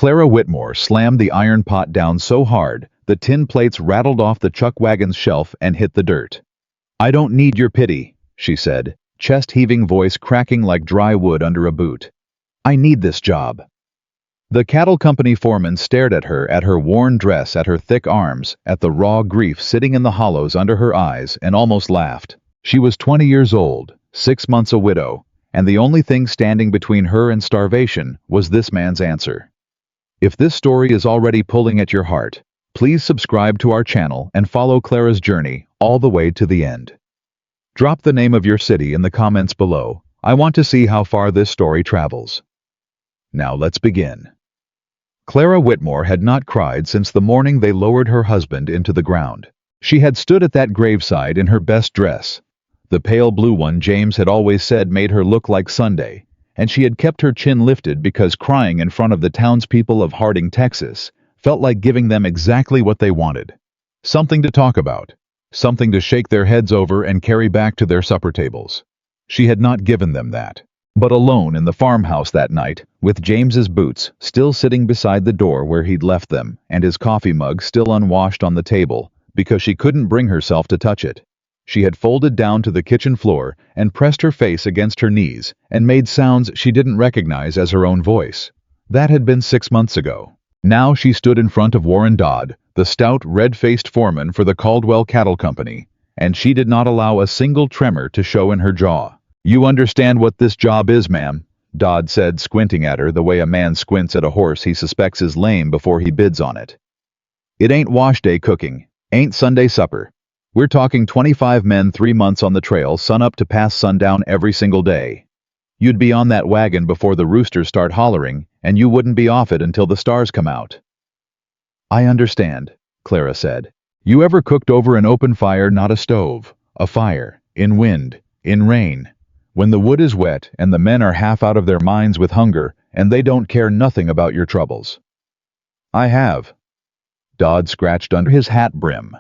Clara Whitmore slammed the iron pot down so hard, the tin plates rattled off the chuck wagon's shelf and hit the dirt. "I don't need your pity," she said, chest-heaving voice cracking like dry wood under a boot. "I need this job." The cattle company foreman stared at her worn dress, at her thick arms, at the raw grief sitting in the hollows under her eyes, and almost laughed. She was 20 years old, 6 months a widow, and the only thing standing between her and starvation was this man's answer. If this story is already pulling at your heart, please subscribe to our channel and follow Clara's journey all the way to the end. Drop the name of your city in the comments below. I want to see how far this story travels. Now let's begin. Clara Whitmore had not cried since the morning they lowered her husband into the ground. She had stood at that graveside in her best dress, the pale blue one James had always said made her look like Sunday, and she had kept her chin lifted because crying in front of the townspeople of Harding, Texas, felt like giving them exactly what they wanted. Something to talk about, something to shake their heads over and carry back to their supper tables. She had not given them that. But alone in the farmhouse that night, with James's boots still sitting beside the door where he'd left them, and his coffee mug still unwashed on the table, because she couldn't bring herself to touch it, she had folded down to the kitchen floor and pressed her face against her knees and made sounds she didn't recognize as her own voice. That had been 6 months ago. Now she stood in front of Warren Dodd, the stout, red-faced foreman for the Caldwell Cattle Company, and she did not allow a single tremor to show in her jaw. "You understand what this job is, ma'am," Dodd said, squinting at her the way a man squints at a horse he suspects is lame before he bids on it. "It ain't wash day cooking, ain't Sunday supper. We're talking 25 men 3 months on the trail, sunup to past sundown every single day. You'd be on that wagon before the roosters start hollering, and you wouldn't be off it until the stars come out." "I understand," Clara said. "You ever cooked over an open fire, not a stove, a fire, in wind, in rain, when the wood is wet and the men are half out of their minds with hunger and they don't care nothing about your troubles?" "I have." Dodd scratched under his hat brim.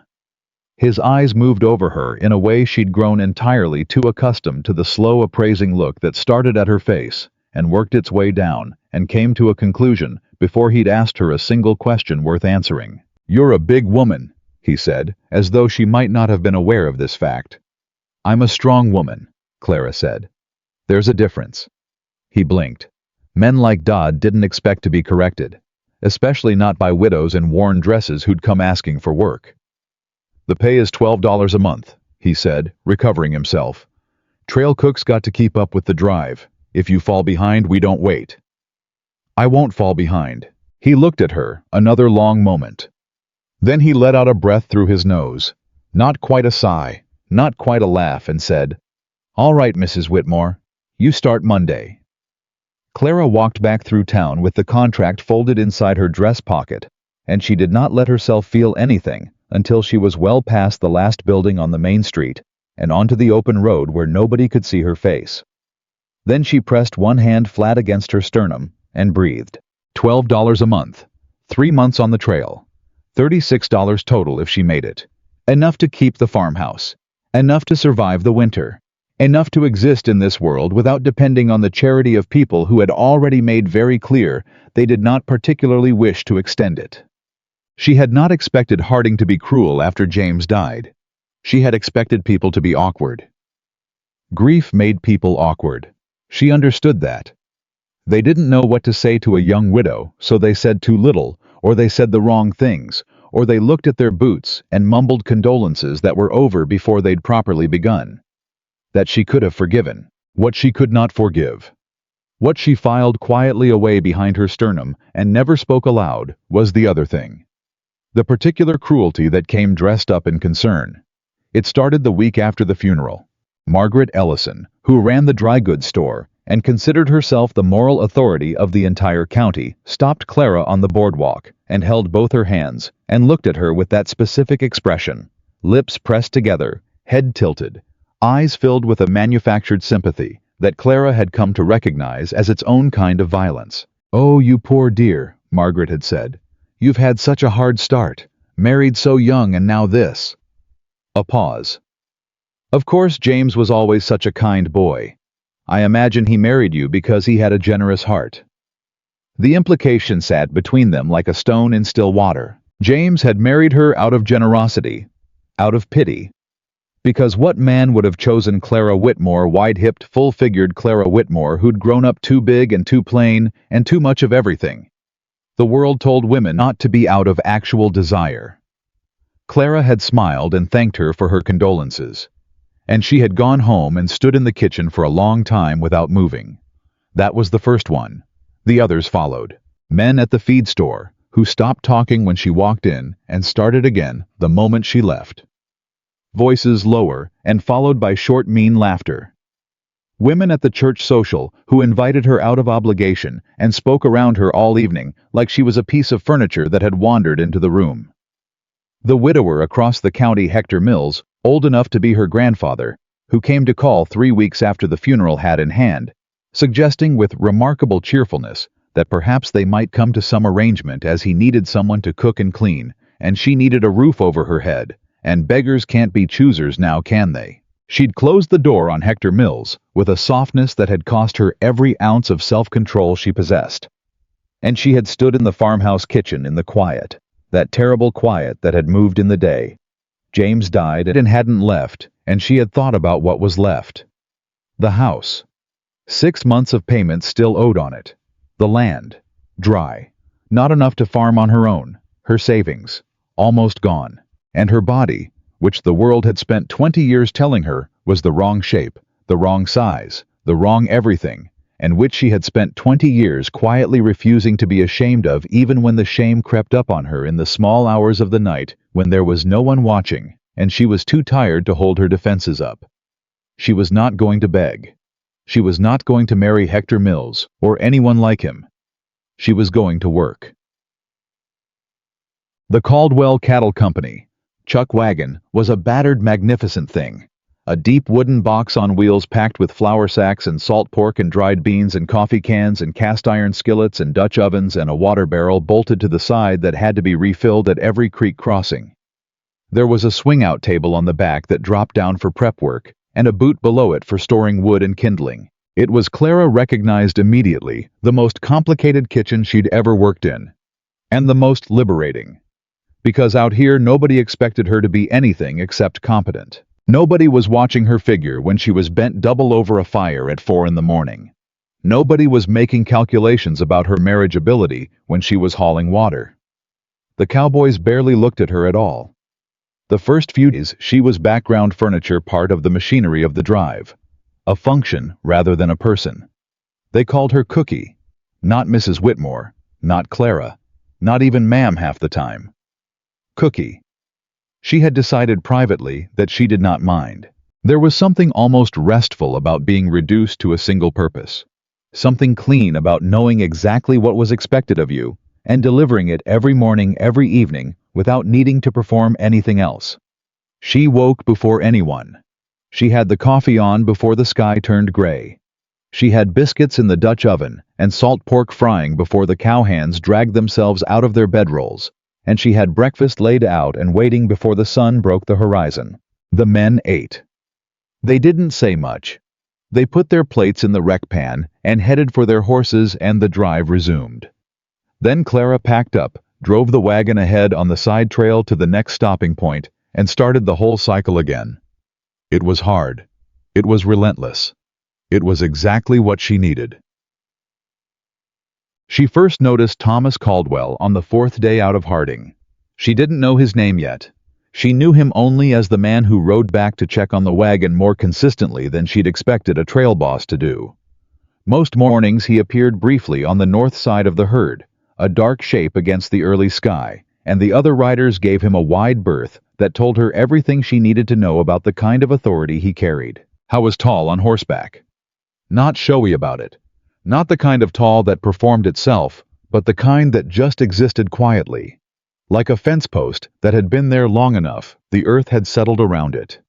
His eyes moved over her in a way she'd grown entirely too accustomed to, the slow appraising look that started at her face and worked its way down and came to a conclusion before he'd asked her a single question worth answering. "You're a big woman," he said, as though she might not have been aware of this fact. "I'm a strong woman," Clara said. "There's a difference." He blinked. Men like Dodd didn't expect to be corrected, especially not by widows in worn dresses who'd come asking for work. "The pay is $12 a month," he said, recovering himself. "Trail cooks got to keep up with the drive. If you fall behind, we don't wait." "I won't fall behind." He looked at her, another long moment. Then he let out a breath through his nose, not quite a sigh, not quite a laugh, and said, "All right, Mrs. Whitmore, you start Monday." Clara walked back through town with the contract folded inside her dress pocket, and she did not let herself feel anything until she was well past the last building on the main street and onto the open road where nobody could see her face. Then she pressed one hand flat against her sternum and breathed. $12 a month, 3 months on the trail, $36 total if she made it. Enough to keep the farmhouse, enough to survive the winter, enough to exist in this world without depending on the charity of people who had already made very clear they did not particularly wish to extend it. She had not expected Harding to be cruel after James died. She had expected people to be awkward. Grief made people awkward. She understood that. They didn't know what to say to a young widow, so they said too little, or they said the wrong things, or they looked at their boots and mumbled condolences that were over before they'd properly begun. That she could have forgiven. What she could not forgive. What she filed quietly away behind her sternum and never spoke aloud was the other thing. The particular cruelty that came dressed up in concern. It started the week after the funeral. Margaret Ellison, who ran the dry goods store and considered herself the moral authority of the entire county, stopped Clara on the boardwalk and held both her hands and looked at her with that specific expression, lips pressed together, head tilted, eyes filled with a manufactured sympathy that Clara had come to recognize as its own kind of violence. "Oh, you poor dear," Margaret had said. "You've had such a hard start, married so young, and now this." A pause. "Of course, James was always such a kind boy. I imagine he married you because he had a generous heart." The implication sat between them like a stone in still water. James had married her out of generosity, out of pity. Because what man would have chosen Clara Whitmore, wide-hipped, full-figured Clara Whitmore, who'd grown up too big and too plain and too much of everything? The world told women not to be out of actual desire. Clara had smiled and thanked her for her condolences. And she had gone home and stood in the kitchen for a long time without moving. That was the first one. The others followed. Men at the feed store, who stopped talking when she walked in and started again the moment she left. Voices lower and followed by short, mean laughter. Women at the church social who invited her out of obligation and spoke around her all evening like she was a piece of furniture that had wandered into the room. The widower across the county, Hector Mills, old enough to be her grandfather, who came to call 3 weeks after the funeral, hat in hand, suggesting with remarkable cheerfulness that perhaps they might come to some arrangement, as he needed someone to cook and clean, and she needed a roof over her head, and beggars can't be choosers now, can they? She'd closed the door on Hector Mills with a softness that had cost her every ounce of self-control she possessed. And she had stood in the farmhouse kitchen in the quiet, that terrible quiet that had moved in the day. James died and hadn't left, and she had thought about what was left. The house. 6 months of payments still owed on it. The land. Dry. Not enough to farm on her own. Her savings. Almost gone. And her body, which the world had spent 20 years telling her was the wrong shape, the wrong size, the wrong everything, and which she had spent 20 years quietly refusing to be ashamed of, even when the shame crept up on her in the small hours of the night when there was no one watching and she was too tired to hold her defenses up. She was not going to beg. She was not going to marry Hector Mills or anyone like him. She was going to work. The Caldwell Cattle Company, chuck wagon, was a battered, magnificent thing. A deep wooden box on wheels packed with flour sacks and salt pork and dried beans and coffee cans and cast-iron skillets and Dutch ovens and a water barrel bolted to the side that had to be refilled at every creek crossing. There was a swing-out table on the back that dropped down for prep work, and a boot below it for storing wood and kindling. It was, Clara recognized immediately, the most complicated kitchen she'd ever worked in. And the most liberating. Because out here nobody expected her to be anything except competent. Nobody was watching her figure when she was bent double over a fire at 4 in the morning. Nobody was making calculations about her marriageability when she was hauling water. The cowboys barely looked at her at all. The first few days she was background furniture, part of the machinery of the drive. A function rather than a person. They called her Cookie. Not Mrs. Whitmore, not Clara, not even ma'am half the time. Cookie. She had decided privately that she did not mind. There was something almost restful about being reduced to a single purpose. Something clean about knowing exactly what was expected of you and delivering it every morning, every evening, without needing to perform anything else. She woke before anyone. She had the coffee on before the sky turned gray. She had biscuits in the Dutch oven and salt pork frying before the cowhands dragged themselves out of their bedrolls, and she had breakfast laid out and waiting before the sun broke the horizon. The men ate. They didn't say much. They put their plates in the rec pan and headed for their horses, and the drive resumed. Then Clara packed up, drove the wagon ahead on the side trail to the next stopping point, and started the whole cycle again. It was hard. It was relentless. It was exactly what she needed. She first noticed Thomas Caldwell on the 4th day out of harding. She didn't know his name yet. She knew him only as the man who rode back to check on the wagon more consistently than she'd expected a trail boss to do. Most mornings he appeared briefly on the north side of the herd, a dark shape against the early sky, and the other riders gave him a wide berth that told her everything she needed to know about the kind of authority he carried. How was tall on horseback. Not showy about it. Not the kind of tall that performed itself, but the kind that just existed quietly. Like a fence post that had been there long enough, the earth had settled around it.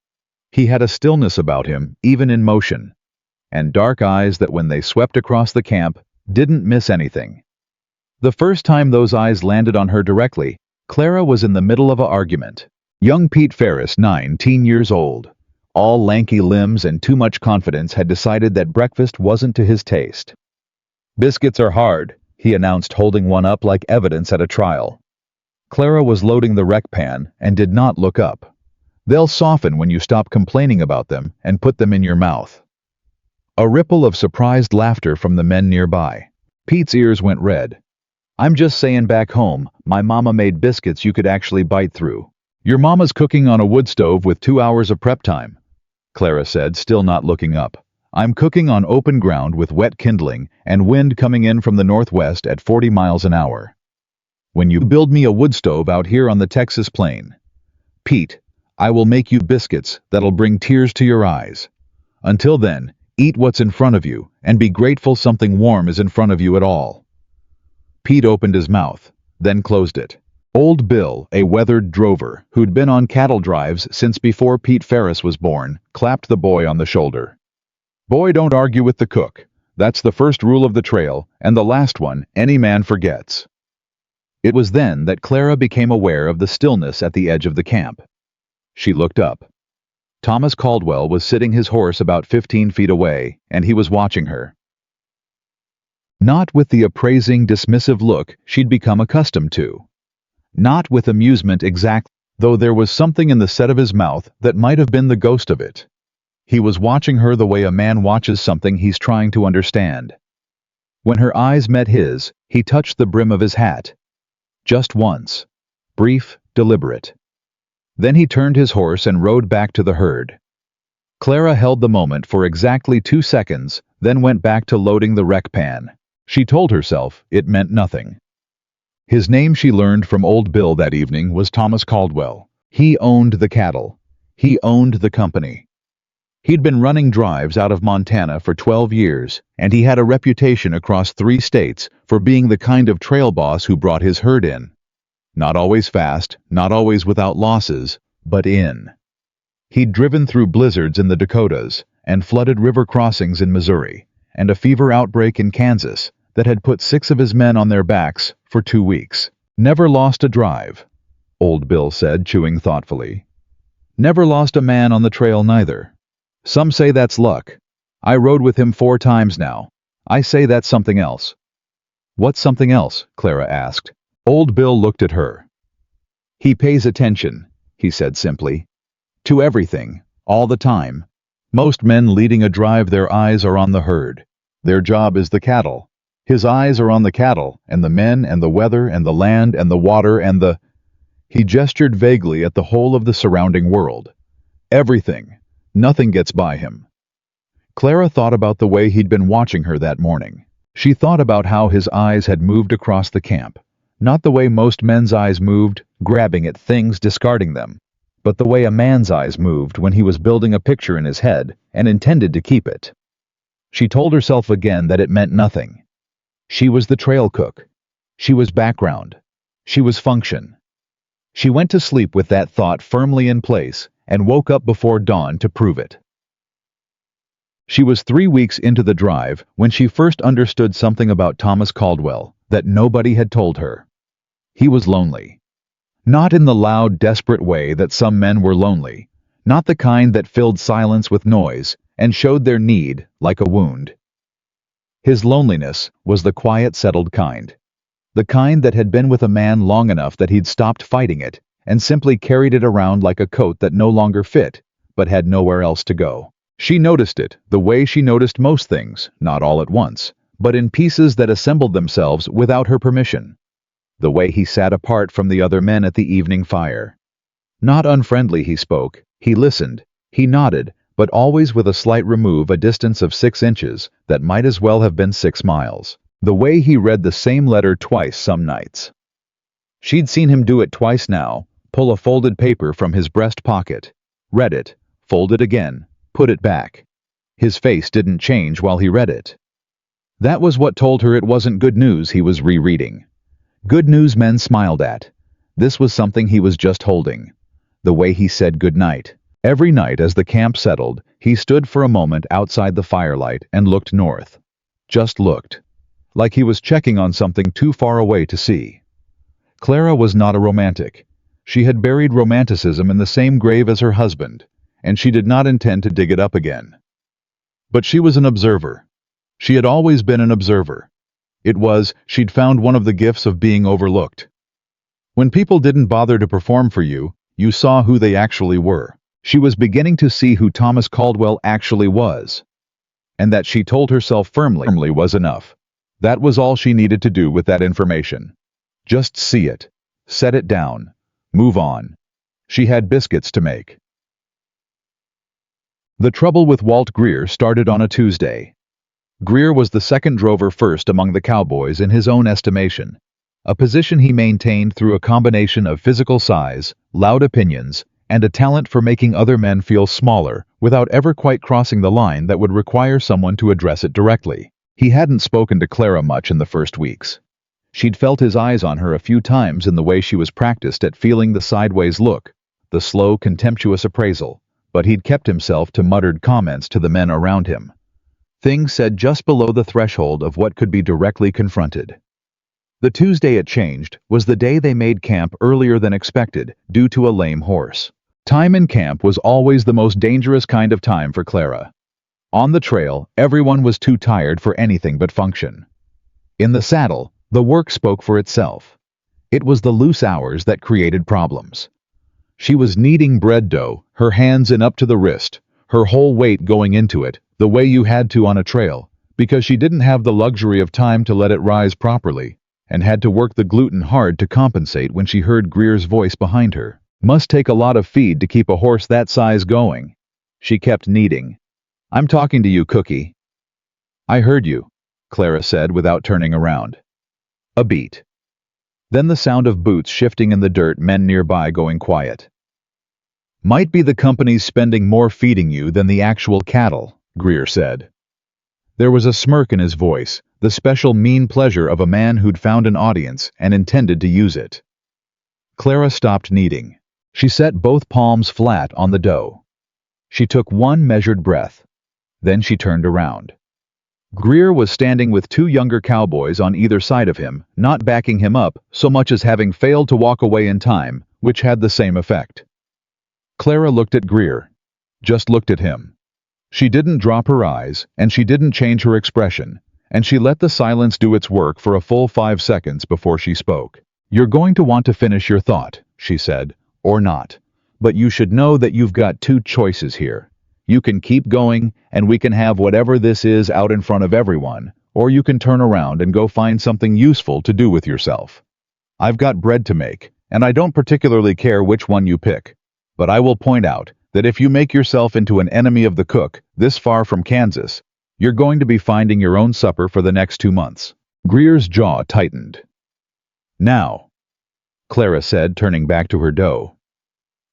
He had a stillness about him, even in motion, and dark eyes that, when they swept across the camp, didn't miss anything. The first time those eyes landed on her directly, Clara was in the middle of an argument. Young Pete Ferris, 19 years old, all lanky limbs and too much confidence, had decided that breakfast wasn't to his taste. "Biscuits are hard," he announced, holding one up like evidence at a trial. Clara was loading the wreck pan and did not look up. They'll soften when you stop complaining about them and put them in your mouth. A ripple of surprised laughter from the men nearby. Pete's ears went red. I'm just saying, back home, my mama made biscuits you could actually bite through. Your mama's cooking on a wood stove with 2 hours of prep time, Clara said, still not looking up. I'm cooking on open ground with wet kindling and wind coming in from the northwest at 40 miles an hour. When you build me a wood stove out here on the Texas plain, Pete, I will make you biscuits that'll bring tears to your eyes. Until then, eat what's in front of you and be grateful something warm is in front of you at all. Pete opened his mouth, then closed it. Old Bill, a weathered drover who'd been on cattle drives since before Pete Ferris was born, clapped the boy on the shoulder. Boy, don't argue with the cook. That's the first rule of the trail, and the last one any man forgets. It was then that Clara became aware of the stillness at the edge of the camp. She looked up. Thomas Caldwell was sitting his horse about 15 feet away, and he was watching her. Not with the appraising, dismissive look she'd become accustomed to. Not with amusement exactly, though there was something in the set of his mouth that might have been the ghost of it. He was watching her the way a man watches something he's trying to understand. When her eyes met his, he touched the brim of his hat. Just once. Brief, deliberate. Then he turned his horse and rode back to the herd. Clara held the moment for exactly 2 seconds, then went back to loading the wreck pan. She told herself it meant nothing. His name, she learned from Old Bill that evening, was Thomas Caldwell. He owned the cattle. He owned the company. He'd been running drives out of Montana for 12 years, and he had a reputation across 3 states for being the kind of trail boss who brought his herd in. Not always fast, not always without losses, but in. He'd driven through blizzards in the Dakotas, and flooded river crossings in Missouri, and a fever outbreak in Kansas that had put 6 of his men on their backs for 2 weeks. Never lost a drive, Old Bill said, chewing thoughtfully. Never lost a man on the trail neither. Some say that's luck. I rode with him 4 times now. I say that's something else. What's something else? Clara asked. Old Bill looked at her. He pays attention, he said simply. To everything, all the time. Most men leading a drive, their eyes are on the herd. Their job is the cattle. His eyes are on the cattle, and the men, and the weather, and the land, and the water, and the... He gestured vaguely at the whole of the surrounding world. Everything. Nothing gets by him. Clara thought about the way he'd been watching her that morning. She thought about how his eyes had moved across the camp. Not the way most men's eyes moved, grabbing at things, discarding them, but the way a man's eyes moved when he was building a picture in his head and intended to keep it. She told herself again that it meant nothing. She was the trail cook. She was background. She was function. She went to sleep with that thought firmly in place and woke up before dawn to prove it. She was 3 weeks into the drive when she first understood something about Thomas Caldwell that nobody had told her. He was lonely. Not in the loud, desperate way that some men were lonely, not the kind that filled silence with noise and showed their need like a wound. His loneliness was the quiet, settled kind. The kind that had been with a man long enough that he'd stopped fighting it and simply carried it around like a coat that no longer fit, but had nowhere else to go. She noticed it the way she noticed most things, not all at once, but in pieces that assembled themselves without her permission. The way he sat apart from the other men at the evening fire. Not unfriendly he spoke, he listened, he nodded, but always with a slight remove, a distance of 6 inches that might as well have been 6 miles. The way he read the same letter twice some nights. She'd seen him do it twice now, pull a folded paper from his breast pocket, read it, fold it again, put it back. His face didn't change while he read it. That was what told her it wasn't good news he was rereading. Good news men smiled at. This was something he was just holding. The way he said goodnight. Every night as the camp settled, he stood for a moment outside the firelight and looked north. Just looked. Like he was checking on something too far away to see. Clara was not a romantic. She had buried romanticism in the same grave as her husband, and she did not intend to dig it up again. But she was an observer. She had always been an observer. It was, she'd found one of the gifts of being overlooked. When people didn't bother to perform for you, you saw who they actually were. She was beginning to see who Thomas Caldwell actually was. And that, she told herself firmly, was enough. That was all she needed to do with that information. Just see it. Set it down. Move on. She had biscuits to make. The trouble with Walt Greer started on a Tuesday. Greer was the second drover first among the cowboys in his own estimation, a position he maintained through a combination of physical size, loud opinions, and a talent for making other men feel smaller without ever quite crossing the line that would require someone to address it directly. He hadn't spoken to Clara much in the first weeks. She'd felt his eyes on her a few times in the way she was practiced at feeling the sideways look, the slow, contemptuous appraisal, but he'd kept himself to muttered comments to the men around him. Things said just below the threshold of what could be directly confronted. The Tuesday it changed was the day they made camp earlier than expected due to a lame horse. Time in camp was always the most dangerous kind of time for Clara. On the trail, everyone was too tired for anything but function. In the saddle, the work spoke for itself. It was the loose hours that created problems. She was kneading bread dough, her hands in up to the wrist, her whole weight going into it, the way you had to on a trail, because she didn't have the luxury of time to let it rise properly, and had to work the gluten hard to compensate when she heard Greer's voice behind her. Must take a lot of feed to keep a horse that size going. She kept kneading. I'm talking to you, Cookie. I heard you, Clara said without turning around. A beat. Then the sound of boots shifting in the dirt, men nearby going quiet. Might be the company's spending more feeding you than the actual cattle, Greer said. There was a smirk in his voice, the special mean pleasure of a man who'd found an audience and intended to use it. Clara stopped kneading. She set both palms flat on the dough. She took one measured breath. Then she turned around. Greer was standing with two younger cowboys on either side of him, not backing him up so much as having failed to walk away in time, which had the same effect. Clara looked at Greer. Just looked at him. She didn't drop her eyes, and she didn't change her expression, and she let the silence do its work for a full 5 seconds before she spoke. You're going to want to finish your thought, she said, or not. But you should know that you've got two choices here. You can keep going, and we can have whatever this is out in front of everyone, or you can turn around and go find something useful to do with yourself. I've got bread to make, and I don't particularly care which one you pick. But I will point out that if you make yourself into an enemy of the cook this far from Kansas, you're going to be finding your own supper for the next 2 months. Greer's jaw tightened. Now, Clara said, turning back to her dough.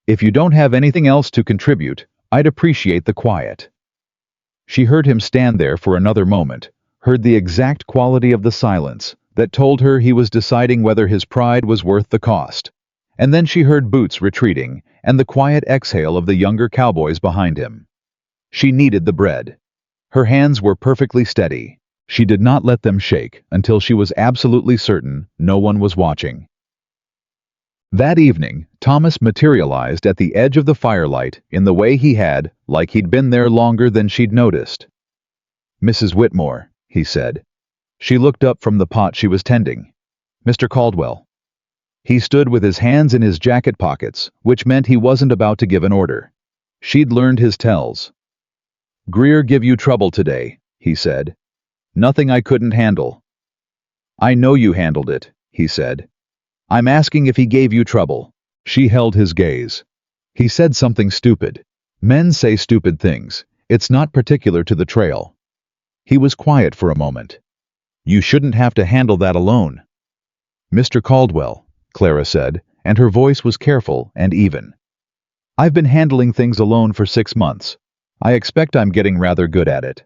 If you don't have anything else to contribute, I'd appreciate the quiet. She heard him stand there for another moment, heard the exact quality of the silence that told her he was deciding whether his pride was worth the cost. And then she heard boots retreating and the quiet exhale of the younger cowboys behind him. She kneaded the bread. Her hands were perfectly steady. She did not let them shake until she was absolutely certain no one was watching. That evening, Thomas materialized at the edge of the firelight in the way he had, like he'd been there longer than she'd noticed. Mrs. Whitmore, he said. She looked up from the pot she was tending. Mr. Caldwell. He stood with his hands in his jacket pockets, which meant he wasn't about to give an order. She'd learned his tells. Greer give you trouble today, he said. Nothing I couldn't handle. I know you handled it, he said. I'm asking if he gave you trouble. She held his gaze. He said something stupid. Men say stupid things. It's not particular to the trail. He was quiet for a moment. You shouldn't have to handle that alone. Mr. Caldwell, Clara said, and her voice was careful and even. I've been handling things alone for 6 months. I expect I'm getting rather good at it.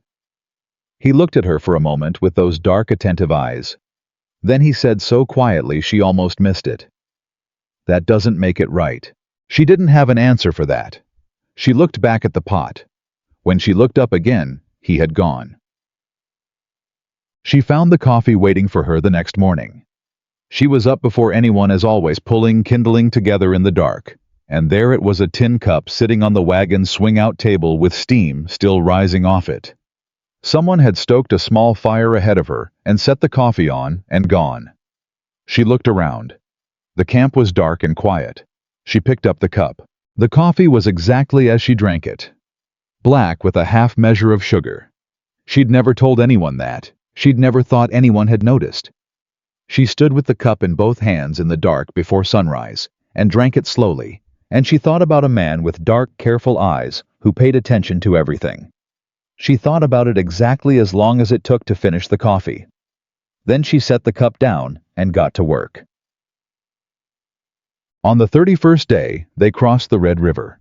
He looked at her for a moment with those dark, attentive eyes. Then he said so quietly she almost missed it. That doesn't make it right. She didn't have an answer for that. She looked back at the pot. When she looked up again, he had gone. She found the coffee waiting for her the next morning. She was up before anyone, as always, pulling kindling together in the dark, and there it was, a tin cup sitting on the wagon's swing-out table with steam still rising off it. Someone had stoked a small fire ahead of her and set the coffee on and gone. She looked around. The camp was dark and quiet. She picked up the cup. The coffee was exactly as she drank it. Black with a half measure of sugar. She'd never told anyone that. She'd never thought anyone had noticed. She stood with the cup in both hands in the dark before sunrise, and drank it slowly, and she thought about a man with dark, careful eyes who paid attention to everything. She thought about it exactly as long as it took to finish the coffee. Then she set the cup down and got to work. On the 31st day, they crossed the Red River.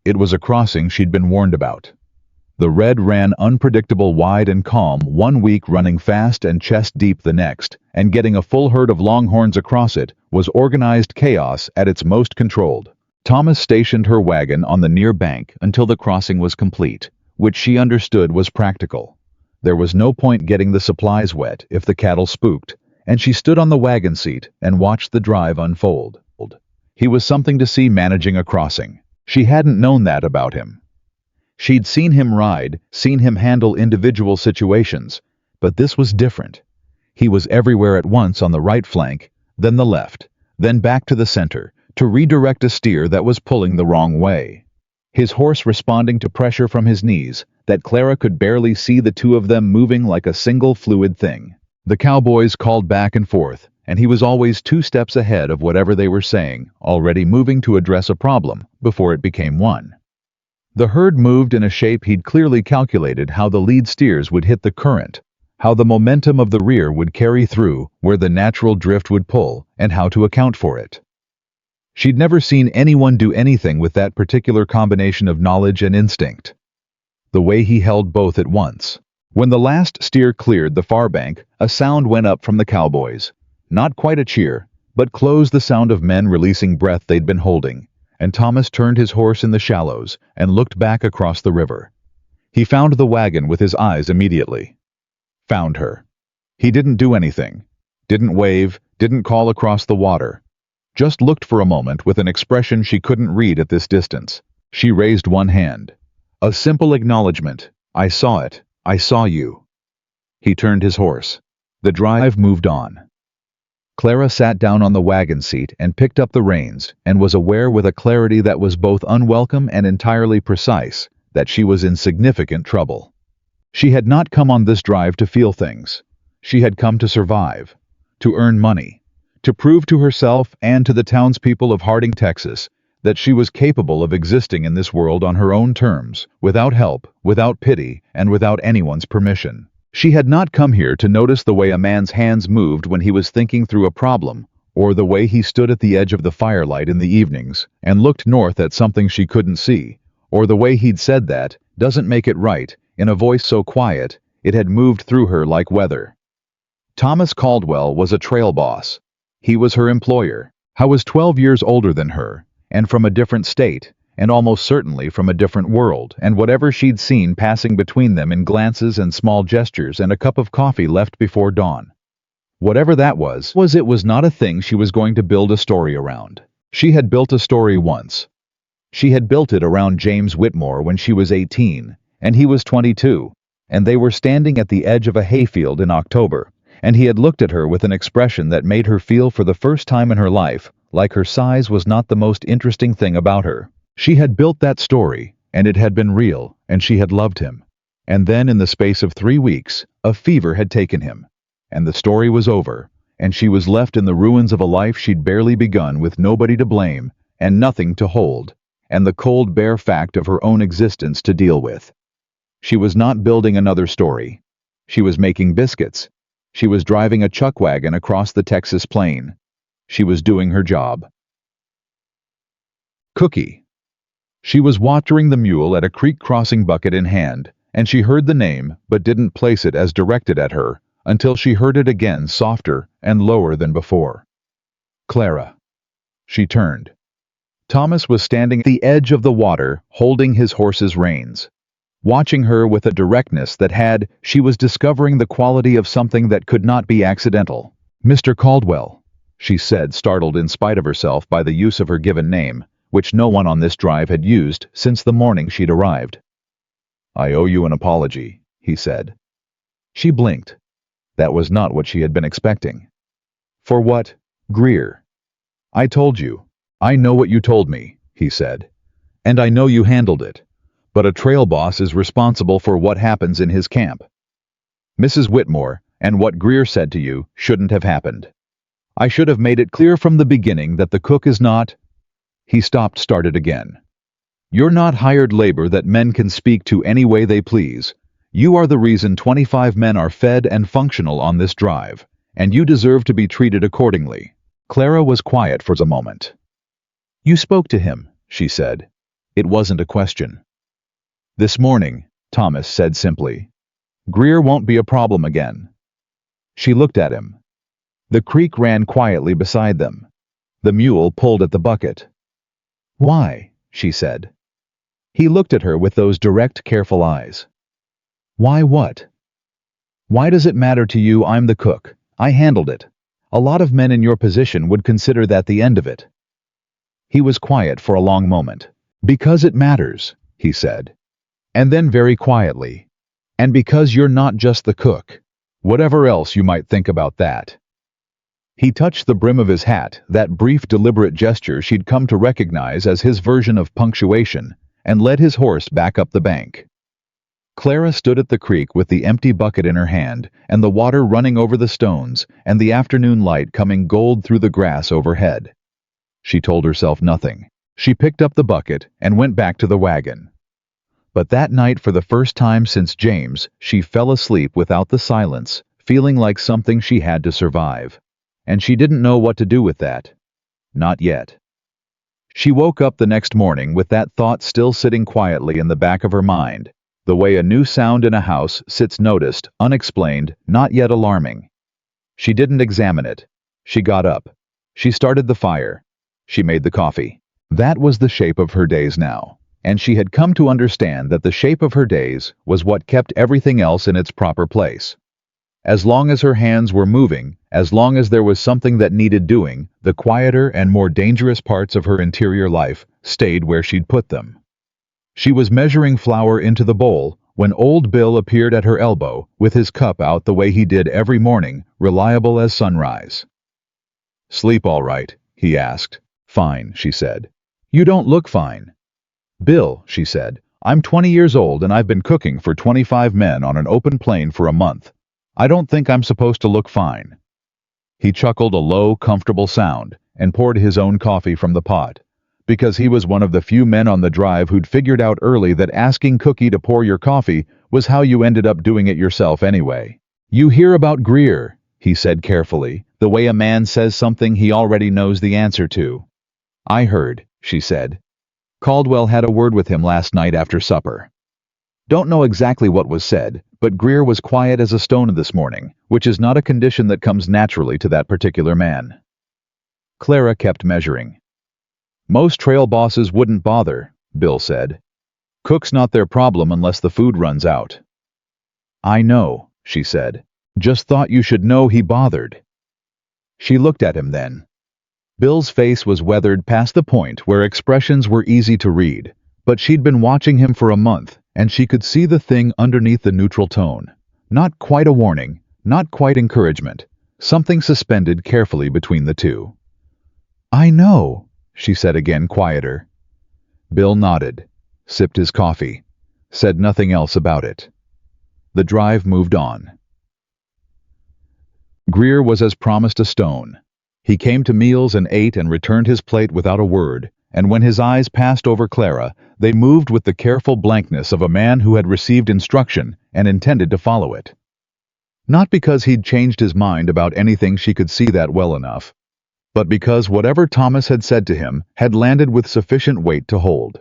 It was a crossing she'd been warned about. The Red ran unpredictable wide and calm 1 week, running fast and chest deep the next, and getting a full herd of longhorns across it was organized chaos at its most controlled. Thomas stationed her wagon on the near bank until the crossing was complete, which she understood was practical. There was no point getting the supplies wet if the cattle spooked, and she stood on the wagon seat and watched the drive unfold. He was something to see managing a crossing. She hadn't known that about him. She'd seen him ride, seen him handle individual situations, but this was different. He was everywhere at once, on the right flank, then the left, then back to the center, to redirect a steer that was pulling the wrong way. His horse responding to pressure from his knees, that Clara could barely see, the two of them moving like a single fluid thing. The cowboys called back and forth, and he was always 2 steps ahead of whatever they were saying, already moving to address a problem before it became one. The herd moved in a shape he'd clearly calculated how the lead steers would hit the current, how the momentum of the rear would carry through where the natural drift would pull, and how to account for it. She'd never seen anyone do anything with that particular combination of knowledge and instinct. The way he held both at once. When the last steer cleared the far bank, a sound went up from the cowboys. Not quite a cheer, but close, the sound of men releasing breath they'd been holding, and Thomas turned his horse in the shallows and looked back across the river. He found the wagon with his eyes immediately. Found her. He didn't do anything. Didn't wave, didn't call across the water. Just looked for a moment with an expression she couldn't read at this distance. She raised one hand. A simple acknowledgement. I saw it. I saw you. He turned his horse. The drive moved on. Clara sat down on the wagon seat and picked up the reins, and was aware with a clarity that was both unwelcome and entirely precise that she was in significant trouble. She had not come on this drive to feel things. She had come to survive, to earn money, to prove to herself and to the townspeople of Harding, Texas, that she was capable of existing in this world on her own terms, without help, without pity, and without anyone's permission. She had not come here to notice the way a man's hands moved when he was thinking through a problem, or the way he stood at the edge of the firelight in the evenings and looked north at something she couldn't see, or the way he'd said that doesn't make it right in a voice so quiet it had moved through her like weather. Thomas Caldwell was a trail boss. He was her employer. He was 12 years older than her, and from a different state, and almost certainly from a different world, and whatever she'd seen passing between them in glances and small gestures and a cup of coffee left before dawn. Whatever that was it was not a thing she was going to build a story around. She had built a story once. She had built it around James Whitmore when she was 18, and he was 22, and they were standing at the edge of a hayfield in October, and he had looked at her with an expression that made her feel for the first time in her life like her size was not the most interesting thing about her. She had built that story, and it had been real, and she had loved him. And then, in the space of 3 weeks, a fever had taken him, and the story was over, and she was left in the ruins of a life she'd barely begun, with nobody to blame, and nothing to hold, and the cold, bare fact of her own existence to deal with. She was not building another story. She was making biscuits. She was driving a chuck wagon across the Texas plain. She was doing her job. Cookie. She was watering the mule at a creek crossing, bucket in hand, and she heard the name but didn't place it as directed at her until she heard it again, softer and lower than before. Clara. She turned. Thomas was standing at the edge of the water, holding his horse's reins. Watching her with a directness that she was discovering the quality of something that could not be accidental. "Mr. Caldwell," she said, startled in spite of herself by the use of her given name, which no one on this drive had used since the morning she'd arrived. "I owe you an apology," he said. She blinked. That was not what she had been expecting. For what? Greer. I told you. I know what you told me, he said. And I know you handled it. But a trail boss is responsible for what happens in his camp. Mrs. Whitmore, and what Greer said to you shouldn't have happened. I should have made it clear from the beginning that the cook is not— He started again. You're not hired labor that men can speak to any way they please. You are the reason 25 men are fed and functional on this drive, and you deserve to be treated accordingly. Clara was quiet for a moment. You spoke to him, she said. It wasn't a question. This morning, Thomas said simply. Greer won't be a problem again. She looked at him. The creek ran quietly beside them. The mule pulled at the bucket. Why? She said. He looked at her with those direct, careful eyes. Why what? Why does it matter to you I'm the cook? I handled it. A lot of men in your position would consider that the end of it. He was quiet for a long moment. Because it matters, he said. And then very quietly. And because you're not just the cook. Whatever else you might think about that. He touched the brim of his hat, that brief deliberate gesture she'd come to recognize as his version of punctuation, and led his horse back up the bank. Clara stood at the creek with the empty bucket in her hand, and the water running over the stones, and the afternoon light coming gold through the grass overhead. She told herself nothing. She picked up the bucket and went back to the wagon. But that night, for the first time since James, she fell asleep without the silence, feeling like something she had to survive. And she didn't know what to do with that. Not yet. She woke up the next morning with that thought still sitting quietly in the back of her mind, the way a new sound in a house sits noticed, unexplained, not yet alarming. She didn't examine it. She got up. She started the fire. She made the coffee. That was the shape of her days now, and she had come to understand that the shape of her days was what kept everything else in its proper place. As long as her hands were moving, as long as there was something that needed doing, the quieter and more dangerous parts of her interior life stayed where she'd put them. She was measuring flour into the bowl when old Bill appeared at her elbow with his cup out the way he did every morning, reliable as sunrise. Sleep all right? He asked. Fine, she said. You don't look fine. Bill, she said, I'm 20 years old and I've been cooking for 25 men on an open plain for a month. I don't think I'm supposed to look fine. He chuckled a low, comfortable sound and poured his own coffee from the pot, because he was one of the few men on the drive who'd figured out early that asking Cookie to pour your coffee was how you ended up doing it yourself anyway. You hear about Greer, he said carefully, the way a man says something he already knows the answer to. I heard, she said. Caldwell had a word with him last night after supper. Don't know exactly what was said, but Greer was quiet as a stone this morning, which is not a condition that comes naturally to that particular man. Clara kept measuring. Most trail bosses wouldn't bother, Bill said. Cook's not their problem unless the food runs out. I know, she said. Just thought you should know he bothered. She looked at him then. Bill's face was weathered past the point where expressions were easy to read, but she'd been watching him for a month, and she could see the thing underneath the neutral tone. Not quite a warning, not quite encouragement, something suspended carefully between the two. I know, she said again, quieter. Bill nodded, sipped his coffee, said nothing else about it. The drive moved on. Greer was as promised a stone. He came to meals and ate and returned his plate without a word, and when his eyes passed over Clara, they moved with the careful blankness of a man who had received instruction and intended to follow it. Not because he'd changed his mind about anything she could see that well enough, but because whatever Thomas had said to him had landed with sufficient weight to hold.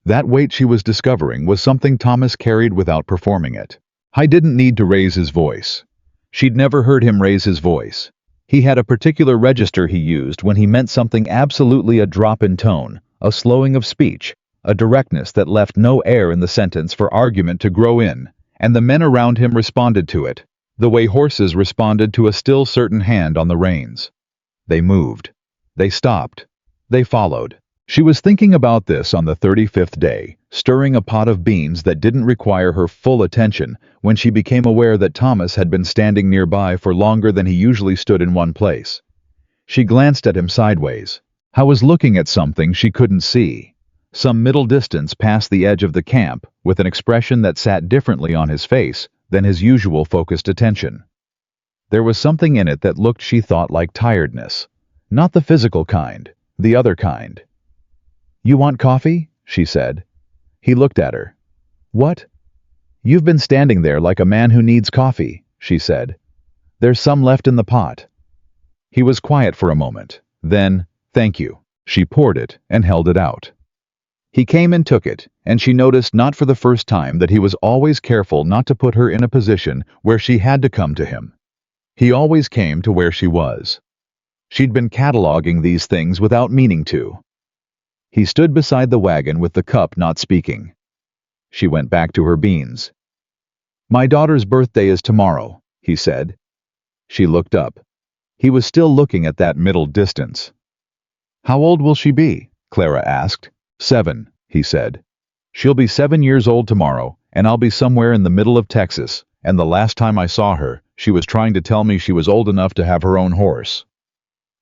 That weight, she was discovering, was something Thomas carried without performing it. I didn't need to raise his voice. She'd never heard him raise his voice. He had a particular register he used when he meant something, absolutely a drop in tone, a slowing of speech, a directness that left no air in the sentence for argument to grow in, and the men around him responded to it, the way horses responded to a still certain hand on the reins. They moved. They stopped. They followed. She was thinking about this on the 35th day, stirring a pot of beans that didn't require her full attention, when she became aware that Thomas had been standing nearby for longer than he usually stood in one place. She glanced at him sideways. I was looking at something she couldn't see. Some middle distance past the edge of the camp, with an expression that sat differently on his face than his usual focused attention. There was something in it that looked, she thought, like tiredness. Not the physical kind, the other kind. "You want coffee?" she said. He looked at her. "What?" "You've been standing there like a man who needs coffee," she said. "There's some left in the pot." He was quiet for a moment. Then, "Thank you." She poured it and held it out. He came and took it, and she noticed not for the first time that he was always careful not to put her in a position where she had to come to him. He always came to where she was. She'd been cataloging these things without meaning to. He stood beside the wagon with the cup, not speaking. She went back to her beans. "My daughter's birthday is tomorrow," he said. She looked up. He was still looking at that middle distance. "How old will she be?" Clara asked. 7, he said. "She'll be 7 years old tomorrow, and I'll be somewhere in the middle of Texas, and the last time I saw her, she was trying to tell me she was old enough to have her own horse."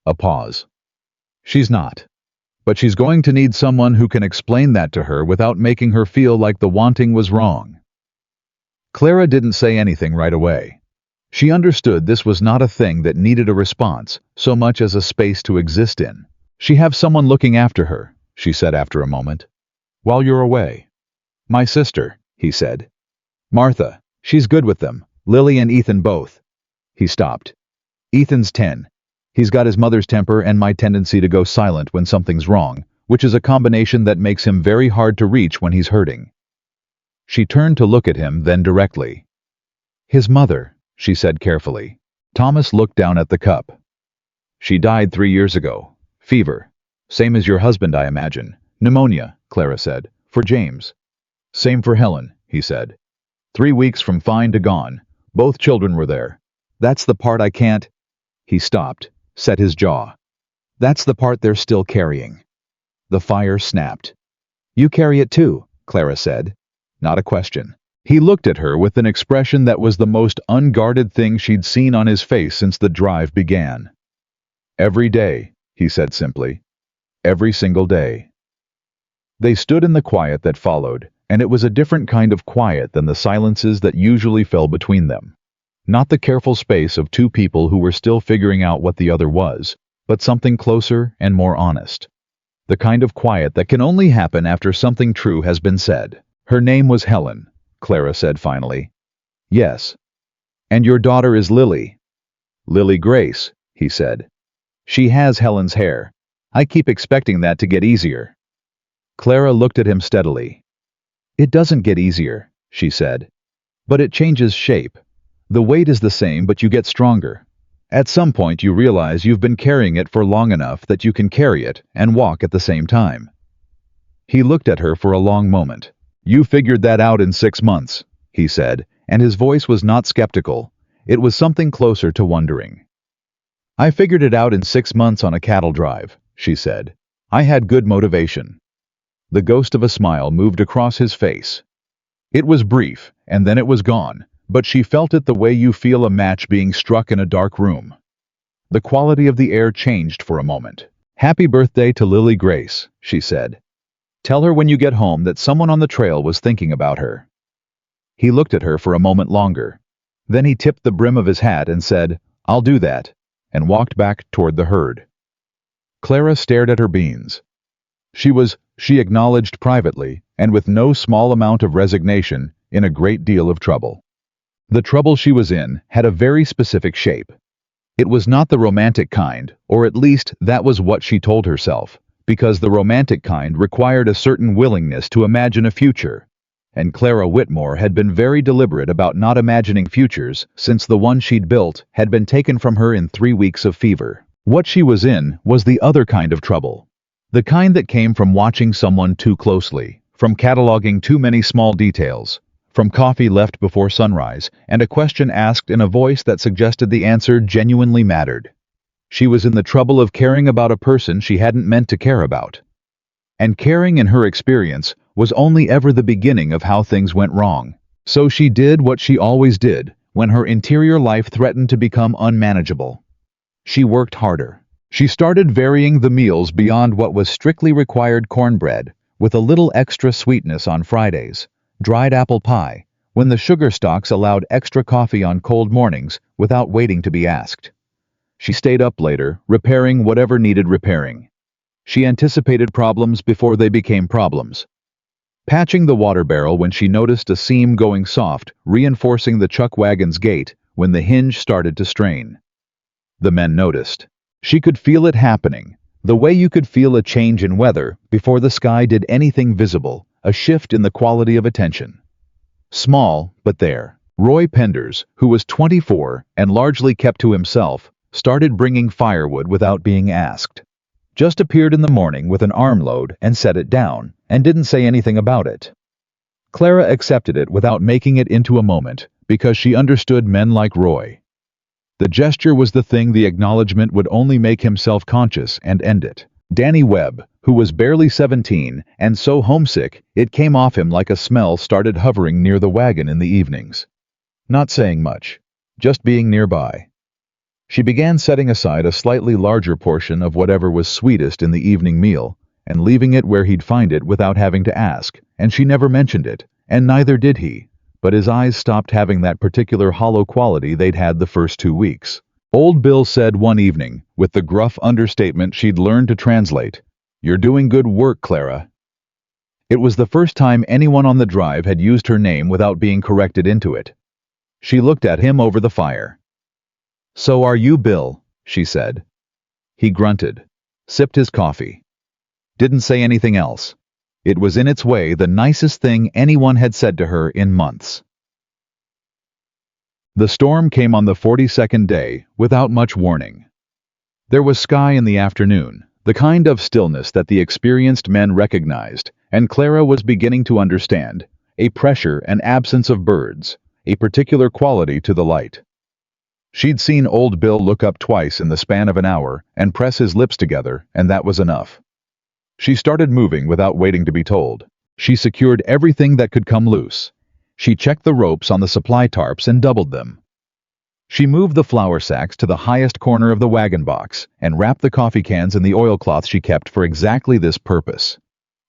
A pause. "She's not. But she's going to need someone who can explain that to her without making her feel like the wanting was wrong." Clara didn't say anything right away. She understood this was not a thing that needed a response so much as a space to exist in. "She have someone looking after her," she said after a moment. "While you're away." "My sister," he said. "Martha. She's good with them. Lily and Ethan both." He stopped. "Ethan's 10. He's got his mother's temper and my tendency to go silent when something's wrong, which is a combination that makes him very hard to reach when he's hurting." She turned to look at him, then directly. "His mother," she said carefully. Thomas looked down at the cup. "She died 3 years ago. Fever. Same as your husband, I imagine. Pneumonia," Clara said. "For James." "Same for Helen," he said. 3 weeks from fine to gone. Both children were there. That's the part I can't—" He stopped, set his jaw. "That's the part they're still carrying." The fire snapped. "You carry it too," Clara said. Not a question. He looked at her with an expression that was the most unguarded thing she'd seen on his face since the drive began. "Every day," he said simply. "Every single day." They stood in the quiet that followed, and it was a different kind of quiet than the silences that usually fell between them. Not the careful space of two people who were still figuring out what the other was, but something closer and more honest. The kind of quiet that can only happen after something true has been said. "Her name was Helen," Clara said finally. "Yes." "And your daughter is Lily." "Lily Grace," he said. "She has Helen's hair. I keep expecting that to get easier." Clara looked at him steadily. "It doesn't get easier," she said. "But it changes shape. The weight is the same, but you get stronger. At some point you realize you've been carrying it for long enough that you can carry it and walk at the same time." He looked at her for a long moment. "You figured that out in 6 months," he said, and his voice was not skeptical. It was something closer to wondering. "I figured it out in 6 months on a cattle drive," she said. "I had good motivation." The ghost of a smile moved across his face. It was brief, and then it was gone, but she felt it the way you feel a match being struck in a dark room. The quality of the air changed for a moment. "Happy birthday to Lily Grace," she said. "Tell her when you get home that someone on the trail was thinking about her." He looked at her for a moment longer. Then he tipped the brim of his hat and said, "I'll do that," and walked back toward the herd. Clara stared at her beans. She acknowledged privately, and with no small amount of resignation, in a great deal of trouble. The trouble she was in had a very specific shape. It was not the romantic kind, or at least that was what she told herself, because the romantic kind required a certain willingness to imagine a future, and Clara Whitmore had been very deliberate about not imagining futures since the one she'd built had been taken from her in 3 weeks of fever. What she was in was the other kind of trouble. The kind that came from watching someone too closely, from cataloging too many small details, from coffee left before sunrise, and a question asked in a voice that suggested the answer genuinely mattered. She was in the trouble of caring about a person she hadn't meant to care about. And caring, in her experience, was only ever the beginning of how things went wrong. So she did what she always did when her interior life threatened to become unmanageable. She worked harder. She started varying the meals beyond what was strictly required: cornbread, with a little extra sweetness on Fridays, dried apple pie, when the sugar stocks allowed extra coffee on cold mornings without waiting to be asked. She stayed up later, repairing whatever needed repairing. She anticipated problems before they became problems. Patching the water barrel when she noticed a seam going soft, reinforcing the chuck wagon's gait when the hinge started to strain. The men noticed. She could feel it happening, the way you could feel a change in weather before the sky did anything visible, a shift in the quality of attention. Small, but there. Roy Penders, who was 24 and largely kept to himself, started bringing firewood without being asked. Just appeared in the morning with an armload and set it down, and didn't say anything about it. Clara accepted it without making it into a moment, because she understood men like Roy. The gesture was the thing; the acknowledgement would only make him self-conscious and end it. Danny Webb, who was barely 17 and so homesick it came off him like a smell, started hovering near the wagon in the evenings. Not saying much, just being nearby. She began setting aside a slightly larger portion of whatever was sweetest in the evening meal, and leaving it where he'd find it without having to ask, and she never mentioned it, and neither did he, but his eyes stopped having that particular hollow quality they'd had the first 2 weeks. Old Bill said one evening, with the gruff understatement she'd learned to translate, "You're doing good work, Clara." It was the first time anyone on the drive had used her name without being corrected into it. She looked at him over the fire. "So are you, Bill," she said. He grunted, sipped his coffee. Didn't say anything else. It was in its way the nicest thing anyone had said to her in months. The storm came on the 42nd day, without much warning. There was sky in the afternoon, the kind of stillness that the experienced men recognized, and Clara was beginning to understand, a pressure and absence of birds, a particular quality to the light. She'd seen old Bill look up twice in the span of an hour and press his lips together, and that was enough. She started moving without waiting to be told. She secured everything that could come loose. She checked the ropes on the supply tarps and doubled them. She moved the flour sacks to the highest corner of the wagon box and wrapped the coffee cans in the oilcloth she kept for exactly this purpose.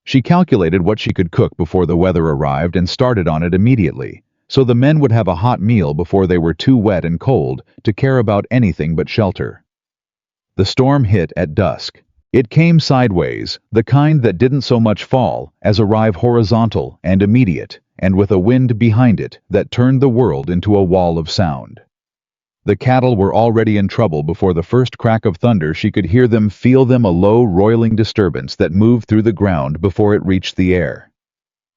She calculated what she could cook before the weather arrived and started on it immediately, so the men would have a hot meal before they were too wet and cold to care about anything but shelter. The storm hit at dusk. It came sideways, the kind that didn't so much fall as arrive horizontal and immediate, and with a wind behind it that turned the world into a wall of sound. The cattle were already in trouble before the first crack of thunder. She could hear them, feel them, a low, roiling disturbance that moved through the ground before it reached the air.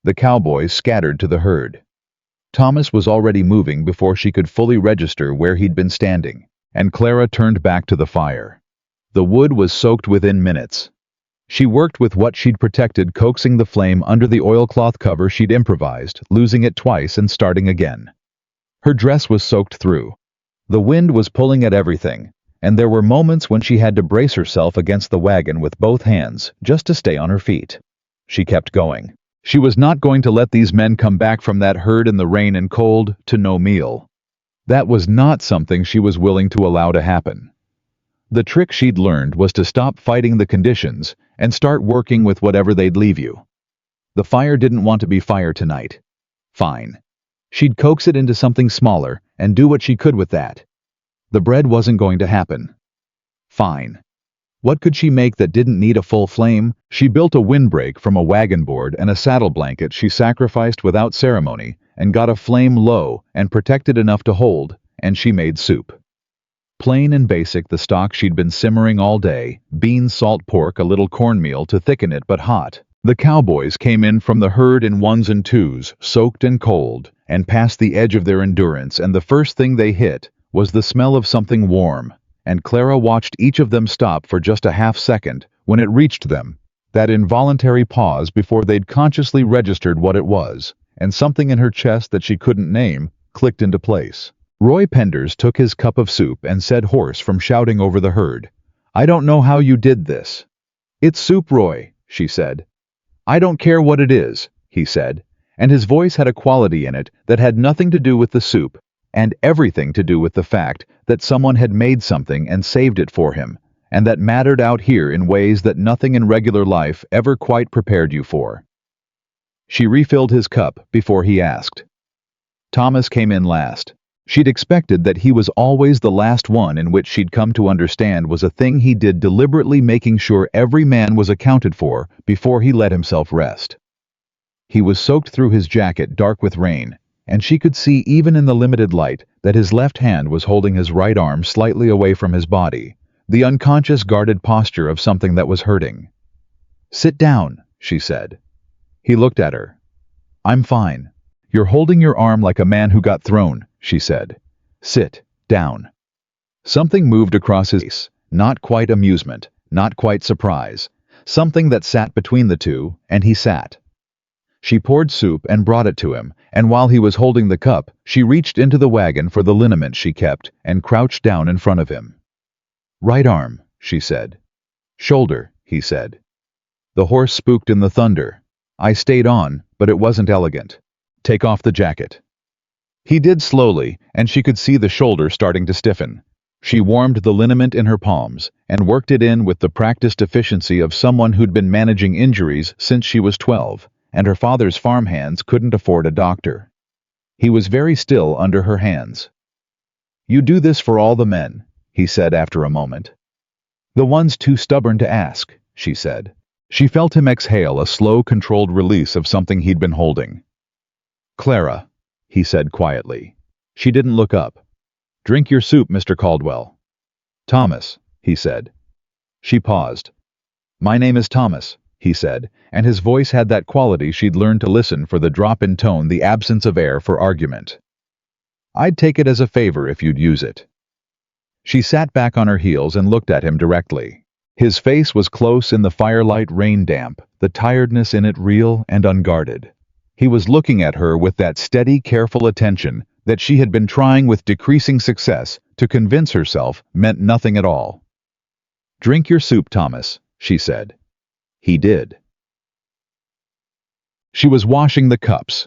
The cowboys scattered to the herd. Thomas was already moving before she could fully register where he'd been standing, and Clara turned back to the fire. The wood was soaked within minutes. She worked with what she'd protected, coaxing the flame under the oilcloth cover she'd improvised, losing it twice and starting again. Her dress was soaked through. The wind was pulling at everything, and there were moments when she had to brace herself against the wagon with both hands just to stay on her feet. She kept going. She was not going to let these men come back from that herd in the rain and cold to no meal. That was not something she was willing to allow to happen. The trick she'd learned was to stop fighting the conditions and start working with whatever they'd leave you. The fire didn't want to be fire tonight. Fine. She'd coax it into something smaller and do what she could with that. The bread wasn't going to happen. Fine. What could she make that didn't need a full flame? She built a windbreak from a wagon board and a saddle blanket she sacrificed without ceremony and got a flame low and protected enough to hold, and she made soup. Plain and basic, the stock she'd been simmering all day, beans, salt pork, a little cornmeal to thicken it, but hot. The cowboys came in from the herd in ones and twos, soaked and cold, and past the edge of their endurance, and the first thing they hit was the smell of something warm, and Clara watched each of them stop for just a half second when it reached them, that involuntary pause before they'd consciously registered what it was, and something in her chest that she couldn't name clicked into place. Roy Penders took his cup of soup and said, hoarse from shouting over the herd, "I don't know how you did this." "It's soup, Roy," she said. I don't care what it is, he said, and his voice had a quality in it that had nothing to do with the soup, and everything to do with the fact that someone had made something and saved it for him, and that mattered out here in ways that nothing in regular life ever quite prepared you for. She refilled his cup before he asked. Thomas came in last. She'd expected that he was always the last one, in which she'd come to understand was a thing he did deliberately, making sure every man was accounted for before he let himself rest. He was soaked through his jacket, dark with rain, and she could see even in the limited light that his left hand was holding his right arm slightly away from his body, the unconscious guarded posture of something that was hurting. "Sit down," she said. He looked at her. "I'm fine. You're holding your arm like a man who got thrown," she said. "Sit down." Something moved across his face, not quite amusement, not quite surprise, something that sat between the two, and he sat. She poured soup and brought it to him, and while he was holding the cup, she reached into the wagon for the liniment she kept and crouched down in front of him. "Right arm," she said. "Shoulder," he said. The horse spooked in the thunder. "I stayed on, but it wasn't elegant. Take off the jacket." He did slowly, and she could see the shoulder starting to stiffen. She warmed the liniment in her palms and worked it in with the practiced efficiency of someone who'd been managing injuries since she was 12, and her father's farmhands couldn't afford a doctor. He was very still under her hands. "You do this for all the men," he said after a moment. "The ones too stubborn to ask," she said. She felt him exhale a slow, controlled release of something he'd been holding. "Clara," he said quietly. She didn't look up. "Drink your soup, Mr. Caldwell." "Thomas," he said. She paused. "My name is Thomas," he said, and his voice had that quality she'd learned to listen for, the drop in tone, the absence of air for argument. "I'd take it as a favor if you'd use it." She sat back on her heels and looked at him directly. His face was close in the firelight, rain damp, the tiredness in it real and unguarded. He was looking at her with that steady, careful attention that she had been trying with decreasing success to convince herself meant nothing at all. "Drink your soup, Thomas," she said. He did. She was washing the cups.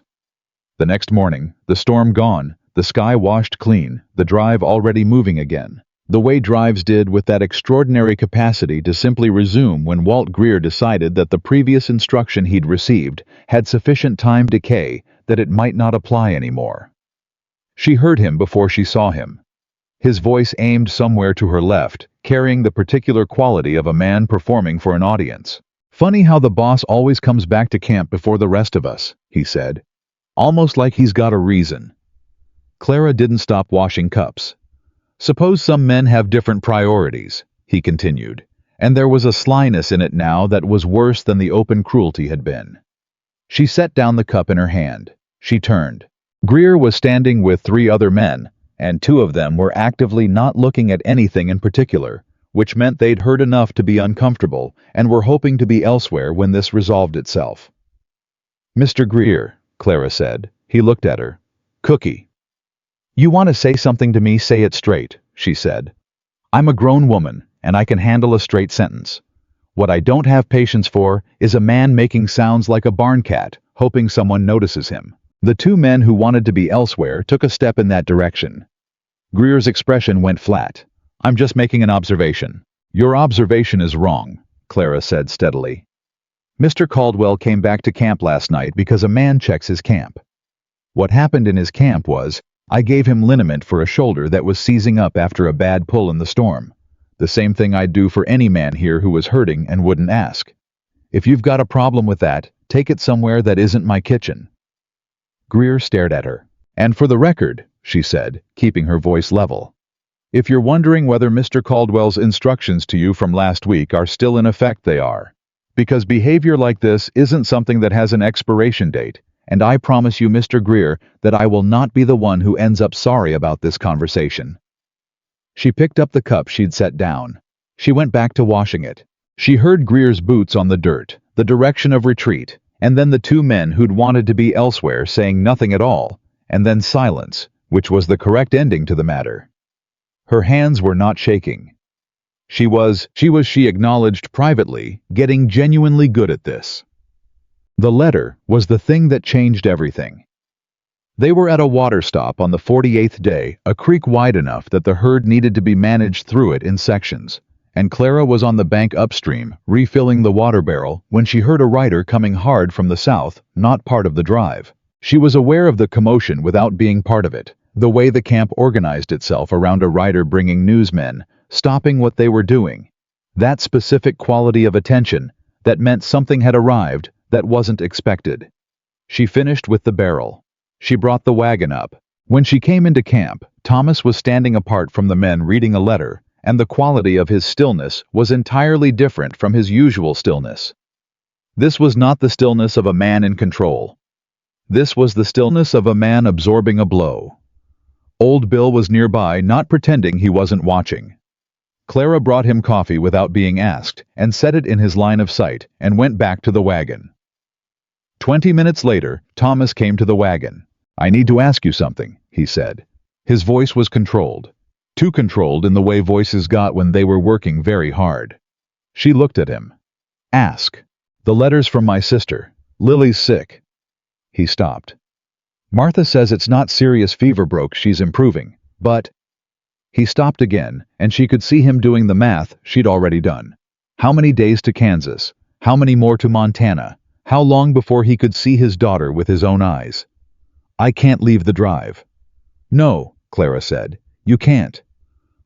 The next morning, the storm gone, the sky washed clean, the drive already moving again, the way drives did, with that extraordinary capacity to simply resume when Walt Greer decided that the previous instruction he'd received had sufficient time decay that it might not apply anymore. She heard him before she saw him. His voice aimed somewhere to her left, carrying the particular quality of a man performing for an audience. "Funny how the boss always comes back to camp before the rest of us," he said. "Almost like he's got a reason." Clara didn't stop washing cups. "Suppose some men have different priorities," he continued, and there was a slyness in it now that was worse than the open cruelty had been. She set down the cup in her hand. She turned. Greer was standing with 3 other men, and 2 of them were actively not looking at anything in particular, which meant they'd heard enough to be uncomfortable and were hoping to be elsewhere when this resolved itself. "Mr. Greer," Clara said. He looked at her. "Cookie." "You want to say something to me, say it straight," she said. "I'm a grown woman, and I can handle a straight sentence. What I don't have patience for is a man making sounds like a barn cat, hoping someone notices him." The 2 men who wanted to be elsewhere took a step in that direction. Greer's expression went flat. "I'm just making an observation." "Your observation is wrong," Clara said steadily. "Mr. Caldwell came back to camp last night because a man checks his camp. What happened in his camp was, I gave him liniment for a shoulder that was seizing up after a bad pull in the storm. The same thing I'd do for any man here who was hurting and wouldn't ask. If you've got a problem with that, take it somewhere that isn't my kitchen." Greer stared at her. "And for the record," she said, keeping her voice level, "if you're wondering whether Mr. Caldwell's instructions to you from last week are still in effect, they are. Because behavior like this isn't something that has an expiration date, and I promise you, Mr. Greer, that I will not be the one who ends up sorry about this conversation." She picked up the cup she'd set down. She went back to washing it. She heard Greer's boots on the dirt, the direction of retreat, and then the 2 men who'd wanted to be elsewhere saying nothing at all, and then silence, which was the correct ending to the matter. Her hands were not shaking. She acknowledged privately, getting genuinely good at this. The letter was the thing that changed everything. They were at a water stop on the 48th day, a creek wide enough that the herd needed to be managed through it in sections, and Clara was on the bank upstream, refilling the water barrel, when she heard a rider coming hard from the south, not part of the drive. She was aware of the commotion without being part of it, the way the camp organized itself around a rider bringing newsmen, stopping what they were doing. That specific quality of attention, that meant something had arrived that wasn't expected. She finished with the barrel. She brought the wagon up. When she came into camp, Thomas was standing apart from the men reading a letter, and the quality of his stillness was entirely different from his usual stillness. This was not the stillness of a man in control. This was the stillness of a man absorbing a blow. Old Bill was nearby, not pretending he wasn't watching. Clara brought him coffee without being asked, and set it in his line of sight, and went back to the wagon. 20 minutes later, Thomas came to the wagon. "I need to ask you something," he said. His voice was controlled. Too controlled in the way voices got when they were working very hard. She looked at him. "Ask." "The letter's from my sister. Lily's sick." He stopped. "Martha says it's not serious fever broke, she's improving, but—" He stopped again, and she could see him doing the math she'd already done. How many days to Kansas? How many more to Montana? How long before he could see his daughter with his own eyes? "I can't leave the drive." "No," Clara said. "You can't."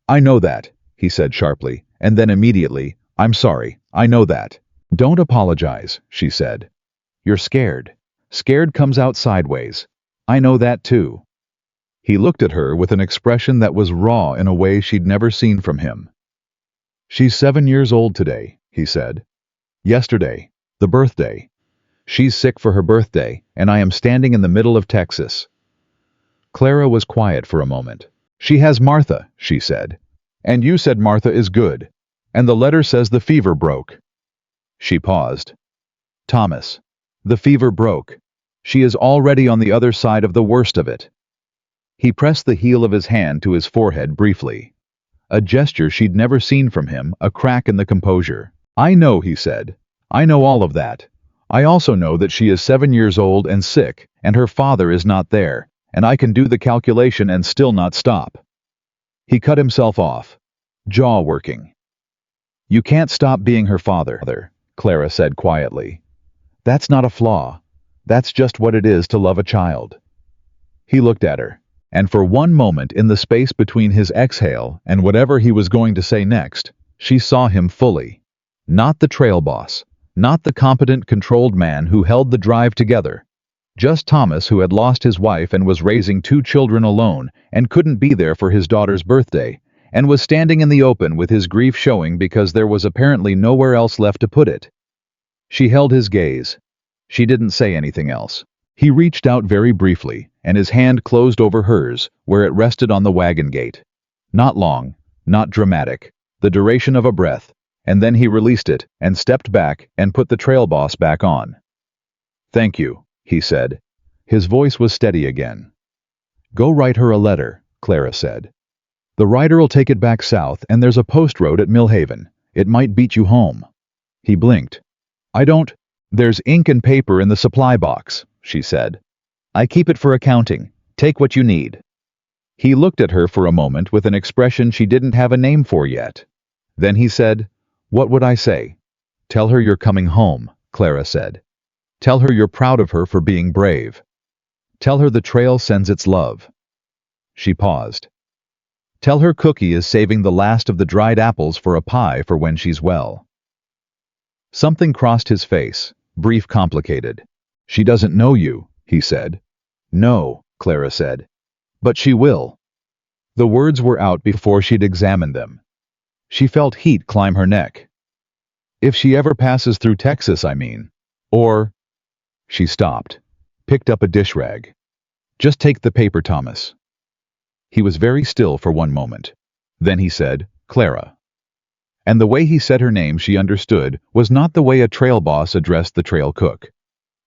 "I know that," he said sharply, and then immediately, "I'm sorry, I know that." "Don't apologize," she said. "You're scared. Scared comes out sideways. I know that too." He looked at her with an expression that was raw in a way she'd never seen from him. "She's 7 years old today," he said. "Yesterday, the birthday. She's sick for her birthday, and I am standing in the middle of Texas." Clara was quiet for a moment. "She has Martha," she said. "And you said Martha is good. And the letter says the fever broke." She paused. "Thomas, the fever broke. She is already on the other side of the worst of it." He pressed the heel of his hand to his forehead briefly. A gesture she'd never seen from him, a crack in the composure. "I know," he said. "I know all of that. I also know that she is 7 years old and sick, and her father is not there, and I can do the calculation and still not stop." He cut himself off, jaw working. "You can't stop being her father," Clara said quietly. "That's not a flaw. That's just what it is to love a child." He looked at her, and for one moment in the space between his exhale and whatever he was going to say next, she saw him fully. Not the trail boss. Not the competent, controlled man who held the drive together. Just Thomas, who had lost his wife and was raising 2 children alone and couldn't be there for his daughter's birthday, and was standing in the open with his grief showing because there was apparently nowhere else left to put it. She held his gaze. She didn't say anything else. He reached out very briefly, and his hand closed over hers, where it rested on the wagon gate. Not long, not dramatic, the duration of a breath. And then he released it, and stepped back, and put the trail boss back on. "Thank you," he said. His voice was steady again. "Go write her a letter," Clara said. "The rider'll take it back south, and there's a post road at Millhaven. It might beat you home." He blinked. "I don't—" "There's ink and paper in the supply box," she said. "I keep it for accounting. Take what you need." He looked at her for a moment with an expression she didn't have a name for yet. Then he said, "What would I say?" "Tell her you're coming home," Clara said. "Tell her you're proud of her for being brave. Tell her the trail sends its love." She paused. "Tell her Cookie is saving the last of the dried apples for a pie for when she's well." Something crossed his face, brief, complicated. "She doesn't know you," he said. "No," Clara said. "But she will." The words were out before she'd examined them. She felt heat climb her neck. "If she ever passes through Texas, I mean. Or—" She stopped, picked up a dish rag. "Just take the paper, Thomas." He was very still for one moment. Then he said, "Clara." And the way he said her name, she understood, was not the way a trail boss addressed the trail cook.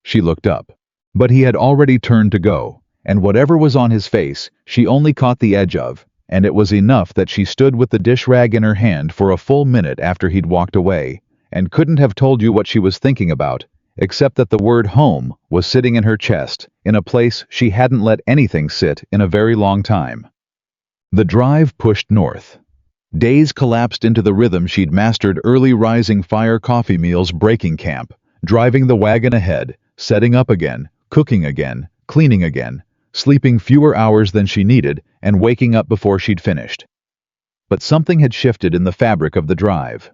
She looked up. But he had already turned to go, and whatever was on his face, she only caught the edge of, and it was enough that she stood with the dish rag in her hand for a full minute after he'd walked away, and couldn't have told you what she was thinking about, except that the word home was sitting in her chest, in a place she hadn't let anything sit in a very long time. The drive pushed north. Days collapsed into the rhythm she'd mastered early rising fire coffee meals breaking camp, driving the wagon ahead, setting up again, cooking again, cleaning again, sleeping fewer hours than she needed, and waking up before she'd finished. But something had shifted in the fabric of the drive.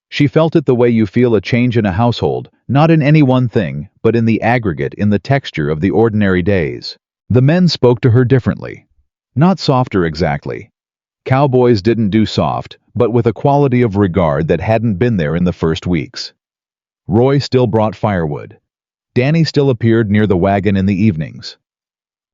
She felt it the way you feel a change in a household, not in any one thing, but in the aggregate, in the texture of the ordinary days. The men spoke to her differently. Not softer exactly. Cowboys didn't do soft, but with a quality of regard that hadn't been there in the first weeks. Roy still brought firewood. Danny still appeared near the wagon in the evenings.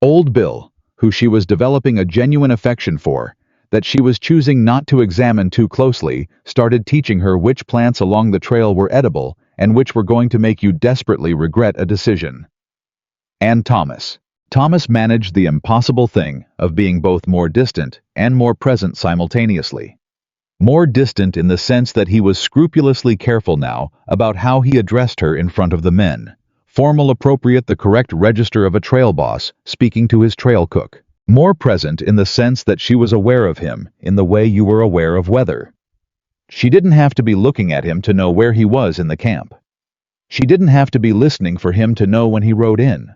Old Bill, who she was developing a genuine affection for, that she was choosing not to examine too closely, started teaching her which plants along the trail were edible and which were going to make you desperately regret a decision. And Thomas. Thomas managed the impossible thing of being both more distant and more present simultaneously. More distant in the sense that he was scrupulously careful now about how he addressed her in front of the men. Formal, appropriate, the correct register of a trail boss speaking to his trail cook. More present in the sense that she was aware of him in the way you were aware of weather. She didn't have to be looking at him to know where he was in the camp. She didn't have to be listening for him to know when he rode in.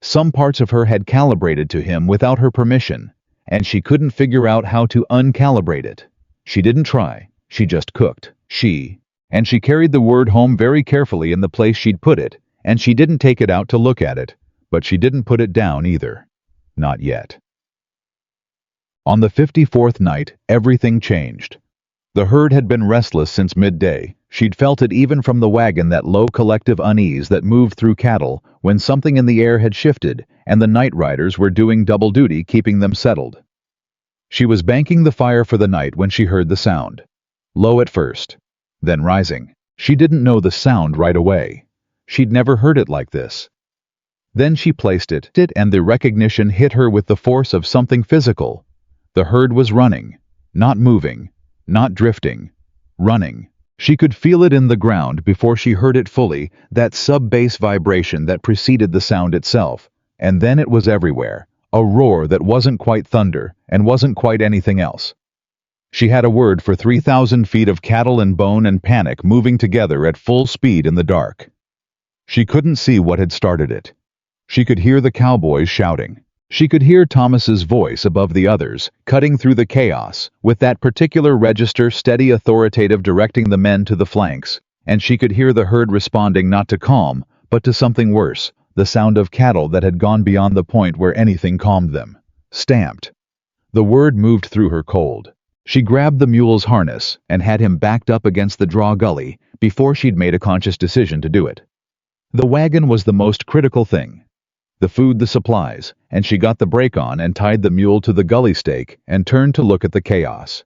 Some parts of her had calibrated to him without her permission, and she couldn't figure out how to uncalibrate it. She didn't try, she just cooked. And she carried the word home very carefully in the place she'd put it, and she didn't take it out to look at it, but she didn't put it down either. Not yet. On the 54th night, everything changed. The herd had been restless since midday. She'd felt it even from the wagon, that low collective unease that moved through cattle when something in the air had shifted and the night riders were doing double duty keeping them settled. She was banking the fire for the night when she heard the sound. Low at first, then rising. She didn't know the sound right away. She'd never heard it like this. Then she placed it, and the recognition hit her with the force of something physical. The herd was running, not moving, not drifting, running. She could feel it in the ground before she heard it fully, that sub-bass vibration that preceded the sound itself, and then it was everywhere, a roar that wasn't quite thunder and wasn't quite anything else. She had a word for 3,000 feet of cattle and bone and panic moving together at full speed in the dark. She couldn't see what had started it. She could hear the cowboys shouting. She could hear Thomas's voice above the others, cutting through the chaos, with that particular register, steady, authoritative, directing the men to the flanks, and she could hear the herd responding not to calm, but to something worse, the sound of cattle that had gone beyond the point where anything calmed them. Stamped. The word moved through her cold. She grabbed the mule's harness and had him backed up against the draw gully before she'd made a conscious decision to do it. The wagon was the most critical thing. The food, the supplies, and she got the brake on and tied the mule to the gully stake and turned to look at the chaos.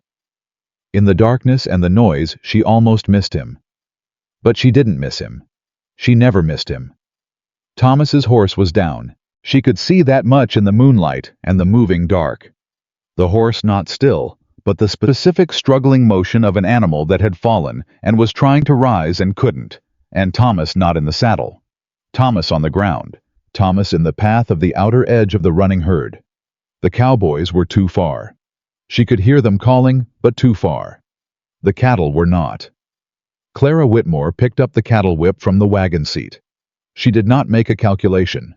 In the darkness and the noise, she almost missed him. But she didn't miss him. She never missed him. Thomas's horse was down. She could see that much in the moonlight and the moving dark. The horse not still, but the specific struggling motion of an animal that had fallen and was trying to rise and couldn't, and Thomas not in the saddle. Thomas on the ground. Thomas in the path of the outer edge of the running herd. The cowboys were too far. She could hear them calling, but too far. The cattle were not. Clara Whitmore picked up the cattle whip from the wagon seat. She did not make a calculation.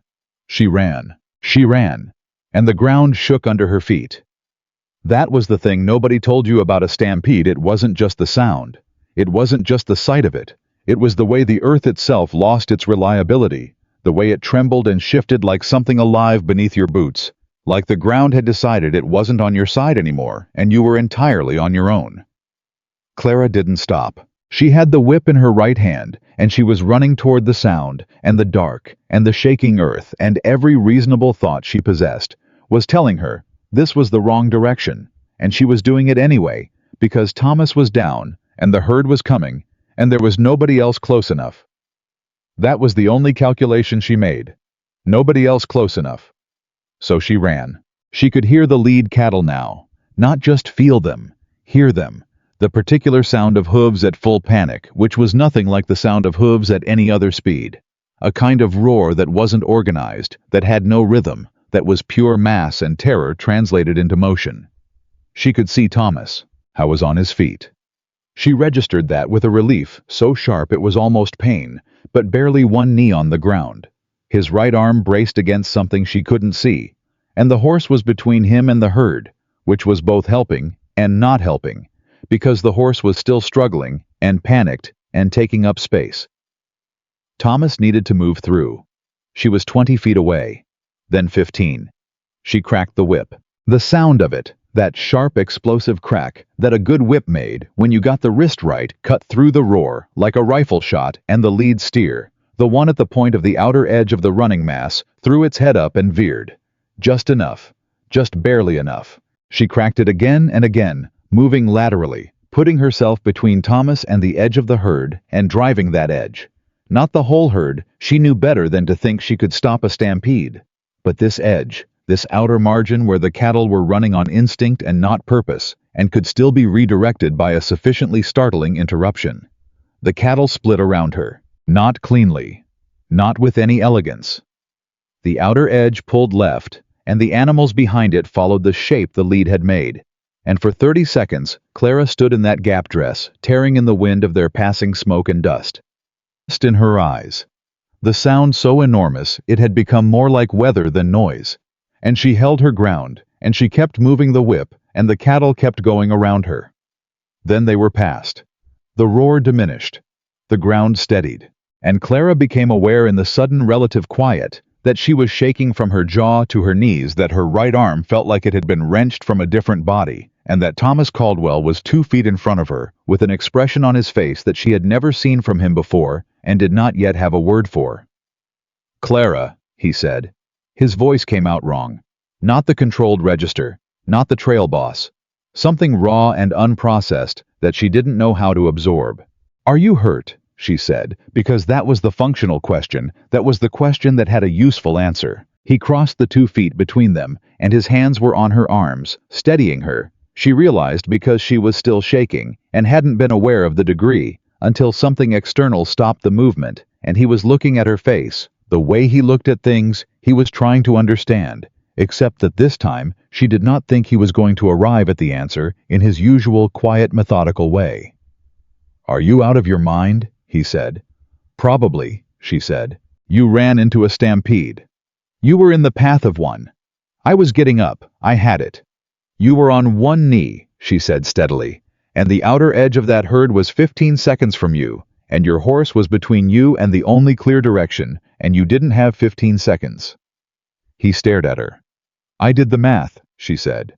She ran. She ran. And the ground shook under her feet. That was the thing nobody told you about a stampede. It wasn't just the sound. It wasn't just the sight of it. It was the way the earth itself lost its reliability. The way it trembled and shifted like something alive beneath your boots, like the ground had decided it wasn't on your side anymore and you were entirely on your own. Clara didn't stop. She had the whip in her right hand, and she was running toward the sound and the dark and the shaking earth, and every reasonable thought she possessed was telling her this was the wrong direction, and she was doing it anyway because Thomas was down and the herd was coming and there was nobody else close enough. That was the only calculation she made. Nobody else close enough. So she ran. She could hear the lead cattle now. Not just feel them. Hear them. The particular sound of hooves at full panic, which was nothing like the sound of hooves at any other speed. A kind of roar that wasn't organized, that had no rhythm, that was pure mass and terror translated into motion. She could see Thomas, how was on his feet. She registered that with a relief so sharp it was almost pain, but barely one knee on the ground. His right arm braced against something she couldn't see, and the horse was between him and the herd, which was both helping and not helping, because the horse was still struggling and panicked and taking up space. Thomas needed to move through. She was 20 feet away, then 15. She cracked the whip. The sound of it, that sharp explosive crack that a good whip made when you got the wrist right, cut through the roar like a rifle shot, and the lead steer, the one at the point of the outer edge of the running mass, threw its head up and veered. Just enough. Just barely enough. She cracked it again and again, moving laterally, putting herself between Thomas and the edge of the herd and driving that edge. Not the whole herd, she knew better than to think she could stop a stampede. But this edge, this outer margin where the cattle were running on instinct and not purpose, and could still be redirected by a sufficiently startling interruption. The cattle split around her, not cleanly, not with any elegance. The outer edge pulled left, and the animals behind it followed the shape the lead had made. And for 30 seconds, Clara stood in that gap dress, tearing in the wind of their passing smoke and dust. Dust in her eyes. The sound so enormous it had become more like weather than noise. And she held her ground, and she kept moving the whip, and the cattle kept going around her. Then they were past. The roar diminished. The ground steadied. And Clara became aware in the sudden relative quiet that she was shaking from her jaw to her knees, that her right arm felt like it had been wrenched from a different body, and that Thomas Caldwell was 2 feet in front of her, with an expression on his face that she had never seen from him before and did not yet have a word for. "Clara," he said. His voice came out wrong. Not the controlled register, not the trail boss. Something raw and unprocessed that she didn't know how to absorb. "Are you hurt?" she said, because that was the functional question, that was the question that had a useful answer. He crossed the 2 feet between them, and his hands were on her arms, steadying her. She realized because she was still shaking, and hadn't been aware of the degree, until something external stopped the movement, and he was looking at her face. The way he looked at things, he was trying to understand, except that this time she did not think he was going to arrive at the answer in his usual quiet, methodical way. "Are you out of your mind?" he said. "Probably," she said. "You ran into a stampede. You were in the path of one. I was getting up. I had it. You were on one knee," she said steadily, "and the outer edge of that herd was 15 seconds from you, and your horse was between you and the only clear direction, and you didn't have 15 seconds. He stared at her. "I did the math," she said.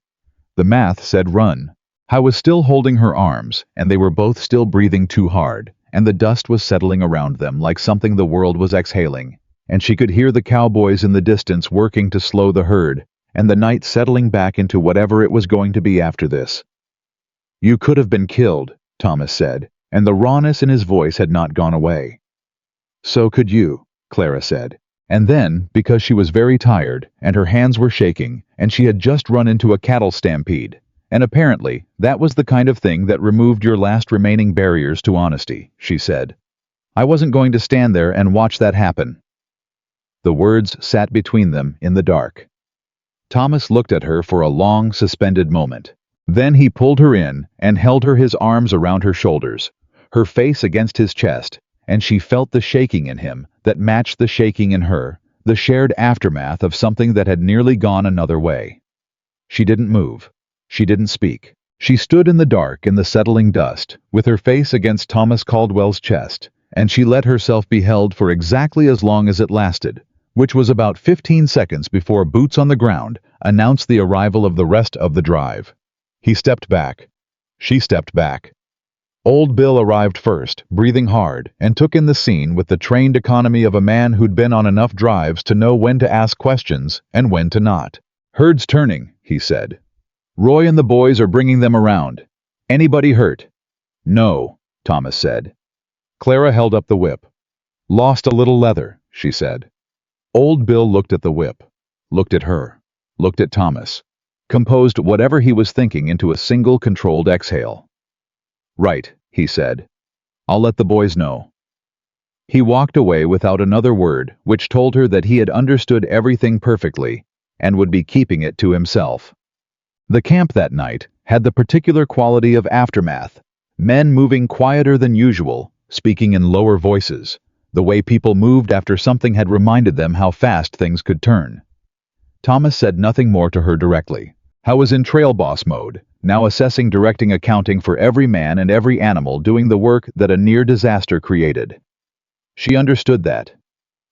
The math said run. I was still holding her arms, and they were both still breathing too hard, and the dust was settling around them like something the world was exhaling, and she could hear the cowboys in the distance working to slow the herd, and the night settling back into whatever it was going to be after this. "You could have been killed," Thomas said, and the rawness in his voice had not gone away. "So could you," Clara said. And then, because she was very tired, and her hands were shaking, and she had just run into a cattle stampede, and apparently that was the kind of thing that removed your last remaining barriers to honesty, she said. "I wasn't going to stand there and watch that happen." The words sat between them in the dark. Thomas looked at her for a long, suspended moment. Then he pulled her in and held her, his arms around her shoulders, her face against his chest, and she felt the shaking in him that matched the shaking in her, the shared aftermath of something that had nearly gone another way. She didn't move. She didn't speak. She stood in the dark in the settling dust, with her face against Thomas Caldwell's chest, and she let herself be held for exactly as long as it lasted, which was about 15 seconds before boots on the ground announced the arrival of the rest of the drive. He stepped back. She stepped back. Old Bill arrived first, breathing hard, and took in the scene with the trained economy of a man who'd been on enough drives to know when to ask questions and when to not. "Herd's turning," he said. "Roy and the boys are bringing them around. Anybody hurt?" "No," Thomas said. Clara held up the whip. "Lost a little leather," she said. Old Bill looked at the whip, looked at her, looked at Thomas, composed whatever he was thinking into a single controlled exhale. Right, he said. I'll let the boys know. He walked away without another word, which told her that he had understood everything perfectly and would be keeping it to himself. The camp that night had the particular quality of aftermath, men moving quieter than usual, speaking in lower voices, the way people moved after something had reminded them how fast things could turn. Thomas said nothing more to her directly. How was in trail boss mode, now assessing, directing, accounting for every man and every animal doing the work that a near disaster created. She understood that.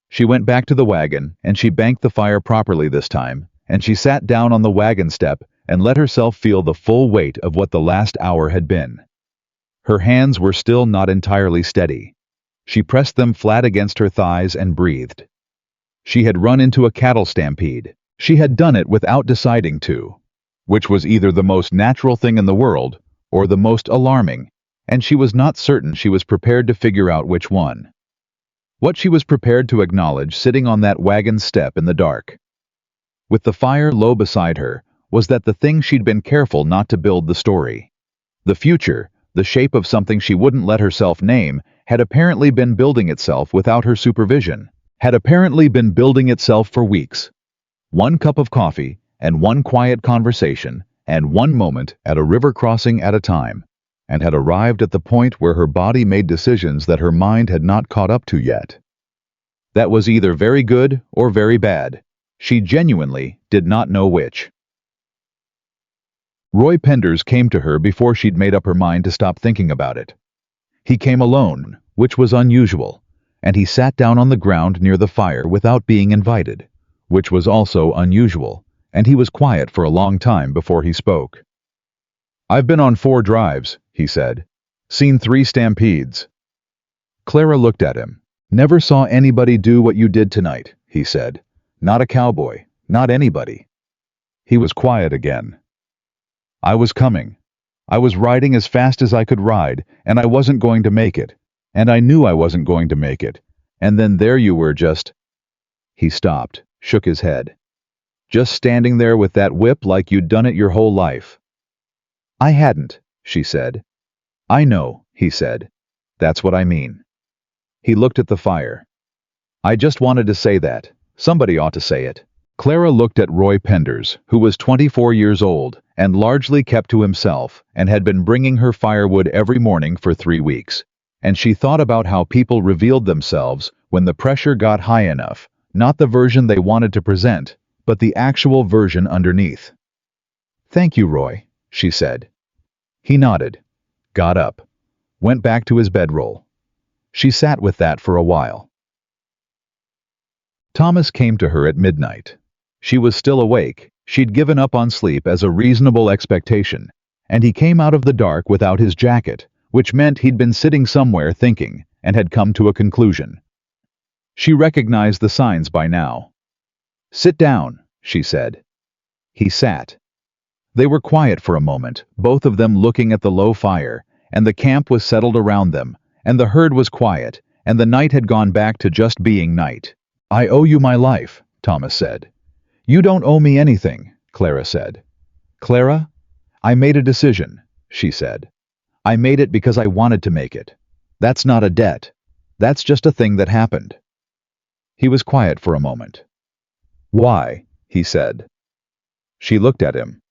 She went back to the wagon, and she banked the fire properly this time, and she sat down on the wagon step and let herself feel the full weight of what the last hour had been. Her hands were still not entirely steady. She pressed them flat against her thighs and breathed. She had run into a cattle stampede. She had done it without deciding to, which was either the most natural thing in the world or the most alarming, and she was not certain she was prepared to figure out which one. What she was prepared to acknowledge sitting on that wagon step in the dark, with the fire low beside her, was that the thing she'd been careful not to build the story. The future, the shape of something she wouldn't let herself name, had apparently been building itself without her supervision, had apparently been building itself for weeks. One cup of coffee, and one quiet conversation, and one moment at a river crossing at a time, and had arrived at the point where her body made decisions that her mind had not caught up to yet. That was either very good or very bad. She genuinely did not know which. Roy Penders came to her before she'd made up her mind to stop thinking about it. He came alone, which was unusual, and he sat down on the ground near the fire without being invited, which was also unusual, and he was quiet for a long time before he spoke. "I've been on 4 drives," he said. "Seen 3 stampedes." Clara looked at him. "Never saw anybody do what you did tonight," he said. "Not a cowboy, not anybody." He was quiet again. "I was coming. I was riding as fast as I could ride, and I wasn't going to make it. And I knew I wasn't going to make it. And then there you were just—" He stopped, shook his head. "Just standing there with that whip like you'd done it your whole life." "I hadn't," she said. "I know," he said. "That's what I mean." He looked at the fire. "I just wanted to say that. Somebody ought to say it." Clara looked at Roy Penders, who was 24 years old and largely kept to himself and had been bringing her firewood every morning for 3 weeks. And she thought about how people revealed themselves when the pressure got high enough, not the version they wanted to present, but the actual version underneath. "Thank you, Roy," she said. He nodded, got up, went back to his bedroll. She sat with that for a while. Thomas came to her at midnight. She was still awake. She'd given up on sleep as a reasonable expectation, and he came out of the dark without his jacket, which meant he'd been sitting somewhere thinking and had come to a conclusion. She recognized the signs by now. "Sit down," she said. He sat. They were quiet for a moment, both of them looking at the low fire, and the camp was settled around them, and the herd was quiet, and the night had gone back to just being night. "I owe you my life," Thomas said. "You don't owe me anything," Clara said. "Clara, I made a decision," she said. "I made it because I wanted to make it. That's not a debt. That's just a thing that happened." He was quiet for a moment. "Why?" he said. She looked at him.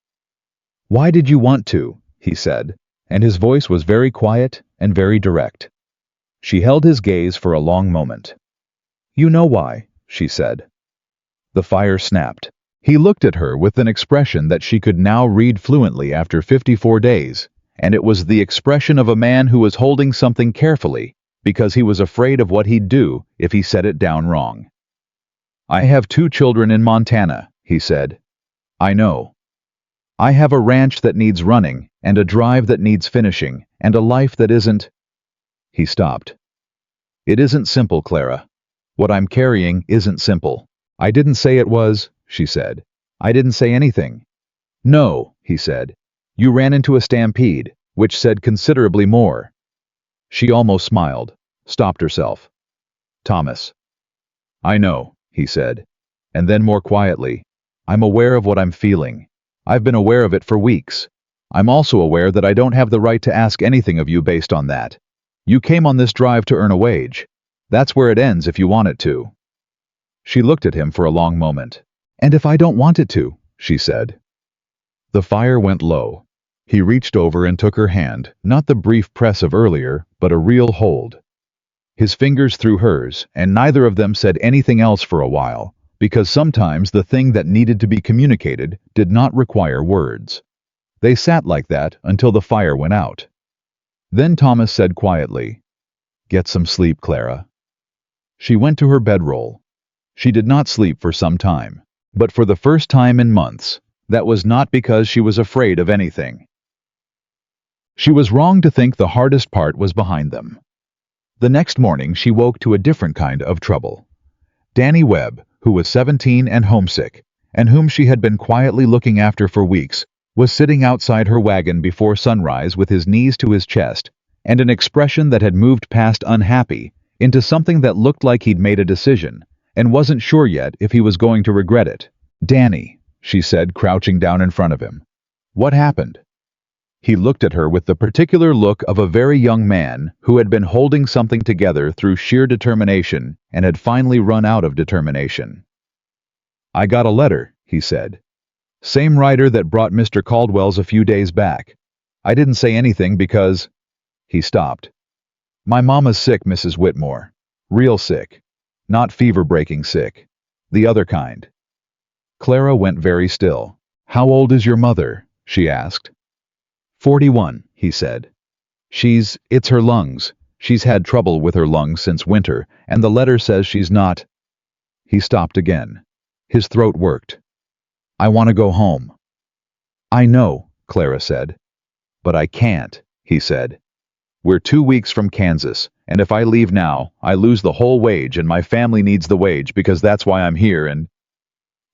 "Why did you want to?" he said, and his voice was very quiet and very direct. She held his gaze for a long moment. "You know why," she said. The fire snapped. He looked at her with an expression that she could now read fluently after 54 days, and it was the expression of a man who was holding something carefully because he was afraid of what he'd do if he set it down wrong. "I have 2 children in Montana," he said. "I know. I have a ranch that needs running, and a drive that needs finishing, and a life that isn't—" He stopped. "It isn't simple, Clara. What I'm carrying isn't simple." "I didn't say it was," she said. "I didn't say anything." "No," he said. "You ran into a stampede, which said considerably more." She almost smiled, stopped herself. "Thomas." "I know," he said. And then more quietly, "I'm aware of what I'm feeling. I've been aware of it for weeks. I'm also aware that I don't have the right to ask anything of you based on that. You came on this drive to earn a wage. That's where it ends if you want it to." She looked at him for a long moment. "And if I don't want it to?" she said. The fire went low. He reached over and took her hand, not the brief press of earlier, but a real hold. His fingers through hers, and neither of them said anything else for a while, because sometimes the thing that needed to be communicated did not require words. They sat like that until the fire went out. Then Thomas said quietly, "Get some sleep, Clara." She went to her bedroll. She did not sleep for some time, but for the first time in months, that was not because she was afraid of anything. She was wrong to think the hardest part was behind them. The next morning she woke to a different kind of trouble. Danny Webb, who was 17 and homesick, and whom she had been quietly looking after for weeks, was sitting outside her wagon before sunrise with his knees to his chest, and an expression that had moved past unhappy into something that looked like he'd made a decision, and wasn't sure yet if he was going to regret it. "Danny," she said, crouching down in front of him. "What happened?" He looked at her with the particular look of a very young man who had been holding something together through sheer determination and had finally run out of determination. "I got a letter," he said. "Same writer that brought Mr. Caldwell's a few days back. I didn't say anything because—" He stopped. "My mama's sick, Mrs. Whitmore. Real sick. Not fever-breaking sick. The other kind." Clara went very still. "How old is your mother?" she asked. 41, he said. It's her lungs. She's had trouble with her lungs since winter, and the letter says she's not—" He stopped again. His throat worked. "I want to go home." "I know," Clara said. "But I can't," he said. "We're 2 weeks from Kansas, and if I leave now, I lose the whole wage, and my family needs the wage because that's why I'm here, and—"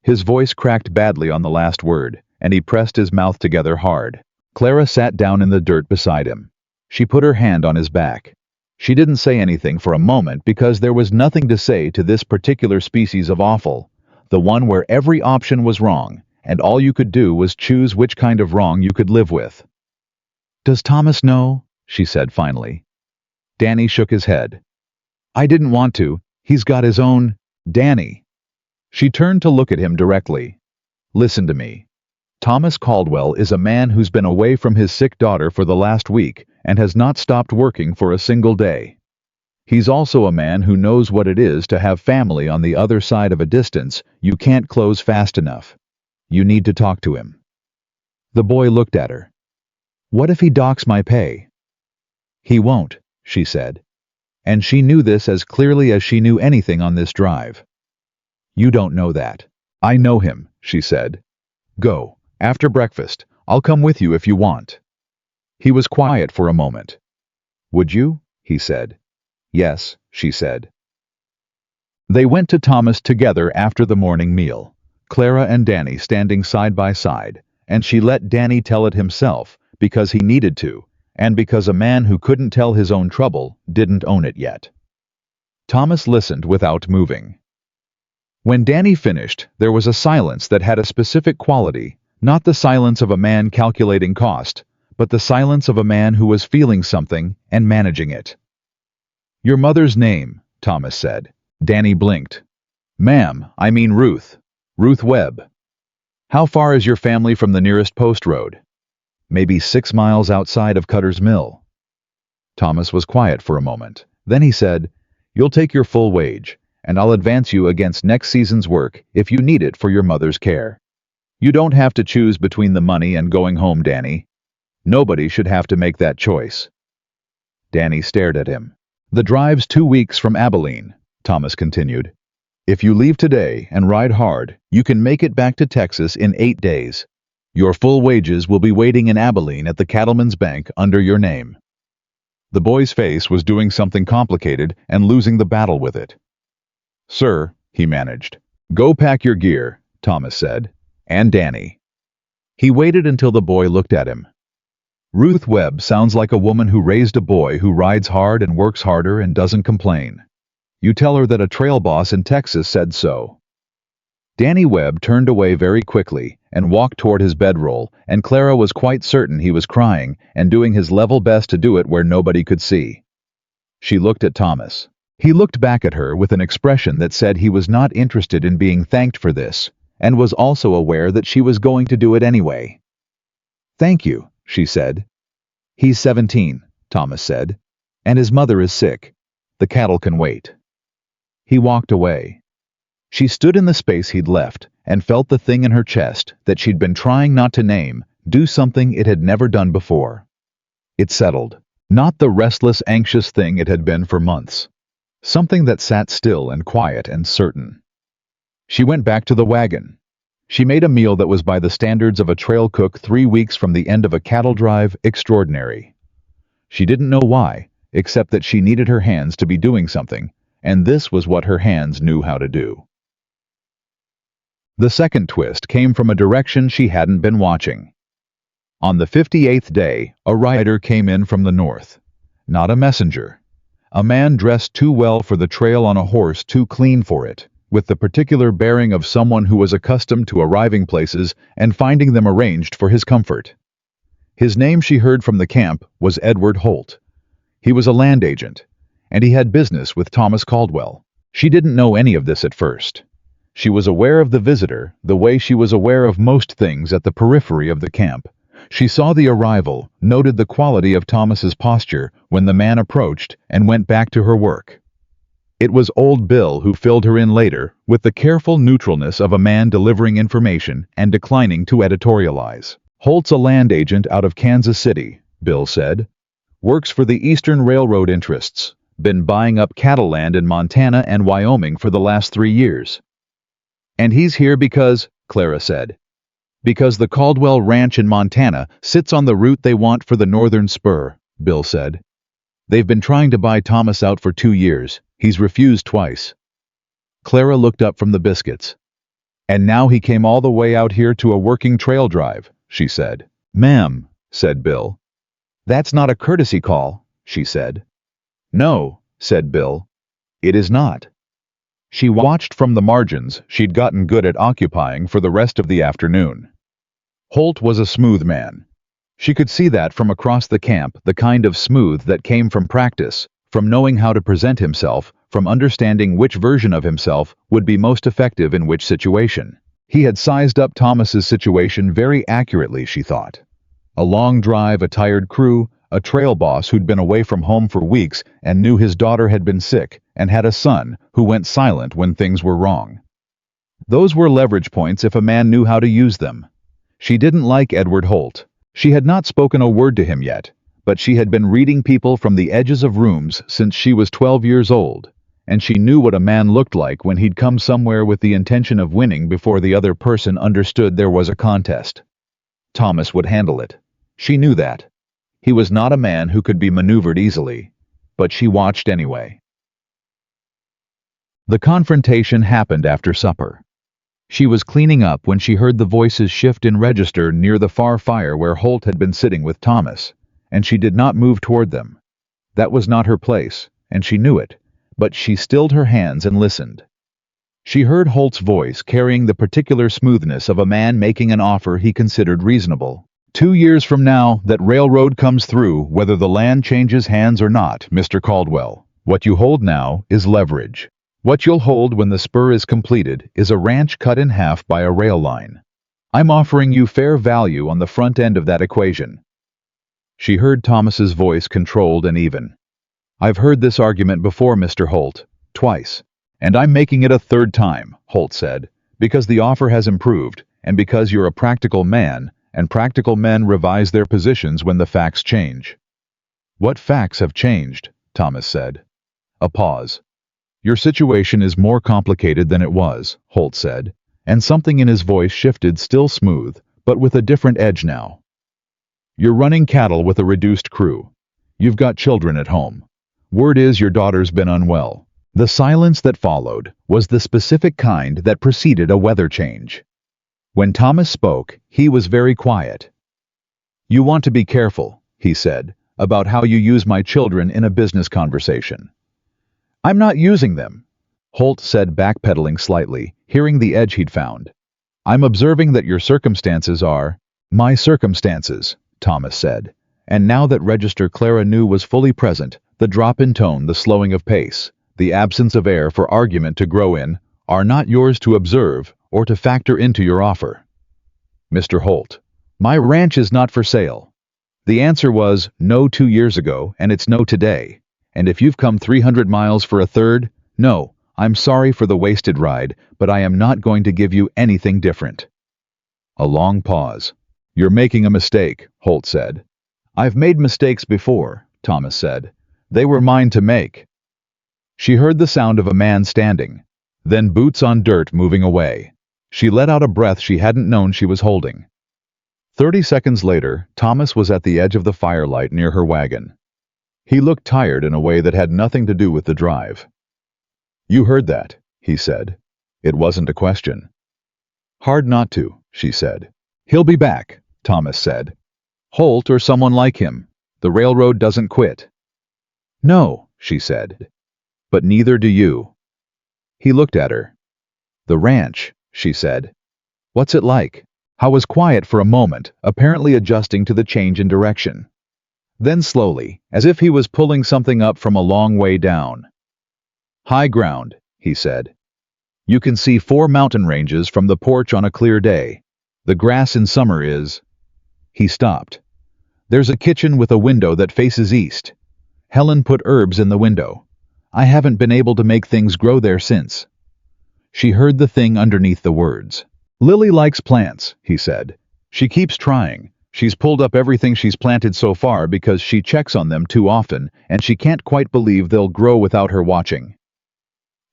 His voice cracked badly on the last word, and he pressed his mouth together hard. Clara sat down in the dirt beside him. She put her hand on his back. She didn't say anything for a moment because there was nothing to say to this particular species of awful, the one where every option was wrong, and all you could do was choose which kind of wrong you could live with. "Does Thomas know?" she said finally. Danny shook his head. "I didn't want to. He's got his own—" "Danny." She turned to look at him directly. "Listen to me. Thomas Caldwell is a man who's been away from his sick daughter for the last week and has not stopped working for a single day. He's also a man who knows what it is to have family on the other side of a distance you can't close fast enough. You need to talk to him." The boy looked at her. "What if he docks my pay?" "He won't," she said. And she knew this as clearly as she knew anything on this drive. "You don't know that. I know him," she said. "Go. After breakfast, I'll come with you if you want." He was quiet for a moment. "Would you?" he said. "Yes," she said. They went to Thomas together after the morning meal, Clara and Danny standing side by side, and she let Danny tell it himself because he needed to, and because a man who couldn't tell his own trouble didn't own it yet. Thomas listened without moving. When Danny finished, there was a silence that had a specific quality, not the silence of a man calculating cost, but the silence of a man who was feeling something and managing it. "Your mother's name," Thomas said. Danny blinked. "Ma'am, I mean Ruth. Ruth Webb." "How far is your family from the nearest post road?" "Maybe 6 miles outside of Cutter's Mill." Thomas was quiet for a moment. Then he said, "You'll take your full wage, and I'll advance you against next season's work if you need it for your mother's care. You don't have to choose between the money and going home, Danny. Nobody should have to make that choice." Danny stared at him. "The drive's 2 weeks from Abilene," Thomas continued. "If you leave today and ride hard, you can make it back to Texas in 8 days. Your full wages will be waiting in Abilene at the Cattleman's Bank under your name." The boy's face was doing something complicated and losing the battle with it. "Sir," he managed. "Go pack your gear," Thomas said. "And Danny." He waited until the boy looked at him. "Ruth Webb sounds like a woman who raised a boy who rides hard and works harder and doesn't complain. You tell her that a trail boss in Texas said so." Danny Webb turned away very quickly and walked toward his bedroll, and Clara was quite certain he was crying and doing his level best to do it where nobody could see. She looked at Thomas. He looked back at her with an expression that said he was not interested in being thanked for this, and was also aware that she was going to do it anyway. "Thank you," she said. "He's 17, Thomas said, "and his mother is sick. The cattle can wait." He walked away. She stood in the space he'd left and felt the thing in her chest that she'd been trying not to name do something it had never done before. It settled. Not the restless, anxious thing it had been for months. Something that sat still and quiet and certain. She went back to the wagon. She made a meal that was by the standards of a trail cook 3 weeks from the end of a cattle drive extraordinary. She didn't know why, except that she needed her hands to be doing something, and this was what her hands knew how to do. The second twist came from a direction she hadn't been watching. On the 58th day, a rider came in from the north. Not a messenger. A man dressed too well for the trail on a horse too clean for it, with the particular bearing of someone who was accustomed to arriving places and finding them arranged for his comfort. His name, she heard from the camp, was Edward Holt. He was a land agent, and he had business with Thomas Caldwell. She didn't know any of this at first. She was aware of the visitor the way she was aware of most things at the periphery of the camp. She saw the arrival, noted the quality of Thomas's posture when the man approached, and went back to her work. It was old Bill who filled her in later, with the careful neutralness of a man delivering information and declining to editorialize. "Holt's a land agent out of Kansas City," Bill said. "Works for the Eastern Railroad interests. Been buying up cattle land in Montana and Wyoming for the last 3 years. "And he's here because," Clara said, "because the Caldwell Ranch in Montana sits on the route they want for the northern spur," Bill said. "They've been trying to buy Thomas out for 2 years. He's refused twice." Clara looked up from the biscuits. "And now he came all the way out here to a working trail drive," she said. "Ma'am," said Bill. "That's not a courtesy call," she said. "No," said Bill. "It is not." She watched from the margins she'd gotten good at occupying for the rest of the afternoon. Holt was a smooth man. She could see that from across the camp, the kind of smooth that came from practice, from knowing how to present himself, from understanding which version of himself would be most effective in which situation. He had sized up Thomas's situation very accurately, she thought. A long drive, a tired crew, a trail boss who'd been away from home for weeks and knew his daughter had been sick, and had a son who went silent when things were wrong. Those were leverage points if a man knew how to use them. She didn't like Edward Holt. She had not spoken a word to him yet, but she had been reading people from the edges of rooms since she was 12 years old, and she knew what a man looked like when he'd come somewhere with the intention of winning before the other person understood there was a contest. Thomas would handle it. She knew that. He was not a man who could be maneuvered easily, but she watched anyway. The confrontation happened after supper. She was cleaning up when she heard the voices shift in register near the far fire where Holt had been sitting with Thomas, and she did not move toward them. That was not her place, and she knew it, but she stilled her hands and listened. She heard Holt's voice carrying the particular smoothness of a man making an offer he considered reasonable. 2 years from now, that railroad comes through, whether the land changes hands or not, Mr. Caldwell. What you hold now is leverage. What you'll hold when the spur is completed is a ranch cut in half by a rail line. I'm offering you fair value on the front end of that equation. She heard Thomas's voice controlled and even. I've heard this argument before, Mr. Holt, twice. And I'm making it a third time, Holt said, because the offer has improved, and because you're a practical man, and practical men revise their positions when the facts change. What facts have changed? Thomas said. A pause. Your situation is more complicated than it was, Holt said, and something in his voice shifted, still smooth, but with a different edge now. You're running cattle with a reduced crew. You've got children at home. Word is your daughter's been unwell. The silence that followed was the specific kind that preceded a weather change. When Thomas spoke, he was very quiet. You want to be careful, he said, about how you use my children in a business conversation. I'm not using them, Holt said, backpedaling slightly, hearing the edge he'd found. I'm observing that your circumstances are my circumstances, Thomas said. And now that Register Clara knew was fully present, the drop in tone, the slowing of pace, the absence of air for argument to grow in, are not yours to observe or to factor into your offer. Mr. Holt, my ranch is not for sale. The answer was no 2 years ago, and it's no today. And if you've come 300 miles for a third, no, I'm sorry for the wasted ride, but I am not going to give you anything different. A long pause. You're making a mistake, Holt said. I've made mistakes before, Thomas said. They were mine to make. She heard the sound of a man standing, then boots on dirt moving away. She let out a breath she hadn't known she was holding. 30 seconds later, Thomas was at the edge of the firelight near her wagon. He looked tired in a way that had nothing to do with the drive. You heard that, he said. It wasn't a question. Hard not to, she said. He'll be back, Thomas said. Holt or someone like him. The railroad doesn't quit. No, she said. But neither do you. He looked at her. The ranch, she said. What's it like? Howe was quiet for a moment, apparently adjusting to the change in direction. Then slowly, as if he was pulling something up from a long way down. High ground, he said. You can see 4 mountain ranges from the porch on a clear day. The grass in summer is... He stopped. There's a kitchen with a window that faces east. Helen put herbs in the window. I haven't been able to make things grow there since. She heard the thing underneath the words. Lily likes plants, he said. She keeps trying. She's pulled up everything she's planted so far because she checks on them too often, and she can't quite believe they'll grow without her watching.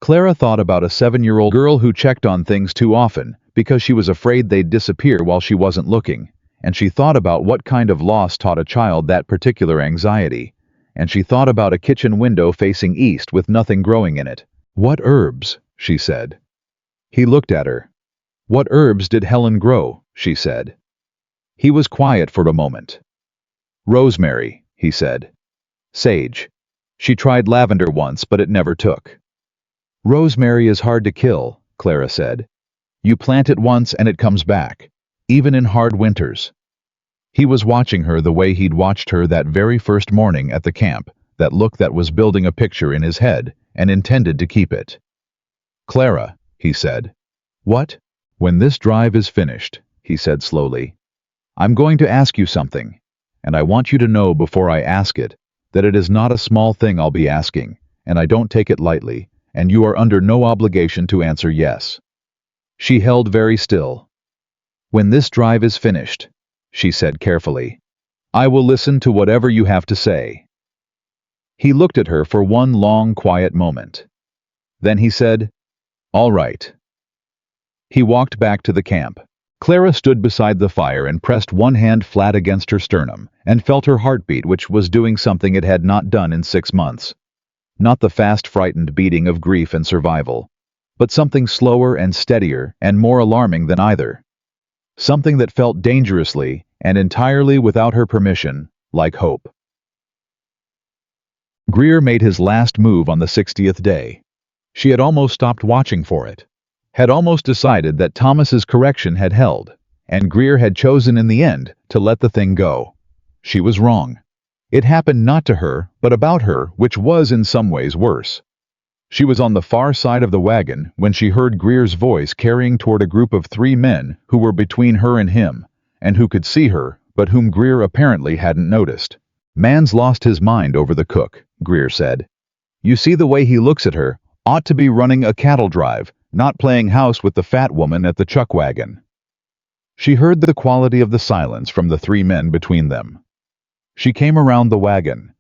Clara thought about a 7-year-old girl who checked on things too often because she was afraid they'd disappear while she wasn't looking, and she thought about what kind of loss taught a child that particular anxiety, and she thought about a kitchen window facing east with nothing growing in it. What herbs? She said. He looked at her. What herbs did Helen grow? She said. He was quiet for a moment. Rosemary, he said. Sage. She tried lavender once, but it never took. Rosemary is hard to kill, Clara said. You plant it once and it comes back, even in hard winters. He was watching her the way he'd watched her that very first morning at the camp, that look that was building a picture in his head and intended to keep it. Clara, he said. What? When this drive is finished, he said slowly, I'm going to ask you something, and I want you to know before I ask it that it is not a small thing I'll be asking, and I don't take it lightly, and you are under no obligation to answer yes. She held very still. When this drive is finished, she said carefully, I will listen to whatever you have to say. He looked at her for one long, quiet moment. Then he said, All right. He walked back to the camp. Clara stood beside the fire and pressed one hand flat against her sternum and felt her heartbeat, which was doing something it had not done in 6 months. Not the fast, frightened beating of grief and survival, but something slower and steadier and more alarming than either. Something that felt dangerously and entirely without her permission, like hope. Greer made his last move on the 60th day. She had almost stopped watching for it, had almost decided that Thomas's correction had held, and Greer had chosen in the end to let the thing go. She was wrong. It happened not to her, but about her, which was in some ways worse. She was on the far side of the wagon when she heard Greer's voice carrying toward a group of 3 men who were between her and him, and who could see her, but whom Greer apparently hadn't noticed. Man's lost his mind over the cook, Greer said. You see the way he looks at her, ought to be running a cattle drive, not playing house with the fat woman at the chuck wagon. She heard the quality of the silence from the 3 men between them. She came around the wagon.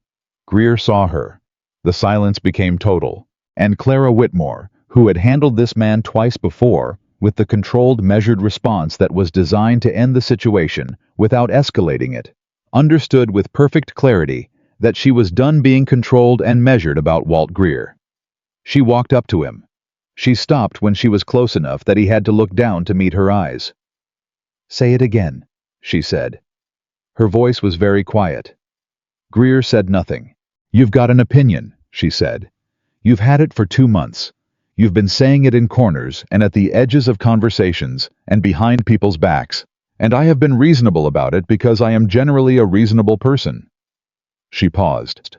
Greer saw her. The silence became total, and Clara Whitmore, who had handled this man twice before, with the controlled, measured response that was designed to end the situation without escalating it, understood with perfect clarity that she was done being controlled and measured about Walt Greer. She walked up to him. She stopped when she was close enough that he had to look down to meet her eyes. Say it again, she said. Her voice was very quiet. Greer said nothing. You've got an opinion, she said. You've had it for 2 months. You've been saying it in corners and at the edges of conversations and behind people's backs, and I have been reasonable about it because I am generally a reasonable person." She paused.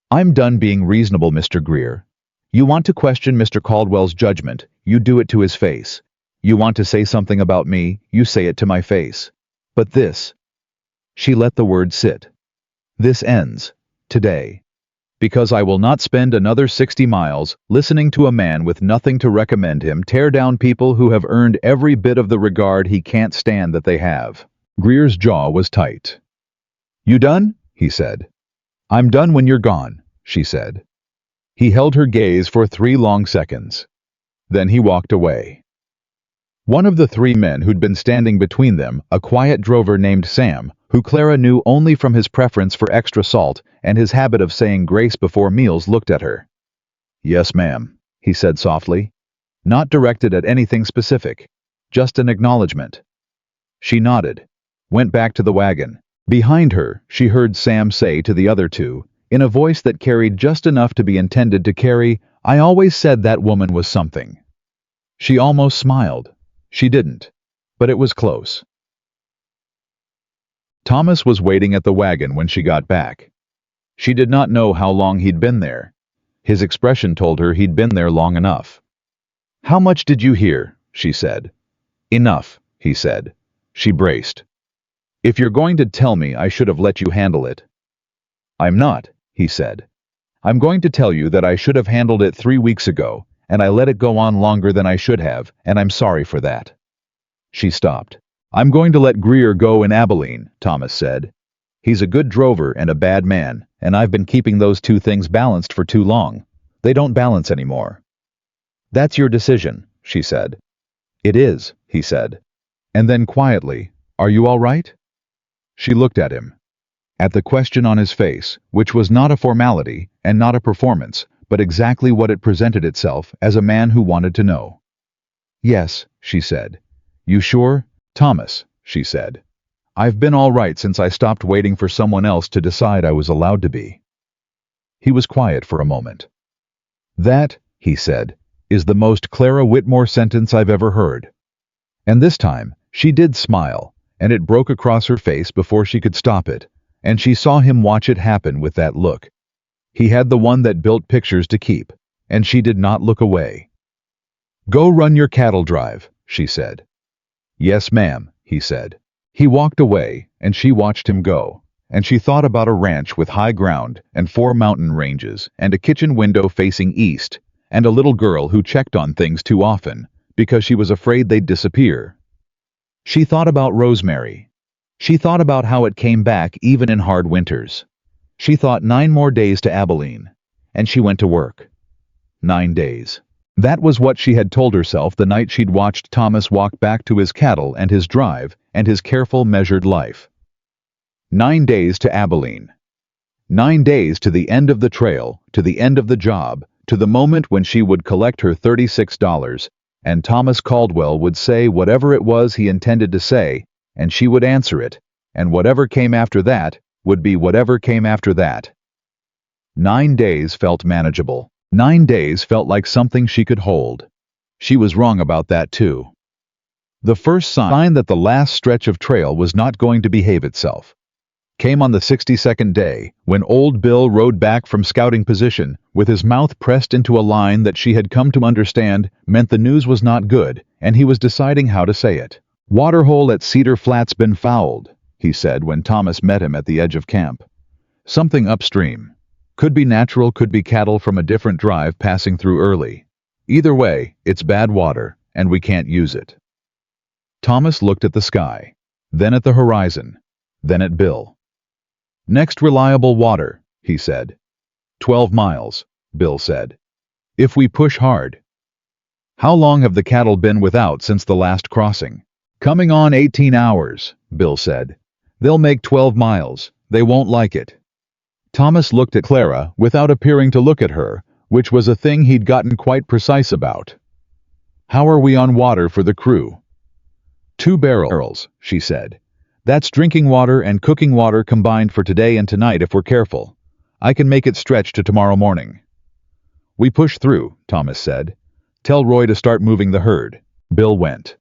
"I'm done being reasonable, Mr. Greer. You want to question Mr. Caldwell's judgment, you do it to his face. You want to say something about me, you say it to my face. But this—" She let the word sit. "This ends. Today. Because I will not spend another 60 miles listening to a man with nothing to recommend him tear down people who have earned every bit of the regard he can't stand that they have." Greer's jaw was tight. "You done?" he said. "I'm done when you're gone," she said. He held her gaze for 3 long seconds. Then he walked away. One of the 3 men who'd been standing between them, a quiet drover named Sam, who Clara knew only from his preference for extra salt and his habit of saying grace before meals, looked at her. "Yes, ma'am," he said softly. Not directed at anything specific, just an acknowledgement. She nodded, went back to the wagon. Behind her, she heard Sam say to the other 2, in a voice that carried just enough to be intended to carry, "I always said that woman was something." She almost smiled. She didn't, but it was close. Thomas was waiting at the wagon when she got back. She did not know how long he'd been there. His expression told her he'd been there long enough. "How much did you hear?" she said. "Enough," he said. She braced. "If you're going to tell me, I should have let you handle it." "I'm not," he said. "I'm going to tell you that I should have handled it 3 weeks ago, and I let it go on longer than I should have, and I'm sorry for that." She stopped. "I'm going to let Greer go in Abilene," Thomas said. "He's a good drover and a bad man, and I've been keeping those 2 things balanced for too long. They don't balance anymore." "That's your decision," she said. "It is," he said. And then quietly, "Are you all right?" She looked at him. At the question on his face, which was not a formality and not a performance, but exactly what it presented itself as a man who wanted to know. "Yes," she said. "You sure?" "Thomas," she said. "I've been all right since I stopped waiting for someone else to decide I was allowed to be." He was quiet for a moment. "That," he said, "is the most Clara Whitmore sentence I've ever heard." And this time, she did smile, and it broke across her face before she could stop it, and she saw him watch it happen with that look. He had the one that built pictures to keep, and she did not look away. "Go run your cattle drive," she said. "Yes, ma'am," he said. He walked away, and she watched him go, and she thought about a ranch with high ground and 4 mountain ranges and a kitchen window facing east, and a little girl who checked on things too often because she was afraid they'd disappear. She thought about Rosemary. She thought about how it came back even in hard winters. She thought 9 more days to Abilene, and she went to work. 9 days. That was what she had told herself the night she'd watched Thomas walk back to his cattle and his drive and his careful, measured life. 9 days to Abilene. 9 days to the end of the trail, to the end of the job, to the moment when she would collect her $36, and Thomas Caldwell would say whatever it was he intended to say, and she would answer it, and whatever came after that would be whatever came after that. 9 days felt manageable. 9 days felt like something she could hold. She was wrong about that too. The first sign that the last stretch of trail was not going to behave itself came on the 62nd day, when old Bill rode back from scouting position, with his mouth pressed into a line that she had come to understand meant the news was not good, and he was deciding how to say it. "Waterhole at Cedar Flat's been fouled," he said when Thomas met him at the edge of camp. "Something upstream. Could be natural, could be cattle from a different drive passing through early. Either way, it's bad water, and we can't use it." Thomas looked at the sky, then at the horizon, then at Bill. "Next reliable water," he said. 12 miles, Bill said. "If we push hard." "How long have the cattle been without since the last crossing?" "Coming on 18 hours, Bill said. "They'll make 12 miles. They won't like it." Thomas looked at Clara without appearing to look at her, which was a thing he'd gotten quite precise about. "How are we on water for the crew?" 2 barrels, she said. "That's drinking water and cooking water combined for today and tonight if we're careful. I can make it stretch to tomorrow morning." "We push through," Thomas said. Tell Roy to start moving the herd. Bill went.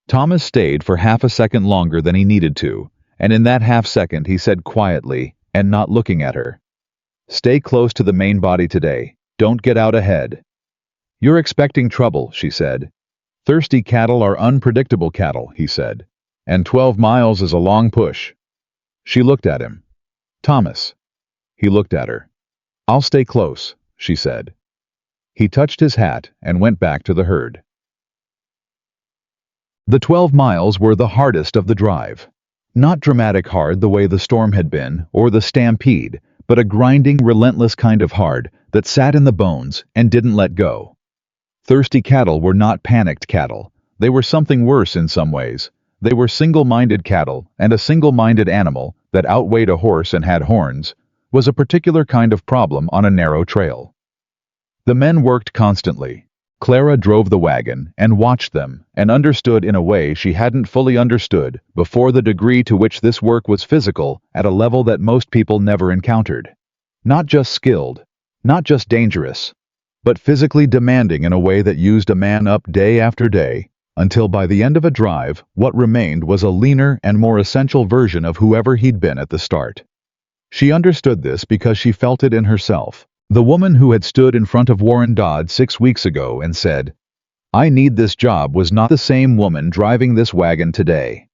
Thomas stayed for half a second longer than he needed to, and in that half second he said quietly, and not looking at her, "Stay close to the main body today. Don't get out ahead." "You're expecting trouble," she said. "Thirsty cattle are unpredictable cattle," he said. "And 12 miles is a long push." She looked at him. "Thomas." He looked at her. "I'll stay close," she said. He touched his hat and went back to the herd. The 12 miles were the hardest of the drive. Not dramatic hard the way the storm had been, or the stampede, but a grinding, relentless kind of hard that sat in the bones and didn't let go. Thirsty cattle were not panicked cattle. They were something worse in some ways. They were single-minded cattle, and a single-minded animal that outweighed a horse and had horns was a particular kind of problem on a narrow trail. The men worked constantly. Clara drove the wagon and watched them and understood in a way she hadn't fully understood before the degree to which this work was physical at a level that most people never encountered. Not just skilled, not just dangerous, but physically demanding in a way that used a man up day after day, until by the end of a drive, what remained was a leaner and more essential version of whoever he'd been at the start. She understood this because she felt it in herself. The woman who had stood in front of Warren Dodd 6 weeks ago and said, "I need this job," was not the same woman driving this wagon today.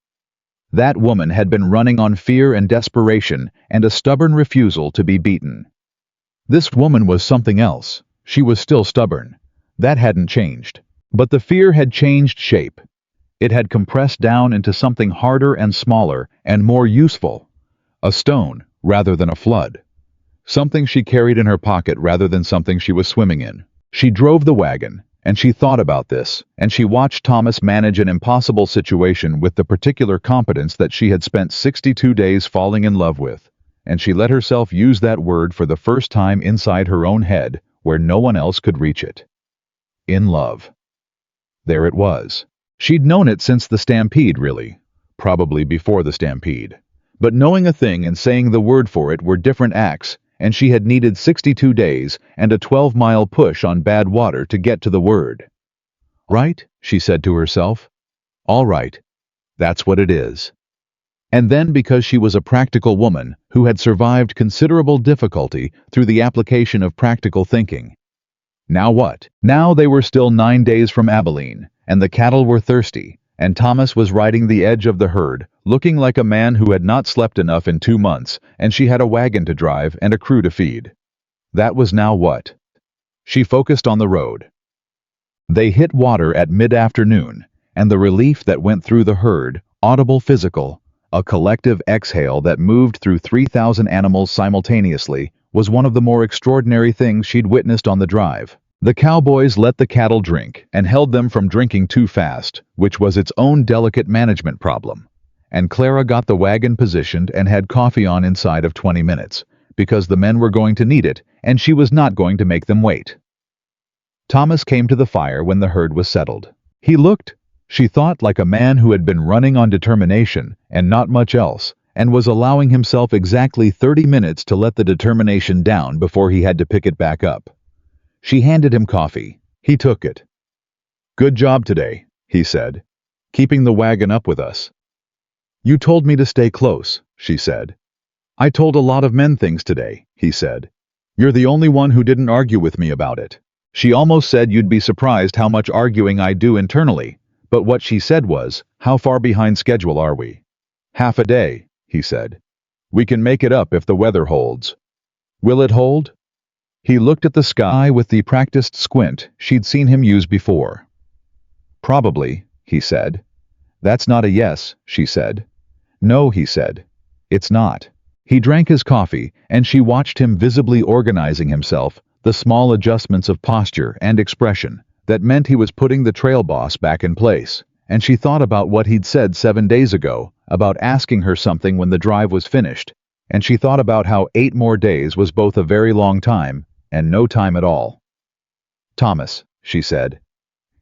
That woman had been running on fear and desperation and a stubborn refusal to be beaten. This woman was something else. She was still stubborn. That hadn't changed. But the fear had changed shape. It had compressed down into something harder and smaller and more useful. A stone rather than a flood. Something she carried in her pocket rather than something she was swimming in. She drove the wagon, and she thought about this, and she watched Thomas manage an impossible situation with the particular competence that she had spent 62 days falling in love with, and she let herself use that word for the first time inside her own head, where no one else could reach it. In love. There it was. She'd known it since the stampede, really. Probably before the stampede. But knowing a thing and saying the word for it were different acts, and she had needed 62 days and a 12-mile push on bad water to get to the word. "Right?" she said to herself. "All right. That's what it is." And then, because she was a practical woman who had survived considerable difficulty through the application of practical thinking. Now what? Now they were still 9 days from Abilene, and the cattle were thirsty, and Thomas was riding the edge of the herd, looking like a man who had not slept enough in 2 months, and she had a wagon to drive and a crew to feed. That was now what? She focused on the road. They hit water at mid-afternoon, and the relief that went through the herd, audible, physical, a collective exhale that moved through 3,000 animals simultaneously, was one of the more extraordinary things she'd witnessed on the drive. The cowboys let the cattle drink and held them from drinking too fast, which was its own delicate management problem. And Clara got the wagon positioned and had coffee on inside of 20 minutes, because the men were going to need it, and she was not going to make them wait. Thomas came to the fire when the herd was settled. He looked, she thought, like a man who had been running on determination and not much else, and was allowing himself exactly 30 minutes to let the determination down before he had to pick it back up. She handed him coffee. He took it. "Good job today," he said, "keeping the wagon up with us." "You told me to stay close," she said. "I told a lot of men things today," he said. "You're the only one who didn't argue with me about it." She almost said you'd be surprised how much arguing I do internally, but what she said was, "How far behind schedule are we?" "Half a day," he said. "We can make it up if the weather holds." "Will it hold?" He looked at the sky with the practiced squint she'd seen him use before. "Probably," he said. "That's not a yes," she said. "No," he said. "It's not." He drank his coffee, and she watched him visibly organizing himself, the small adjustments of posture and expression that meant he was putting the trail boss back in place, and she thought about what he'd said 7 days ago, about asking her something when the drive was finished, and she thought about how 8 more days was both a very long time and no time at all. "Thomas," she said.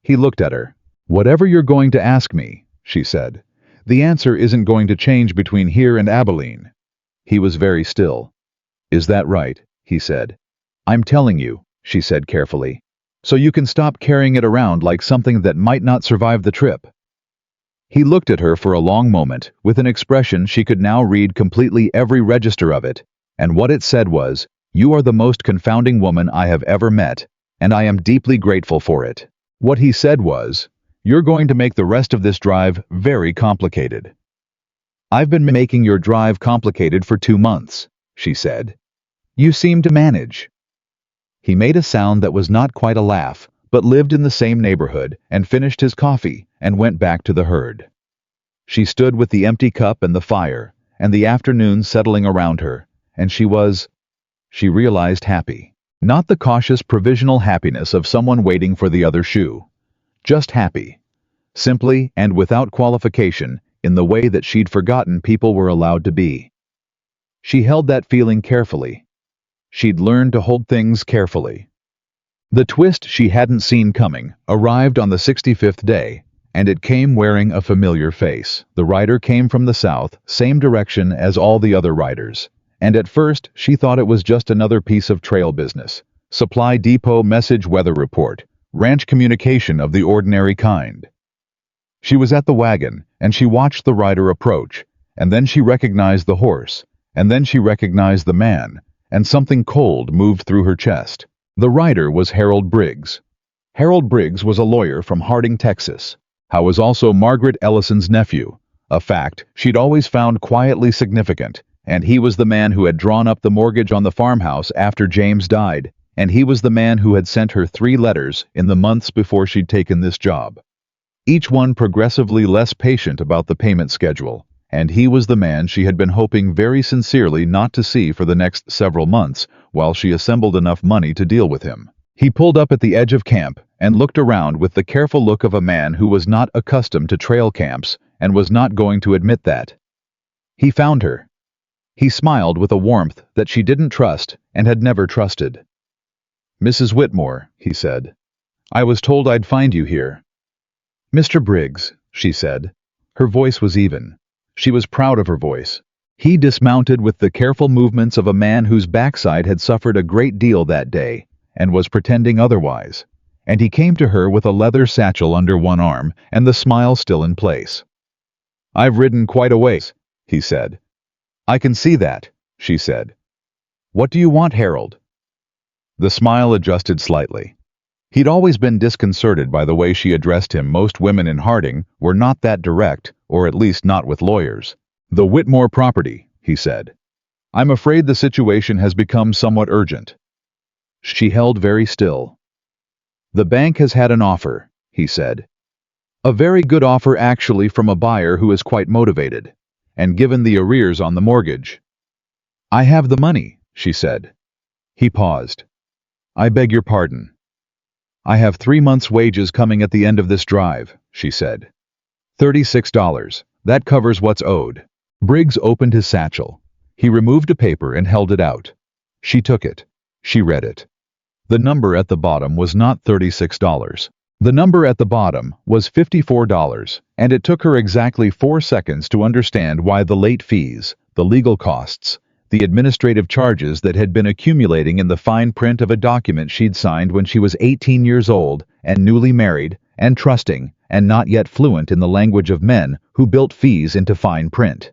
He looked at her. "Whatever you're going to ask me," she said, "the answer isn't going to change between here and Abilene." He was very still. "Is that right?" he said. "I'm telling you," she said carefully. so you can stop carrying it around like something that might not survive the trip." He looked at her for a long moment, with an expression she could now read completely every register of it, and what it said was, "You are the most confounding woman I have ever met, and I am deeply grateful for it." What he said was, "You're going to make the rest of this drive very complicated." "I've been making your drive complicated for 2 months," she said. "You seem to manage." He made a sound that was not quite a laugh, but lived in the same neighborhood, and finished his coffee, and went back to the herd. She stood with the empty cup and the fire, and the afternoon settling around her, and she realized happy. Not the cautious provisional happiness of someone waiting for the other shoe. Just happy. Simply and without qualification, in the way that she'd forgotten people were allowed to be. She held that feeling carefully. She'd learned to hold things carefully. The twist she hadn't seen coming arrived on the 65th day, and it came wearing a familiar face. The rider came from the south, same direction as all the other riders, and at first she thought it was just another piece of trail business. Supply depot message weather report, ranch communication of the ordinary kind. She was at the wagon, and she watched the rider approach, and then she recognized the horse, and then she recognized the man, and something cold moved through her chest. The rider was Harold Briggs. Harold Briggs was a lawyer from Harding, Texas. How was also Margaret Ellison's nephew, a fact she'd always found quietly significant, and he was the man who had drawn up the mortgage on the farmhouse after James died, and he was the man who had sent her 3 letters in the months before she'd taken this job. Each one progressively less patient about the payment schedule, and he was the man she had been hoping very sincerely not to see for the next several months while she assembled enough money to deal with him. He pulled up at the edge of camp and looked around with the careful look of a man who was not accustomed to trail camps and was not going to admit that. He found her. He smiled with a warmth that she didn't trust and had never trusted. "Mrs. Whitmore," he said, "I was told I'd find you here." "Mr. Briggs," she said. Her voice was even. She was proud of her voice. He dismounted with the careful movements of a man whose backside had suffered a great deal that day, and was pretending otherwise, and he came to her with a leather satchel under one arm and the smile still in place. "I've ridden quite a ways," he said. "I can see that," she said. "What do you want, Harold?" The smile adjusted slightly. He'd always been disconcerted by the way she addressed him. Most women in Harding were not that direct, or at least not with lawyers. "The Whitmore property," he said. "I'm afraid the situation has become somewhat urgent." She held very still. "The bank has had an offer," he said. "A very good offer actually, from a buyer who is quite motivated, and given the arrears on the mortgage." "I have the money," she said. He paused. "I beg your pardon." "I have 3 months' wages coming at the end of this drive," she said. $36. That covers what's owed." Briggs opened his satchel. He removed a paper and held it out. She took it. She read it. The number at the bottom was not $36. The number at the bottom was $54, and it took her exactly 4 seconds to understand why the late fees, the legal costs, the administrative charges that had been accumulating in the fine print of a document she'd signed when she was 18 years old and newly married and trusting and not yet fluent in the language of men who built fees into fine print.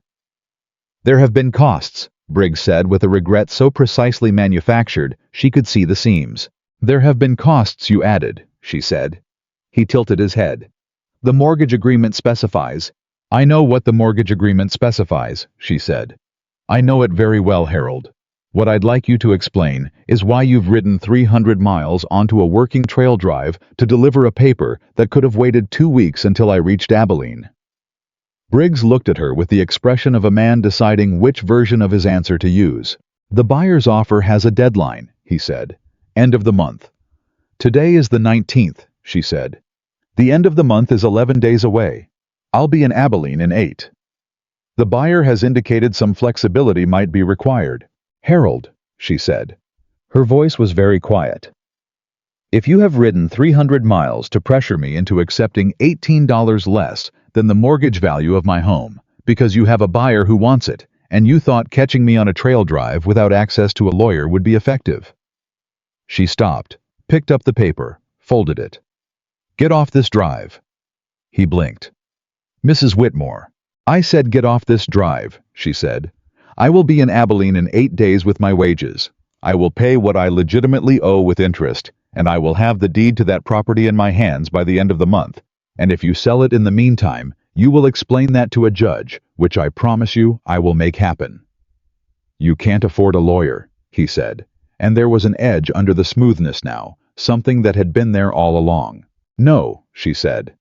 "There have been costs," Briggs said with a regret so precisely manufactured she could see the seams. "There have been costs, you added," she said. He tilted his head. "The mortgage agreement specifies." "I know what the mortgage agreement specifies," she said. "I know it very well, Harold. What I'd like you to explain is why you've ridden 300 miles onto a working trail drive to deliver a paper that could have waited 2 weeks until I reached Abilene." Briggs looked at her with the expression of a man deciding which version of his answer to use. "The buyer's offer has a deadline," he said. "End of the month." "Today is the 19th, she said. "The end of the month is 11 days away. I'll be in Abilene in 8. The buyer has indicated some flexibility might be required." "Harold," she said. Her voice was very quiet. "If you have ridden 300 miles to pressure me into accepting $18 less than the mortgage value of my home, because you have a buyer who wants it, and you thought catching me on a trail drive without access to a lawyer would be effective." She stopped, picked up the paper, folded it. "Get off this drive." He blinked. "Mrs. Whitmore." "I said get off this drive," she said. "I will be in Abilene in 8 days with my wages. I will pay what I legitimately owe with interest, and I will have the deed to that property in my hands by the end of the month. And if you sell it in the meantime, you will explain that to a judge, which I promise you I will make happen." "You can't afford a lawyer," he said, and there was an edge under the smoothness now, something that had been there all along. "No," she said.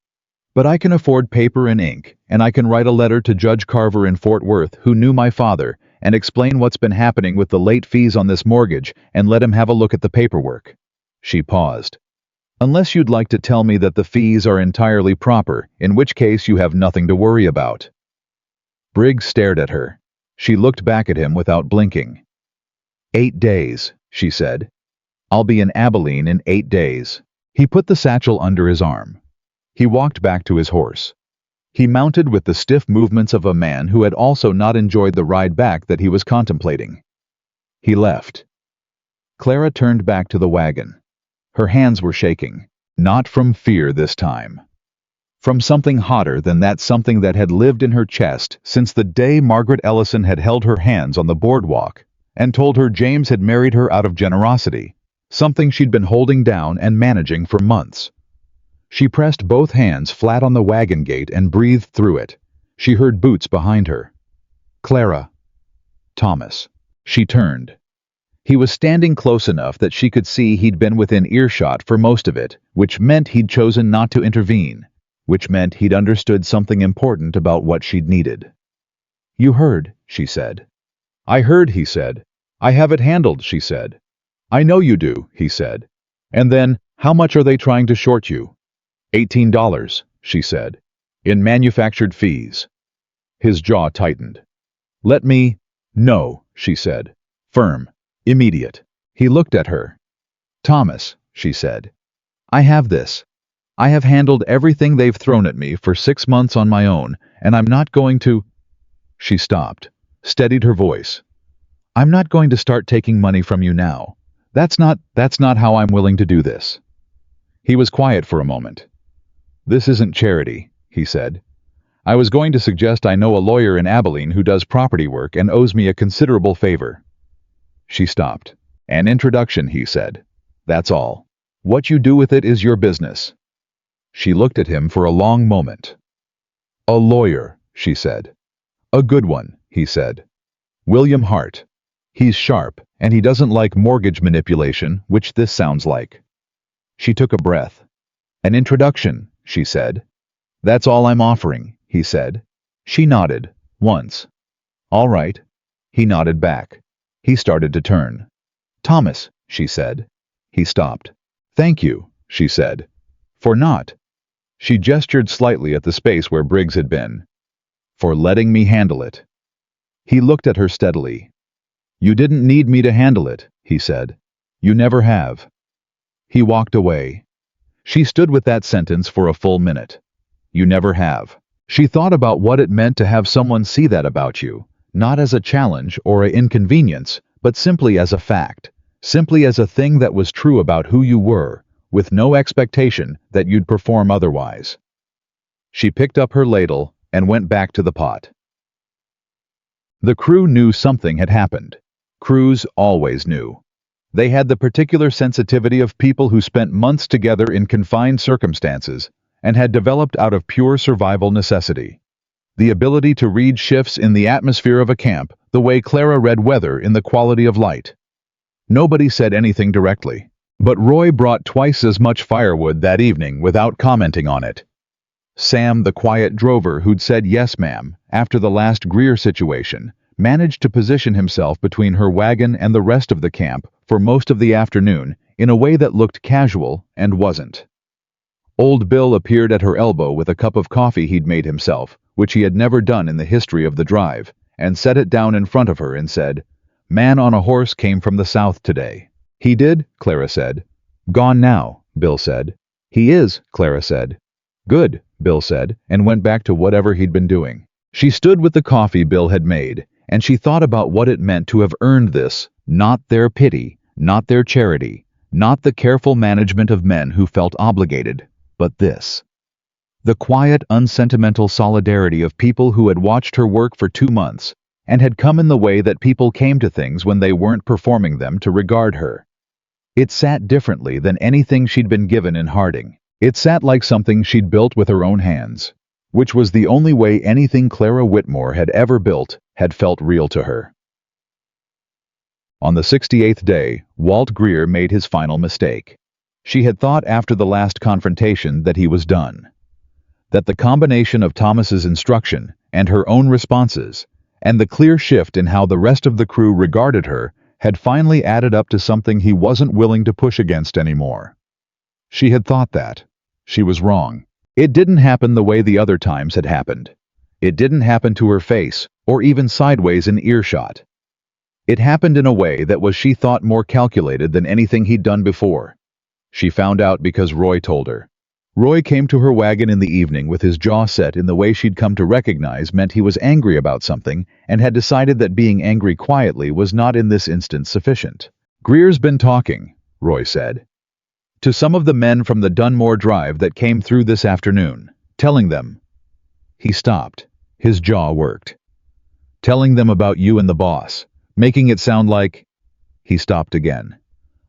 "But I can afford paper and ink, and I can write a letter to Judge Carver in Fort Worth, who knew my father, and explain what's been happening with the late fees on this mortgage, and let him have a look at the paperwork." She paused. "Unless you'd like to tell me that the fees are entirely proper, in which case you have nothing to worry about." Briggs stared at her. She looked back at him without blinking. 8 days, she said. "I'll be in Abilene in 8 days." He put the satchel under his arm. He walked back to his horse. He mounted with the stiff movements of a man who had also not enjoyed the ride back that he was contemplating. He left. Clara turned back to the wagon. Her hands were shaking, not from fear this time. From something hotter than that something that had lived in her chest since the day Margaret Ellison had held her hands on the boardwalk and told her James had married her out of generosity, something she'd been holding down and managing for months. She pressed both hands flat on the wagon gate and breathed through it. She heard boots behind her. "Clara." "Thomas." She turned. He was standing close enough that she could see he'd been within earshot for most of it, which meant he'd chosen not to intervene, which meant he'd understood something important about what she'd needed. "You heard," she said. "I heard," he said. "I have it handled," she said. "I know you do," he said. "And then, how much are they trying to short you?" $18, she said, "in manufactured fees." His jaw tightened. "Let me—" "No," she said. Firm. Immediate. He looked at her. "Thomas," she said, "I have this. I have handled everything they've thrown at me for 6 months on my own, and I'm not going to—" She stopped, steadied her voice. "I'm not going to start taking money from you now. That's not how I'm willing to do this." He was quiet for a moment. "This isn't charity," he said. "I was going to suggest I know a lawyer in Abilene who does property work and owes me a considerable favor." She stopped. "An introduction," he said. "That's all. What you do with it is your business." She looked at him for a long moment. "A lawyer," she said. "A good one," he said. "William Hart. He's sharp, and he doesn't like mortgage manipulation, which this sounds like." She took a breath. "An introduction," she said. "That's all I'm offering," he said. She nodded, once. "All right." He nodded back. He started to turn. "Thomas," she said. He stopped. "Thank you," she said. "For not—" She gestured slightly at the space where Briggs had been. "For letting me handle it." He looked at her steadily. "You didn't need me to handle it," he said. "You never have." He walked away. She stood with that sentence for a full minute. "You never have." She thought about what it meant to have someone see that about you, not as a challenge or an inconvenience, but simply as a fact, simply as a thing that was true about who you were, with no expectation that you'd perform otherwise. She picked up her ladle and went back to the pot. The crew knew something had happened. Crews always knew. They had the particular sensitivity of people who spent months together in confined circumstances and had developed out of pure survival necessity. The ability to read shifts in the atmosphere of a camp the way Clara read weather in the quality of light. Nobody said anything directly, but Roy brought twice as much firewood that evening without commenting on it. Sam, the quiet drover who'd said yes ma'am after the last Greer situation, managed to position himself between her wagon and the rest of the camp for most of the afternoon in a way that looked casual and wasn't. Old Bill appeared at her elbow with a cup of coffee he'd made himself, which he had never done in the history of the drive, and set it down in front of her and said, "Man on a horse came from the south today." "He did?" Clara said. "Gone now," Bill said. "He is," Clara said. "Good," Bill said, and went back to whatever he'd been doing. She stood with the coffee Bill had made, and she thought about what it meant to have earned this, not their pity, not their charity, Not the careful management of men who felt obligated, but this. The quiet, unsentimental solidarity of people who had watched her work for 2 months and had come in the way that people came to things when they weren't performing them to regard her. It sat differently than anything she'd been given in Harding. It sat like something she'd built with her own hands, which was the only way anything Clara Whitmore had ever built had felt real to her. On the 68th day, Walt Greer made his final mistake. She had thought after the last confrontation that he was done. That the combination of Thomas's instruction and her own responses, and the clear shift in how the rest of the crew regarded her, had finally added up to something he wasn't willing to push against anymore. She had thought that. She was wrong. It didn't happen the way the other times had happened. It didn't happen to her face, or even sideways in earshot. It happened in a way that was, she thought, more calculated than anything he'd done before. She found out because Roy told her. Roy came to her wagon in the evening with his jaw set in the way she'd come to recognize meant he was angry about something and had decided that being angry quietly was not in this instance sufficient. "Greer's been talking," Roy said, "to some of the men from the Dunmore Drive that came through this afternoon, telling them—" He stopped. His jaw worked. "Telling them about you and the boss, making it sound like—" He stopped again.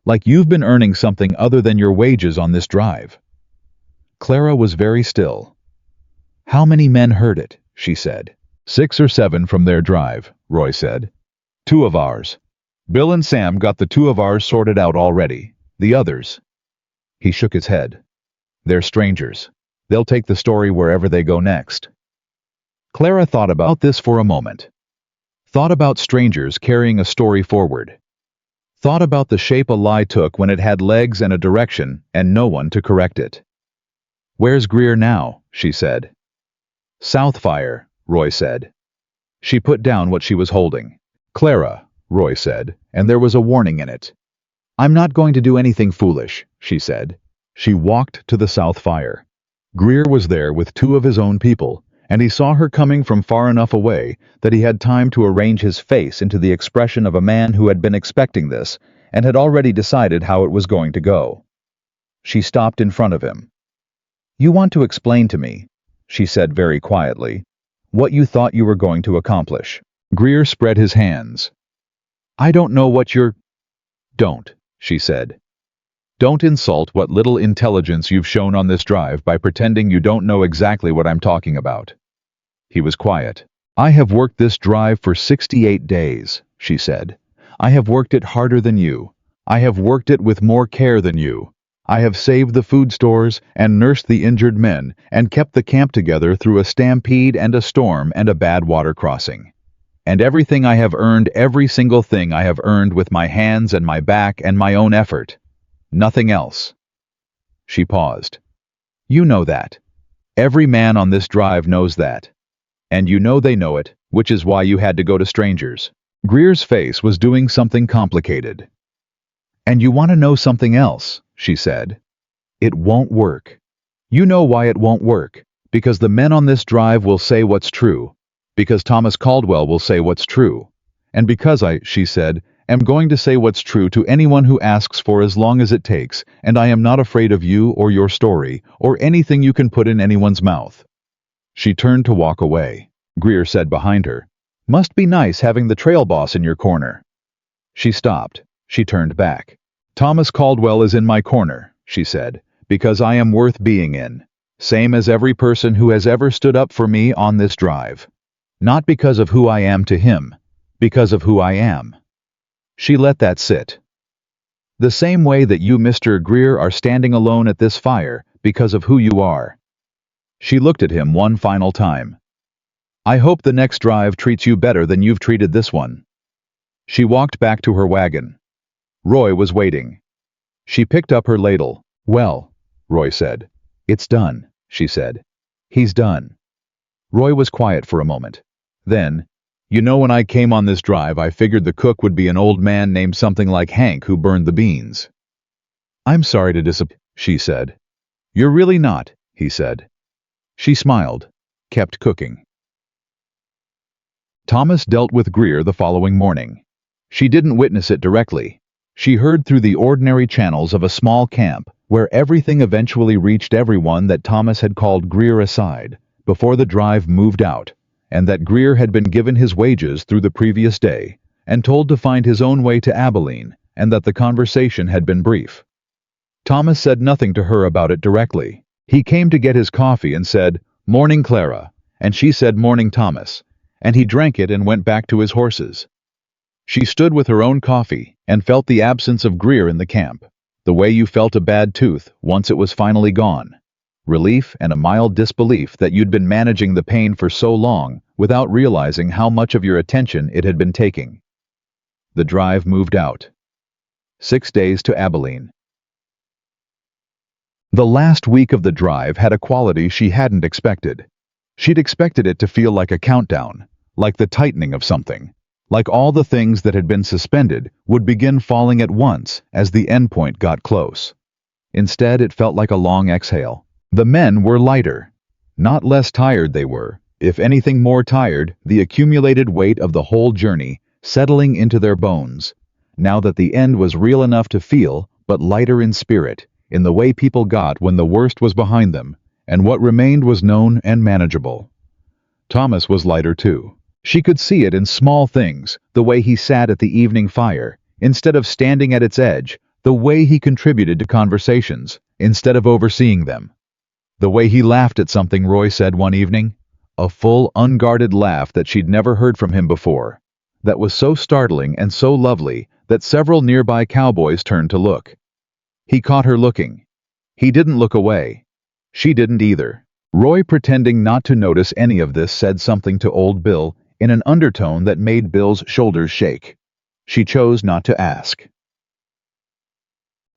"Like you've been earning something other than your wages on this drive." Clara was very still. "How many men heard it?" she said. 6 or 7 from their drive," Roy said. 2 of ours. Bill and Sam got the 2 of ours sorted out already. The others—" He shook his head. "They're strangers. They'll take the story wherever they go next." Clara thought about this for a moment. Thought about strangers carrying a story forward. Thought about the shape a lie took when it had legs and a direction and no one to correct it. "Where's Greer now?" she said. "Southfire," Roy said. She put down what she was holding. "Clara," Roy said, and there was a warning in it. "I'm not going to do anything foolish," she said. She walked to the Southfire. Greer was there with 2 of his own people, and he saw her coming from far enough away that he had time to arrange his face into the expression of a man who had been expecting this and had already decided how it was going to go. She stopped in front of him. "You want to explain to me," she said very quietly, "what you thought you were going to accomplish." Greer spread his hands. "I don't know what you're—" "Don't," she said. "Don't insult what little intelligence you've shown on this drive by pretending you don't know exactly what I'm talking about." He was quiet. "I have worked this drive for 68 days, she said. "I have worked it harder than you. I have worked it with more care than you. I have saved the food stores and nursed the injured men and kept the camp together through a stampede and a storm and a bad water crossing. And everything I have earned, every single thing I have earned with my hands and my back and my own effort. Nothing else." She paused. "You know that. Every man on this drive knows that. And you know they know it, which is why you had to go to strangers." Greer's face was doing something complicated. "And you want to know something else," she said. "It won't work. You know why it won't work. Because the men on this drive will say what's true. Because Thomas Caldwell will say what's true. And because she said, am going to say what's true to anyone who asks for as long as it takes, and I am not afraid of you or your story or anything you can put in anyone's mouth." She turned to walk away. Greer said behind her, "Must be nice having the trail boss in your corner." She stopped. She turned back. "Thomas Caldwell is in my corner," she said, "because I am worth being in. Same as every person who has ever stood up for me on this drive. Not because of who I am to him, because of who I am." She let that sit. "The same way that you, Mr. Greer, are standing alone at this fire because of who you are." She looked at him one final time. "I hope the next drive treats you better than you've treated this one." She walked back to her wagon. Roy was waiting. She picked up her ladle. "Well," Roy said. "It's done," she said. "He's done." Roy was quiet for a moment. Then, "You know, when I came on this drive, I figured the cook would be an old man named something like Hank who burned the beans." "I'm sorry to disappoint," she said. "You're really not," he said. She smiled, kept cooking. Thomas dealt with Greer the following morning. She didn't witness it directly. She heard through the ordinary channels of a small camp, where everything eventually reached everyone, that Thomas had called Greer aside before the drive moved out, and that Greer had been given his wages through the previous day, and told to find his own way to Abilene, and that the conversation had been brief. Thomas said nothing to her about it directly. He came to get his coffee and said, "Morning, Clara," and she said, "Morning, Thomas," and he drank it and went back to his horses. She stood with her own coffee and felt the absence of Greer in the camp, the way you felt a bad tooth once it was finally gone. Relief and a mild disbelief that you'd been managing the pain for so long without realizing how much of your attention it had been taking. The drive moved out. 6 days to Abilene. The last week of the drive had a quality she hadn't expected. She'd expected it to feel like a countdown, like the tightening of something, like all the things that had been suspended would begin falling at once as the endpoint got close. Instead, it felt like a long exhale. The men were lighter. Not less tired they were, if anything more tired, the accumulated weight of the whole journey settling into their bones, now that the end was real enough to feel, but lighter in spirit, in the way people got when the worst was behind them, and what remained was known and manageable. Thomas was lighter too. She could see it in small things, the way he sat at the evening fire, instead of standing at its edge, the way he contributed to conversations, instead of overseeing them. The way he laughed at something Roy said one evening, a full, unguarded laugh that she'd never heard from him before, that was so startling and so lovely that several nearby cowboys turned to look. He caught her looking. He didn't look away. She didn't either. Roy, pretending not to notice any of this, said something to old Bill in an undertone that made Bill's shoulders shake. She chose not to ask.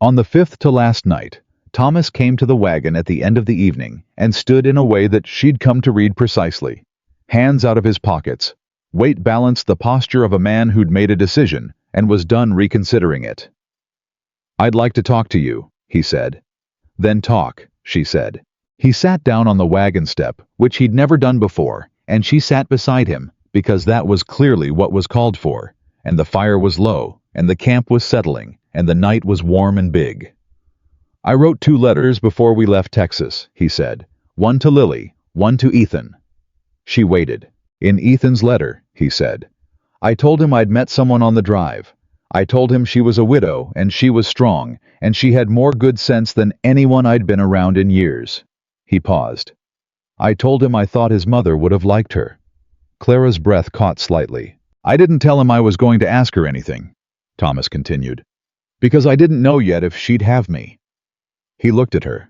On the 5th to last night, Thomas came to the wagon at the end of the evening and stood in a way that she'd come to read precisely. Hands out of his pockets, weight balanced the posture of a man who'd made a decision and was done reconsidering it. "I'd like to talk to you," he said. "Then talk," she said. He sat down on the wagon step, which he'd never done before, and she sat beside him, because that was clearly what was called for, and the fire was low, and the camp was settling, and the night was warm and big. "I wrote 2 letters before we left Texas," he said. "One to Lily, one to Ethan." She waited. "In Ethan's letter," he said, "I told him I'd met someone on the drive. I told him she was a widow, and she was strong, and she had more good sense than anyone I'd been around in years." He paused. "I told him I thought his mother would have liked her." Clara's breath caught slightly. "I didn't tell him I was going to ask her anything," Thomas continued, "because I didn't know yet if she'd have me." He looked at her.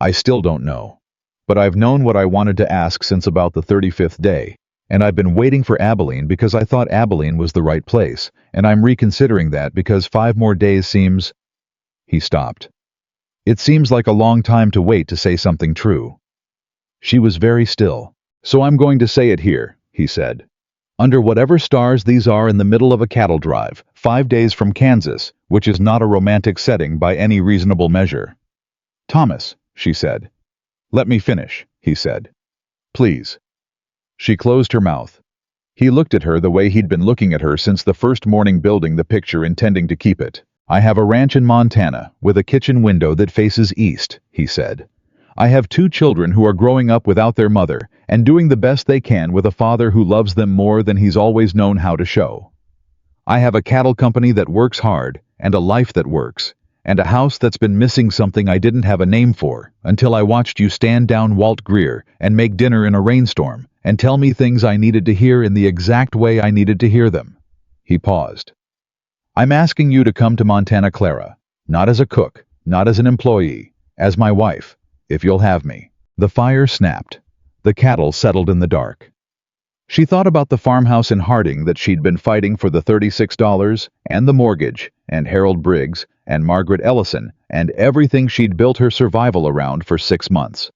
"I still don't know. But I've known what I wanted to ask since about the 35th day, and I've been waiting for Abilene because I thought Abilene was the right place, and I'm reconsidering that because 5 more days seems—" He stopped. "It seems like a long time to wait to say something true." She was very still. "So I'm going to say it here," he said. "Under whatever stars these are, in the middle of a cattle drive, 5 days from Kansas, which is not a romantic setting by any reasonable measure." "Thomas," she said. "Let me finish," he said. "Please." She closed her mouth. He looked at her the way he'd been looking at her since the first morning, building the picture, intending to keep it. "I have a ranch in Montana with a kitchen window that faces east," he said. "I have 2 children who are growing up without their mother and doing the best they can with a father who loves them more than he's always known how to show. I have a cattle company that works hard, and a life that works, and a house that's been missing something I didn't have a name for until I watched you stand down Walt Greer and make dinner in a rainstorm and tell me things I needed to hear in the exact way I needed to hear them." He paused. "I'm asking you to come to Montana, Clara, not as a cook, not as an employee, as my wife, if you'll have me." The fire snapped. The cattle settled in the dark. She thought about the farmhouse in Harding that she'd been fighting for, the $36, and the mortgage, and Harold Briggs, and Margaret Ellison, and everything she'd built her survival around for 6 months.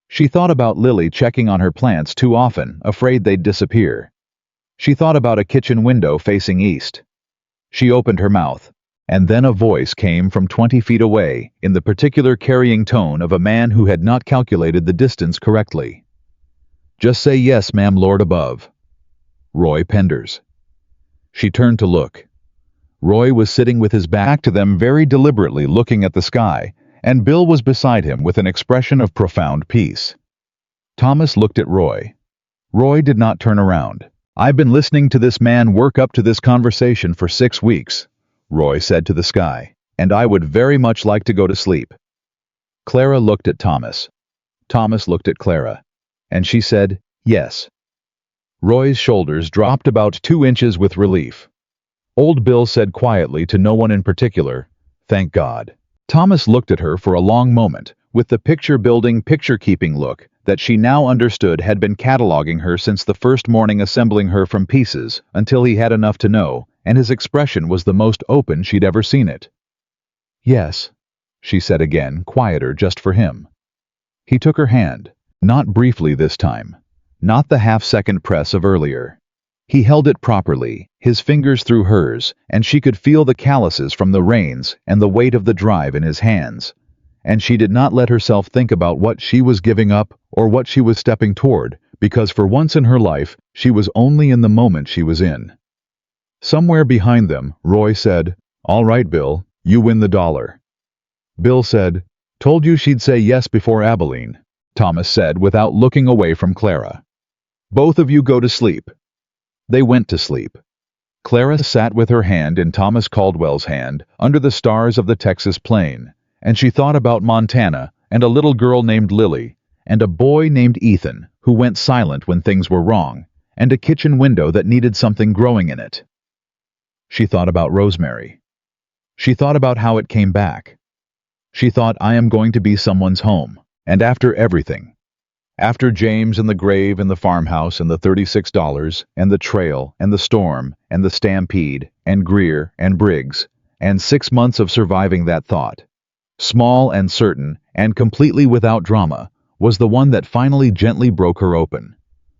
She thought about Lily checking on her plants too often, afraid they'd disappear. She thought about a kitchen window facing east. She opened her mouth, and then a voice came from 20 feet away, in the particular carrying tone of a man who had not calculated the distance correctly. "Just say yes, ma'am, Lord above." Roy Penders. She turned to look. Roy was sitting with his back to them very deliberately looking at the sky, and Bill was beside him with an expression of profound peace. Thomas looked at Roy. Roy did not turn around. "I've been listening to this man work up to this conversation for 6 weeks," Roy said to the sky, "and I would very much like to go to sleep." Clara looked at Thomas. Thomas looked at Clara, and she said, "Yes." Roy's shoulders dropped about 2 inches with relief. Old Bill said quietly to no one in particular, "Thank God." Thomas looked at her for a long moment, with the picture-building, picture-keeping look that she now understood had been cataloging her since the first morning assembling her from pieces until he had enough to know, and his expression was the most open she'd ever seen it. "Yes," she said again, quieter just for him. He took her hand, not briefly this time, not the half-second press of earlier. He held it properly, his fingers through hers, and she could feel the calluses from the reins and the weight of the drive in his hands. And she did not let herself think about what she was giving up or what she was stepping toward, because for once in her life, she was only in the moment she was in. Somewhere behind them, Roy said, "All right, Bill, you win the $1." Bill said, "Told you she'd say yes before Abilene," Thomas said without looking away from Clara. "Both of you go to sleep." They went to sleep. Clara sat with her hand in Thomas Caldwell's hand under the stars of the Texas plain, and she thought about Montana and a little girl named Lily, and a boy named Ethan who went silent when things were wrong, and a kitchen window that needed something growing in it. She thought about Rosemary. She thought about how it came back. She thought, "I am going to be someone's home," and after everything. After James and the grave and the farmhouse and the $36 and the trail and the storm and the stampede and Greer and Briggs and 6 months of surviving that thought, small and certain and completely without drama, was the one that finally gently broke her open.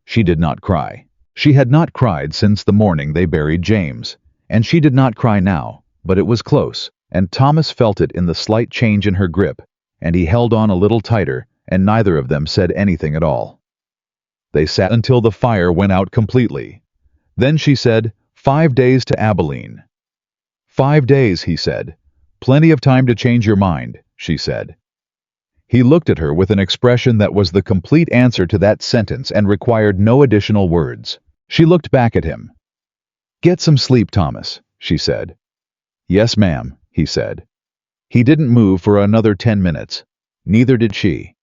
She did not cry. She had not cried since the morning they buried James, and she did not cry now, but it was close, and Thomas felt it in the slight change in her grip, and he held on a little tighter, and neither of them said anything at all. They sat until the fire went out completely. Then she said, "5 days to Abilene." "5 days," he said. "Plenty of time to change your mind," she said. He looked at her with an expression that was the complete answer to that sentence and required no additional words. She looked back at him. "Get some sleep, Thomas," she said. "Yes, ma'am," he said. He didn't move for another 10 minutes. Neither did she.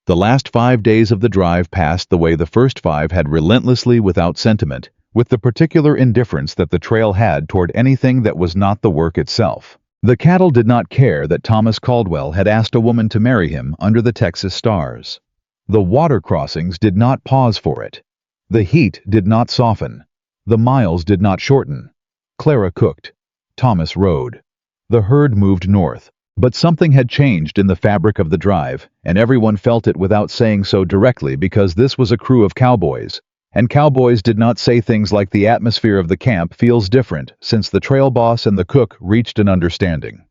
The last 5 days of the drive passed the way the first 5 had, relentlessly without sentiment, with the particular indifference that the trail had toward anything that was not the work itself. The cattle did not care that Thomas Caldwell had asked a woman to marry him under the Texas stars. The water crossings did not pause for it. The heat did not soften. The miles did not shorten. Clara cooked. Thomas rode. The herd moved north. But something had changed in the fabric of the drive, and everyone felt it without saying so directly because this was a crew of cowboys, and cowboys did not say things like "the atmosphere of the camp feels different since the trail boss and the cook reached an understanding."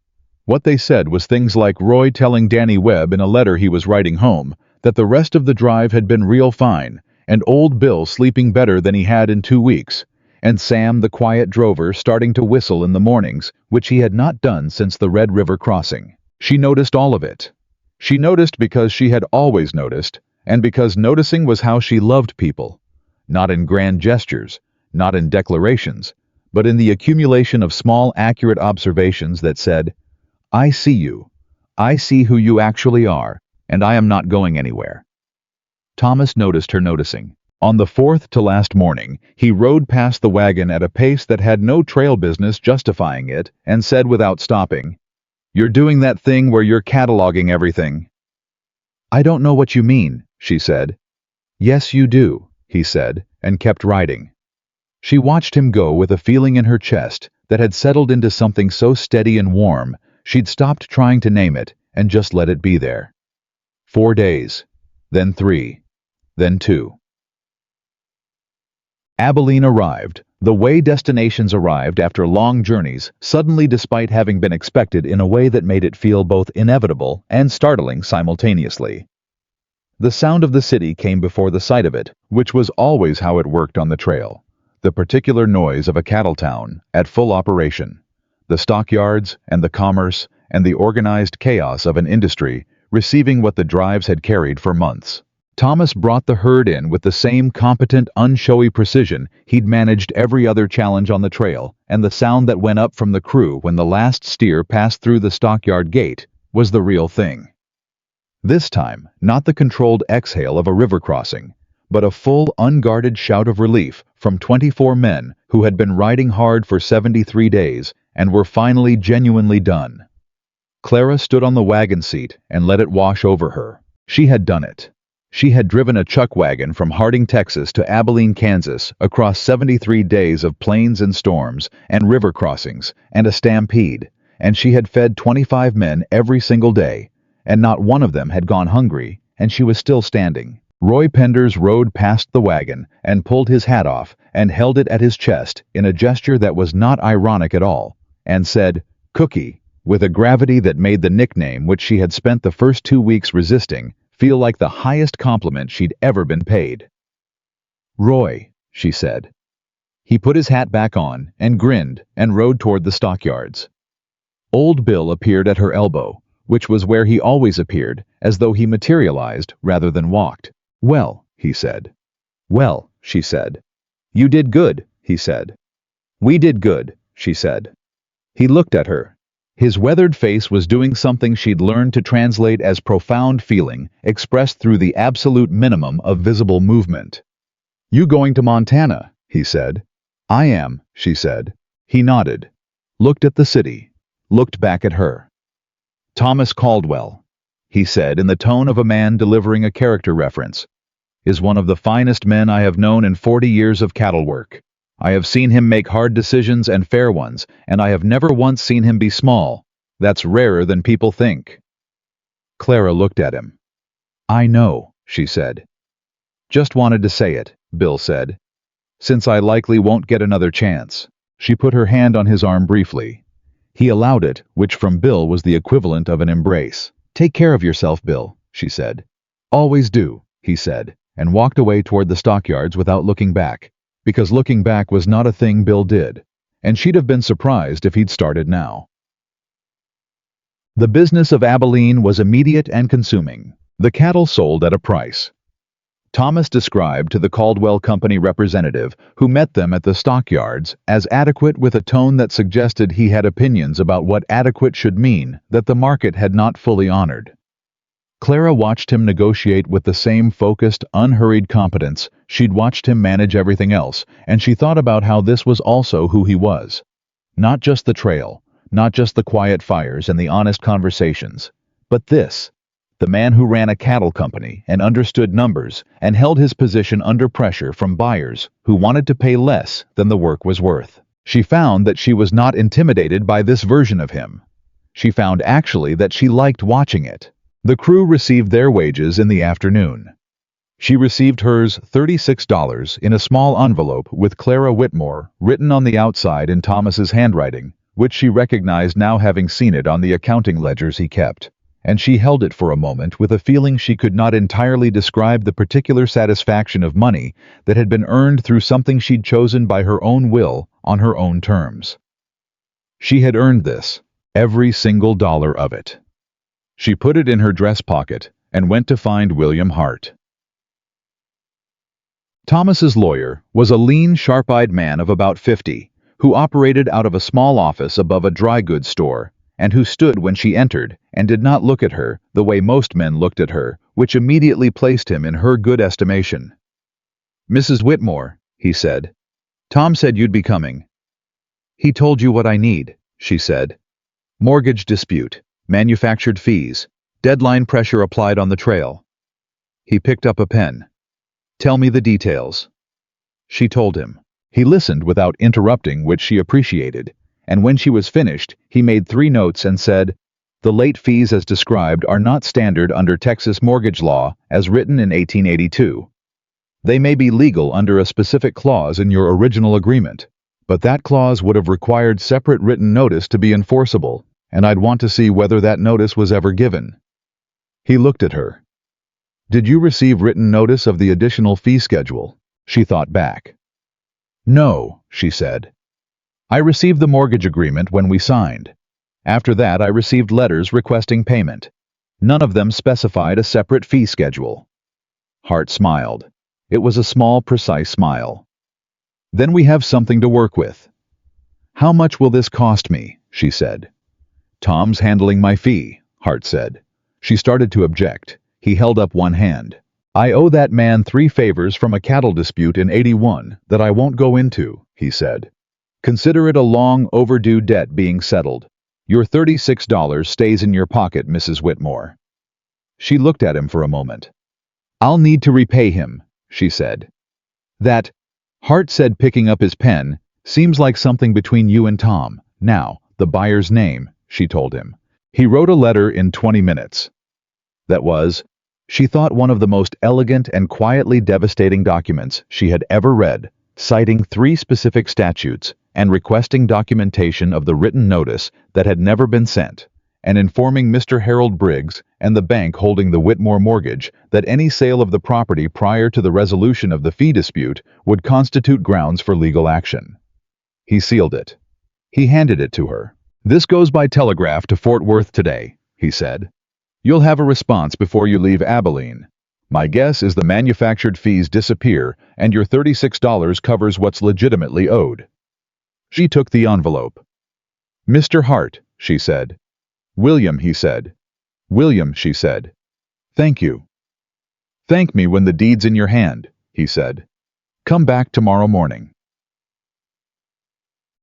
What they said was things like Roy telling Danny Webb in a letter he was writing home that the rest of the drive had been real fine, and old Bill sleeping better than he had in 2 weeks, and Sam the quiet drover starting to whistle in the mornings, which he had not done since the Red River crossing. She noticed all of it. She noticed because she had always noticed, and because noticing was how she loved people. Not in grand gestures, not in declarations, but in the accumulation of small, accurate observations that said, "I see you. I see who you actually are, and I am not going anywhere." Thomas noticed her noticing. On the 4th to last morning, he rode past the wagon at a pace that had no trail business justifying it and said without stopping, "You're doing that thing where you're cataloging everything." "I don't know what you mean," she said. "Yes, you do," he said, and kept riding. She watched him go with a feeling in her chest that had settled into something so steady and warm, she'd stopped trying to name it and just let it be there. 4 days, then 3, then 2. Abilene arrived, the way destinations arrived after long journeys, suddenly despite having been expected in a way that made it feel both inevitable and startling simultaneously. The sound of the city came before the sight of it, which was always how it worked on the trail. The particular noise of a cattle town, at full operation. the stockyards and the commerce and the organized chaos of an industry receiving what the drives had carried for months. Thomas brought the herd in with the same competent, unshowy precision he'd managed every other challenge on the trail, and the sound that went up from the crew when the last steer passed through the stockyard gate was the real thing. This time, not the controlled exhale of a river crossing, but a full, unguarded shout of relief from 24 men who had been riding hard for 73 days and were finally genuinely done. Clara stood on the wagon seat and let it wash over her. She had done it. She had driven a chuck wagon from Harding, Texas to Abilene, Kansas, across 73 days of plains and storms and river crossings and a stampede, and she had fed 25 men every single day, and not one of them had gone hungry, and she was still standing. Roy Penders rode past the wagon and pulled his hat off and held it at his chest in a gesture that was not ironic at all, and said, "Cookie," with a gravity that made the nickname which she had spent the first 2 weeks resisting feel like the highest compliment she'd ever been paid. "Roy," she said. He put his hat back on and grinned and rode toward the stockyards. Old Bill appeared at her elbow, which was where he always appeared, as though he materialized rather than walked. "Well," he said. "Well," she said. "You did good," he said. "We did good," she said. He looked at her. His weathered face was doing something she'd learned to translate as profound feeling expressed through the absolute minimum of visible movement. "You going to Montana?" he said. "I am," she said. He nodded, looked at the city, looked back at her. "Thomas Caldwell," he said in the tone of a man delivering a character reference, "is one of the finest men I have known in 40 years of cattle work. I have seen him make hard decisions and fair ones, and I have never once seen him be small. That's rarer than people think." Clara looked at him. "I know," she said. "Just wanted to say it," Bill said, "since I likely won't get another chance." She put her hand on his arm briefly. He allowed it, which from Bill was the equivalent of an embrace. "Take care of yourself, Bill," she said. "Always do," he said, and walked away toward the stockyards without looking back, because looking back was not a thing Bill did, and she'd have been surprised if he'd started now. The business of Abilene was immediate and consuming. The cattle sold at a price. Thomas described to the Caldwell Company representative who met them at the stockyards as adequate with a tone that suggested he had opinions about what adequate should mean that the market had not fully honored. Clara watched him negotiate with the same focused, unhurried competence she'd watched him manage everything else, and she thought about how this was also who he was. Not just the trail, not just the quiet fires and the honest conversations, but this. The man who ran a cattle company and understood numbers and held his position under pressure from buyers who wanted to pay less than the work was worth. She found that she was not intimidated by this version of him. She found actually that she liked watching it. The crew received their wages in the afternoon. She received hers, $36, in a small envelope with Clara Whitmore written on the outside in Thomas's handwriting, which she recognized now having seen it on the accounting ledgers he kept. And she held it for a moment with a feeling she could not entirely describe the particular satisfaction of money that had been earned through something she'd chosen by her own will on her own terms. She had earned this, every single dollar of it. She put it in her dress pocket and went to find William Hart. Thomas's lawyer was a lean, sharp-eyed man of about 50, who operated out of a small office above a dry goods store, and who stood when she entered and did not look at her the way most men looked at her, which immediately placed him in her good estimation. "Mrs. Whitmore," he said. "Tom said you'd be coming." "He told you what I need," she said. "Mortgage dispute, manufactured fees, deadline pressure applied on the trail." He picked up a pen. "Tell me the details." She told him. He listened without interrupting, which she appreciated, and when she was finished, he made 3 notes and said, "The late fees as described are not standard under Texas mortgage law as written in 1882. They may be legal under a specific clause in your original agreement, but that clause would have required separate written notice to be enforceable, and I'd want to see whether that notice was ever given." He looked at her. "Did you receive written notice of the additional fee schedule?" She thought back. "No," she said. I received the mortgage agreement when we signed. After that, I received letters requesting payment. None of them specified a separate fee schedule. Hart smiled. It was a small, precise smile. Then we have something to work with. How much will this cost me? She said. Tom's handling my fee, Hart said. She started to object. He held up one hand. I owe that man 3 favors from a cattle dispute in '81 that I won't go into, he said. Consider it a long overdue debt being settled. Your $36 stays in your pocket, Mrs. Whitmore. She looked at him for a moment. I'll need to repay him, she said. That, Hart said, picking up his pen, seems like something between you and Tom. Now, the buyer's name, she told him. He wrote a letter in 20 minutes. That was, she thought, one of the most elegant and quietly devastating documents she had ever read, citing 3 specific statutes and requesting documentation of the written notice that had never been sent, and informing Mr. Harold Briggs and the bank holding the Whitmore mortgage that any sale of the property prior to the resolution of the fee dispute would constitute grounds for legal action. He sealed it. He handed it to her. This goes by telegraph to Fort Worth today, he said. You'll have a response before you leave Abilene. My guess is the manufactured fees disappear and your $36 covers what's legitimately owed. She took the envelope. Mr. Hart, she said. William, he said. William, she said. Thank you. Thank me when the deed's in your hand, he said. Come back tomorrow morning.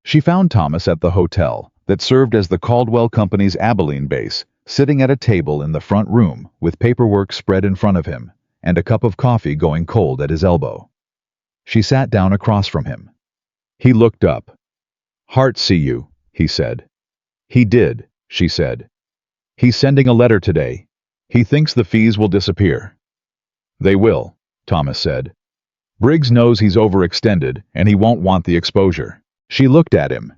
She found Thomas at the hotel that served as the Caldwell Company's Abilene base, sitting at a table in the front room with paperwork spread in front of him and a cup of coffee going cold at his elbow. She sat down across from him. He looked up. Hart see you, he said. He did, she said. He's sending a letter today. He thinks the fees will disappear. They will, Thomas said. Briggs knows he's overextended and he won't want the exposure. She looked at him.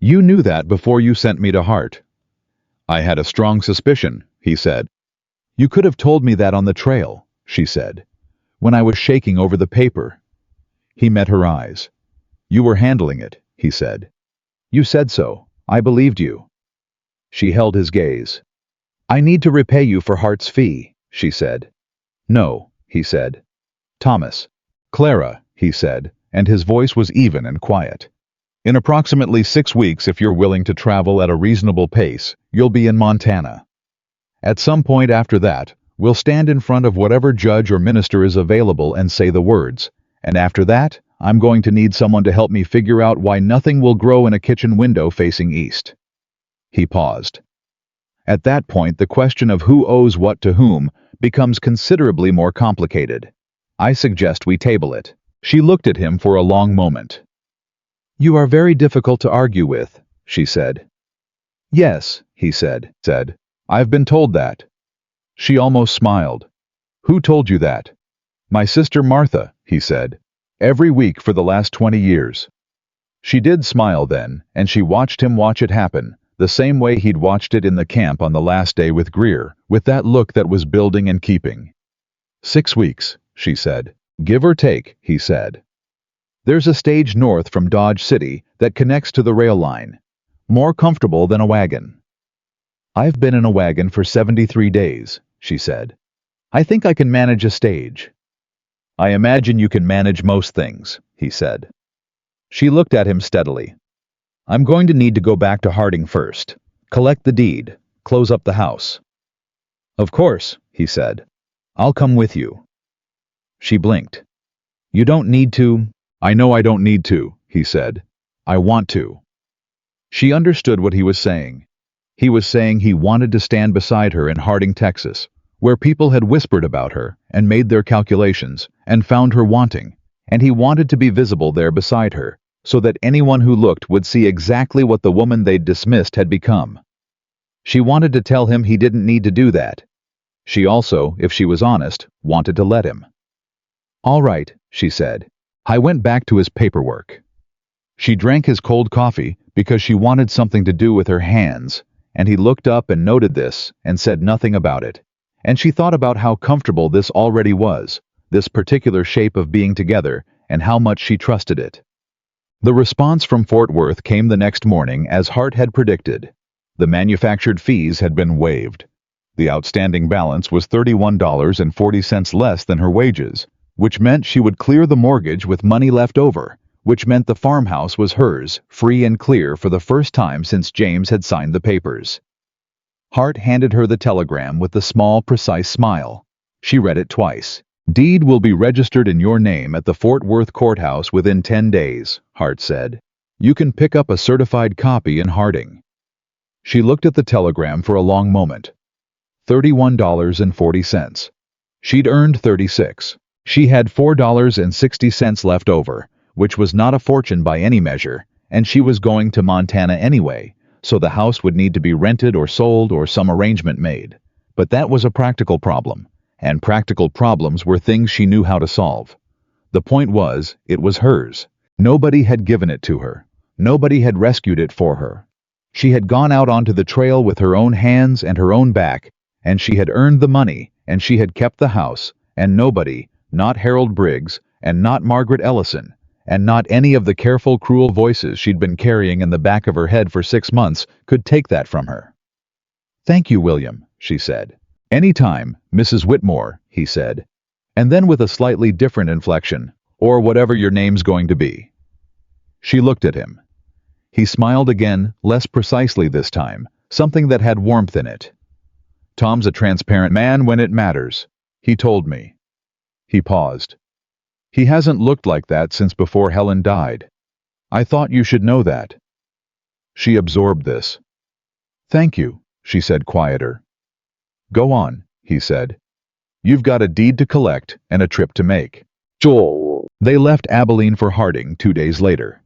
You knew that before you sent me to Hart. I had a strong suspicion, he said. You could have told me that on the trail, she said, when I was shaking over the paper. He met her eyes. You were handling it, he said. You said so. I believed you. She held his gaze. I need to repay you for Hart's fee, she said. No, he said. Thomas. Clara, he said, and his voice was even and quiet. In approximately 6 weeks, if you're willing to travel at a reasonable pace, you'll be in Montana. At some point after that, we'll stand in front of whatever judge or minister is available and say the words. And after that, I'm going to need someone to help me figure out why nothing will grow in a kitchen window facing east. He paused. At that point, the question of who owes what to whom becomes considerably more complicated. I suggest we table it. She looked at him for a long moment. You are very difficult to argue with, she said. Yes, he said. I've been told that. She almost smiled. Who told you that? My sister Martha, he said. Every week for the last 20 years. She did smile then, and she watched him watch it happen, the same way he'd watched it in the camp on the last day with Greer, with that look that was building and keeping. 6 weeks, she said. Give or take, he said. There's a stage north from Dodge City that connects to the rail line. More comfortable than a wagon. I've been in a wagon for 73 days, she said. I think I can manage a stage. I imagine you can manage most things, he said. She looked at him steadily. I'm going to need to go back to Harding first. Collect the deed. Close up the house. Of course, he said. I'll come with you. She blinked. You don't need to. I know I don't need to, he said. I want to. She understood what he was saying. He was saying he wanted to stand beside her in Harding, Texas, where people had whispered about her and made their calculations and found her wanting, and he wanted to be visible there beside her, so that anyone who looked would see exactly what the woman they'd dismissed had become. She wanted to tell him he didn't need to do that. She also, if she was honest, wanted to let him. All right, she said. I went back to his paperwork. She drank his cold coffee because she wanted something to do with her hands, and he looked up and noted this and said nothing about it. And she thought about how comfortable this already was, this particular shape of being together, and how much she trusted it. The response from Fort Worth came the next morning as Hart had predicted. The manufactured fees had been waived. The outstanding balance was $31.40 less than her wages, which meant she would clear the mortgage with money left over, which meant the farmhouse was hers, free and clear for the first time since James had signed the papers. Hart handed her the telegram with the small, precise smile. She read it twice. "Deed will be registered in your name at the Fort Worth courthouse within 10 days, Hart said. You can pick up a certified copy in Harding." She looked at the telegram for a long moment. $31.40. She'd earned 36. She had $4.60 left over, which was not a fortune by any measure, and she was going to Montana anyway, so the house would need to be rented or sold or some arrangement made. But that was a practical problem, and practical problems were things she knew how to solve. The point was, it was hers. Nobody had given it to her. Nobody had rescued it for her. She had gone out onto the trail with her own hands and her own back, and she had earned the money, and she had kept the house, and nobody, not Harold Briggs, and not Margaret Ellison, and not any of the careful, cruel voices she'd been carrying in the back of her head for 6 months, could take that from her. "Thank you, William," she said. "Any time, Mrs. Whitmore," he said. And then with a slightly different inflection, "or whatever your name's going to be." She looked at him. He smiled again, less precisely this time, something that had warmth in it. "Tom's a transparent man when it matters. He told me." He paused. "He hasn't looked like that since before Helen died. I thought you should know that." She absorbed this. "Thank you," she said quieter. "Go on," he said. "You've got a deed to collect and a trip to make." Joel. They left Abilene for Harding 2 days later.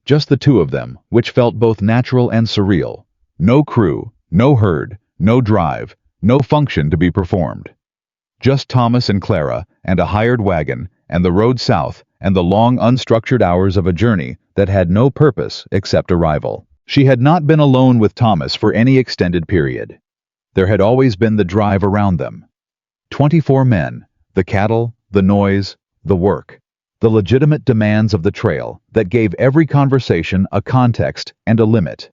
Just the two of them, which felt both natural and surreal. No crew, no herd, no drive, no function to be performed. Just Thomas and Clara, and a hired wagon, and the road south, and the long unstructured hours of a journey that had no purpose except arrival. She had not been alone with Thomas for any extended period. There had always been the drive around them. 24 men, the cattle, the noise, the work, the legitimate demands of the trail that gave every conversation a context and a limit.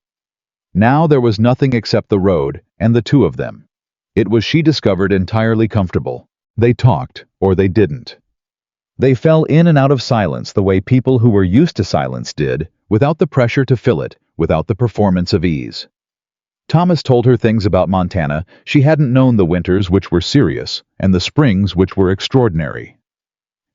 Now there was nothing except the road and the two of them. It was, she discovered, entirely comfortable. They talked, or they didn't. They fell in and out of silence the way people who were used to silence did, without the pressure to fill it, without the performance of ease. Thomas told her things about Montana she hadn't known, the winters which were serious, and the springs which were extraordinary.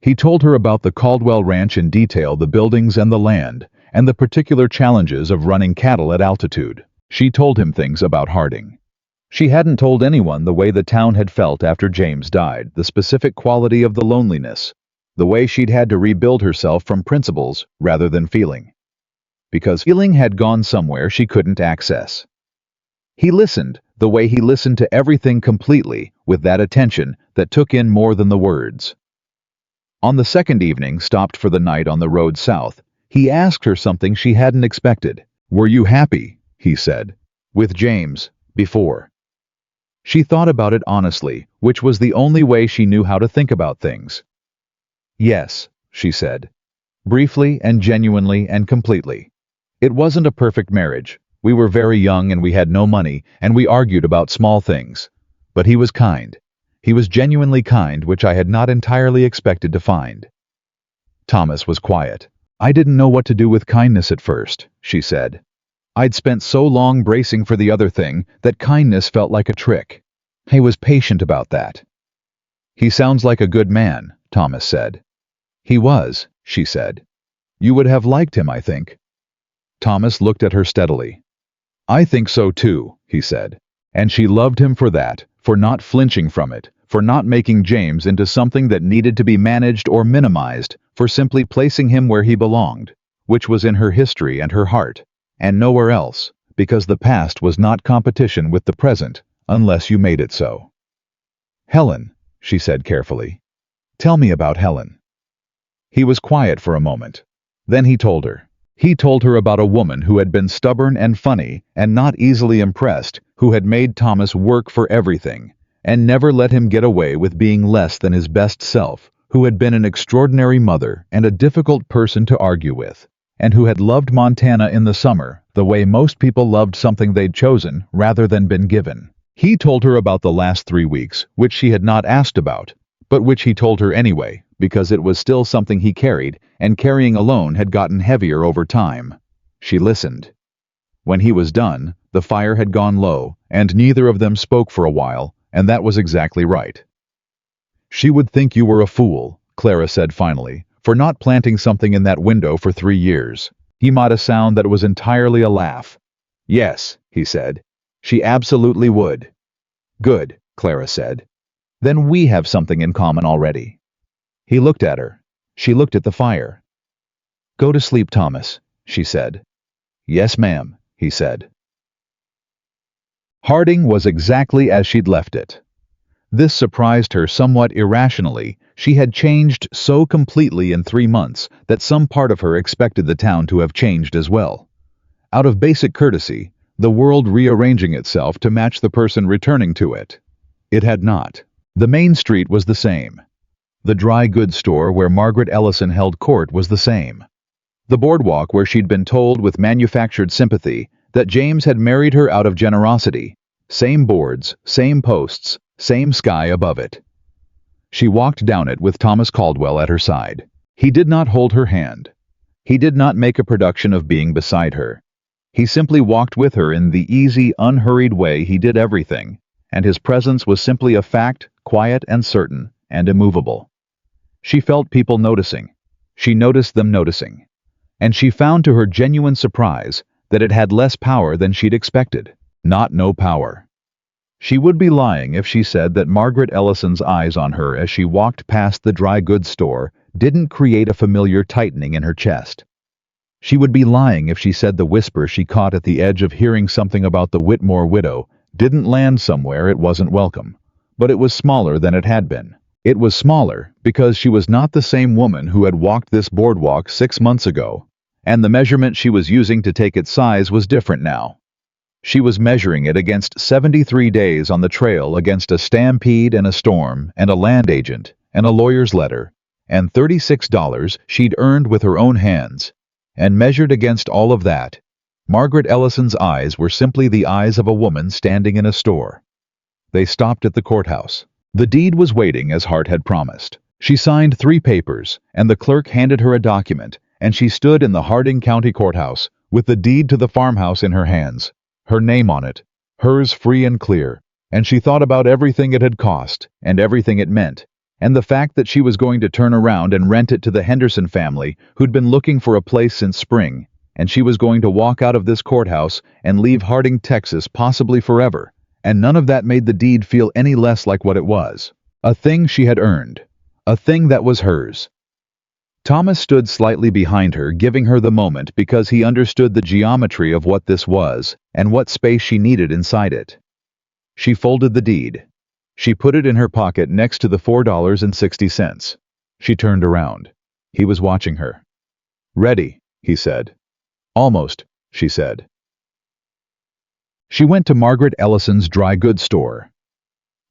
He told her about the Caldwell Ranch in detail, the buildings and the land, and the particular challenges of running cattle at altitude. She told him things about Harding. She hadn't told anyone the way the town had felt after James died, the specific quality of the loneliness, the way she'd had to rebuild herself from principles rather than feeling. Because feeling had gone somewhere she couldn't access. He listened, the way he listened to everything completely, with that attention that took in more than the words. On the second evening, stopped for the night on the road south, he asked her something she hadn't expected. "Were you happy," he said, "with James, before?" She thought about it honestly, which was the only way she knew how to think about things. "Yes," she said, briefly and genuinely and completely. "It wasn't a perfect marriage. We were very young and we had no money, and we argued about small things. But he was kind. He was genuinely kind, which I had not entirely expected to find." Thomas was quiet. "I didn't know what to do with kindness at first," she said. "I'd spent so long bracing for the other thing that kindness felt like a trick. I was patient about that." "He sounds like a good man," Thomas said. "He was," she said. "You would have liked him, I think." Thomas looked at her steadily. "I think so too," he said. And she loved him for that, for not flinching from it, for not making James into something that needed to be managed or minimized, for simply placing him where he belonged, which was in her history and her heart, and nowhere else, because the past was not competition with the present, unless you made it so. "Helen," she said carefully. "Tell me about Helen." He was quiet for a moment. Then he told her. He told her about a woman who had been stubborn and funny and not easily impressed, who had made Thomas work for everything, and never let him get away with being less than his best self, who had been an extraordinary mother and a difficult person to argue with, and who had loved Montana in the summer the way most people loved something they'd chosen rather than been given. He told her about the last 3 weeks, which she had not asked about, but which he told her anyway, because it was still something he carried, and carrying alone had gotten heavier over time. She listened. When he was done, the fire had gone low, and neither of them spoke for a while, and that was exactly right. "She would think you were a fool," Clara said finally, "for not planting something in that window for 3 years. He made a sound that was entirely a laugh. "Yes," he said. "She absolutely would." "Good," Clara said. "Then we have something in common already." He looked at her. She looked at the fire. "Go to sleep, Thomas," she said. "Yes, ma'am," he said. Harding was exactly as she'd left it. This surprised her somewhat irrationally. She had changed so completely in 3 months that some part of her expected the town to have changed as well. Out of basic courtesy, the world rearranging itself to match the person returning to it. It had not. The main street was the same. The dry goods store where Margaret Ellison held court was the same. The boardwalk where she'd been told with manufactured sympathy that James had married her out of generosity. Same boards, same posts, same sky above it. She walked down it with Thomas Caldwell at her side. He did not hold her hand. He did not make a production of being beside her. He simply walked with her in the easy, unhurried way he did everything, and his presence was simply a fact, quiet and certain, and immovable. She felt people noticing. She noticed them noticing. And she found to her genuine surprise that it had less power than she'd expected. Not no power. She would be lying if she said that Margaret Ellison's eyes on her as she walked past the dry goods store didn't create a familiar tightening in her chest. She would be lying if she said the whisper she caught at the edge of hearing something about the Whitmore widow didn't land somewhere it wasn't welcome. But it was smaller than it had been. It was smaller because she was not the same woman who had walked this boardwalk 6 months ago, and the measurement she was using to take its size was different now. She was measuring it against 73 days on the trail, against a stampede and a storm and a land agent and a lawyer's letter, and $36 she'd earned with her own hands. And measured against all of that, Margaret Ellison's eyes were simply the eyes of a woman standing in a store. They stopped at the courthouse. The deed was waiting as Hart had promised. She signed 3 papers, and the clerk handed her a document, and she stood in the Harding County Courthouse with the deed to the farmhouse in her hands, her name on it, hers free and clear, and she thought about everything it had cost and everything it meant, and the fact that she was going to turn around and rent it to the Henderson family who'd been looking for a place since spring, and she was going to walk out of this courthouse and leave Harding, Texas, possibly forever, and none of that made the deed feel any less like what it was. A thing she had earned. A thing that was hers. Thomas stood slightly behind her, giving her the moment because he understood the geometry of what this was and what space she needed inside it. She folded the deed. She put it in her pocket next to the $4.60. She turned around. He was watching her. "Ready," he said. "Almost," she said. She went to Margaret Ellison's dry goods store.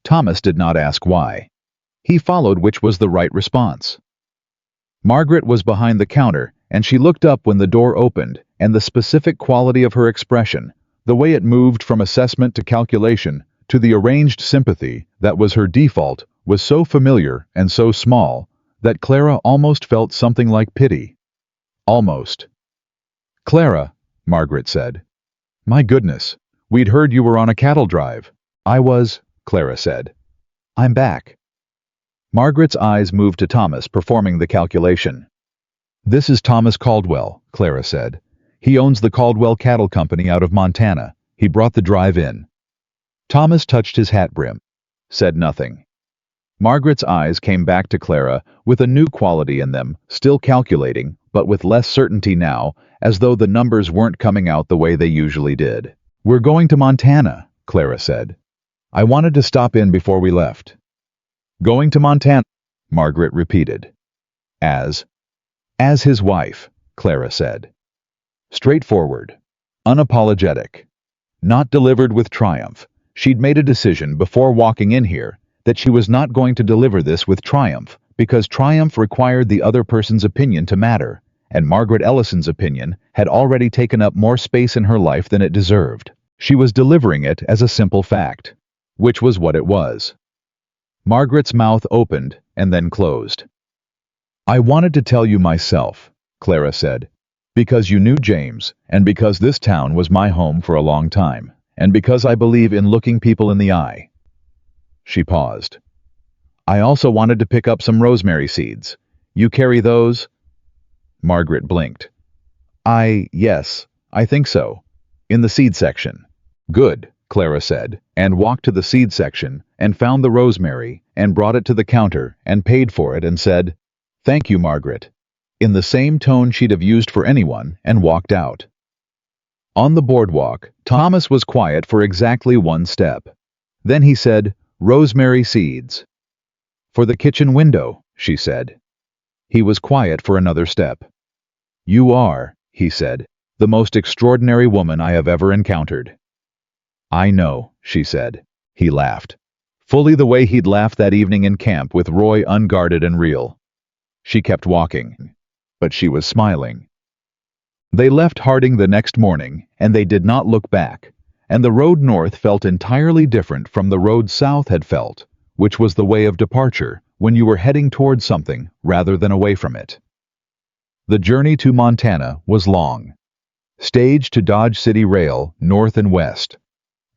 Thomas did not ask why. He followed which was the right response. Margaret was behind the counter, and she looked up when the door opened, and the specific quality of her expression, the way it moved from assessment to calculation, to the arranged sympathy that was her default, was so familiar and so small that Clara almost felt something like pity. Almost. "Clara," Margaret said. "My goodness, we'd heard you were on a cattle drive." "I was," Clara said. "I'm back." Margaret's eyes moved to Thomas performing the calculation. "This is Thomas Caldwell," Clara said. "He owns the Caldwell Cattle Company out of Montana. He brought the drive in." Thomas touched his hat brim, said nothing. Margaret's eyes came back to Clara with a new quality in them, still calculating, but with less certainty now, as though the numbers weren't coming out the way they usually did. "We're going to Montana," Clara said. "I wanted to stop in before we left." "Going to Montana," Margaret repeated. As his wife, Clara said. Straightforward. Unapologetic. Not delivered with triumph. She'd made a decision before walking in here that she was not going to deliver this with triumph, because triumph required the other person's opinion to matter, and Margaret Ellison's opinion had already taken up more space in her life than it deserved. She was delivering it as a simple fact, which was what it was. Margaret's mouth opened and then closed. "I wanted to tell you myself," Clara said, "because you knew James, and because this town was my home for a long time, and because I believe in looking people in the eye." She paused. "I also wanted to pick up some rosemary seeds. You carry those?" Margaret blinked. Yes, I think so. In the seed section." "Good," Clara said, and walked to the seed section and found the rosemary and brought it to the counter and paid for it and said, "Thank you, Margaret," in the same tone she'd have used for anyone, and walked out. On the boardwalk, Thomas was quiet for exactly one step. Then he said, "Rosemary seeds." "For the kitchen window," she said. He was quiet for another step. "You are," he said, "the most extraordinary woman I have ever encountered." "I know," she said. He laughed. Fully the way he'd laughed that evening in camp with Roy, unguarded and real. She kept walking, but she was smiling. They left Harding the next morning, and they did not look back, and the road north felt entirely different from the road south had felt, which was the way of departure when you were heading towards something rather than away from it. The journey to Montana was long. Stage to Dodge City Rail, north and west.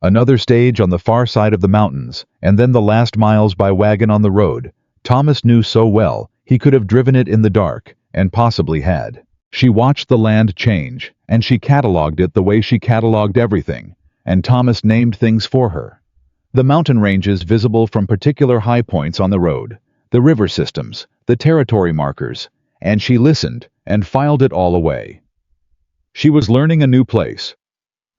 Another stage on the far side of the mountains, and then the last miles by wagon on the road. Thomas knew so well he could have driven it in the dark, and possibly had. She watched the land change, and she catalogued it the way she catalogued everything, and Thomas named things for her. The mountain ranges visible from particular high points on the road, the river systems, the territory markers, and she listened and filed it all away. She was learning a new place.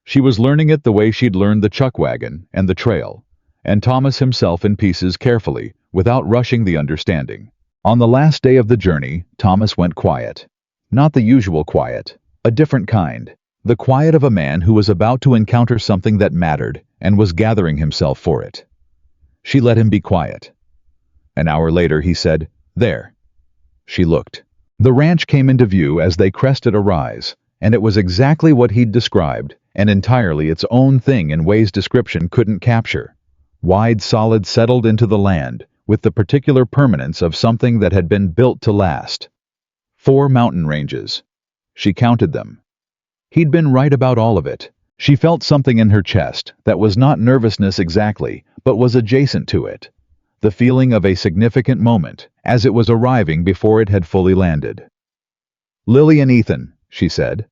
She was learning it the way she'd learned the chuck wagon and the trail, and Thomas himself in pieces carefully, without rushing the understanding. On the last day of the journey, Thomas went quiet. Not the usual quiet, a different kind. The quiet of a man who was about to encounter something that mattered and was gathering himself for it. She let him be quiet. An hour later he said, "There." She looked. The ranch came into view as they crested a rise, and it was exactly what he'd described, and entirely its own thing in ways description couldn't capture. Wide, solid, settled into the land, with the particular permanence of something that had been built to last. 4 mountain ranges. She counted them. He'd been right about all of it. She felt something in her chest that was not nervousness exactly, but was adjacent to it. The feeling of a significant moment, as it was arriving before it had fully landed. "Lily and Ethan," she said.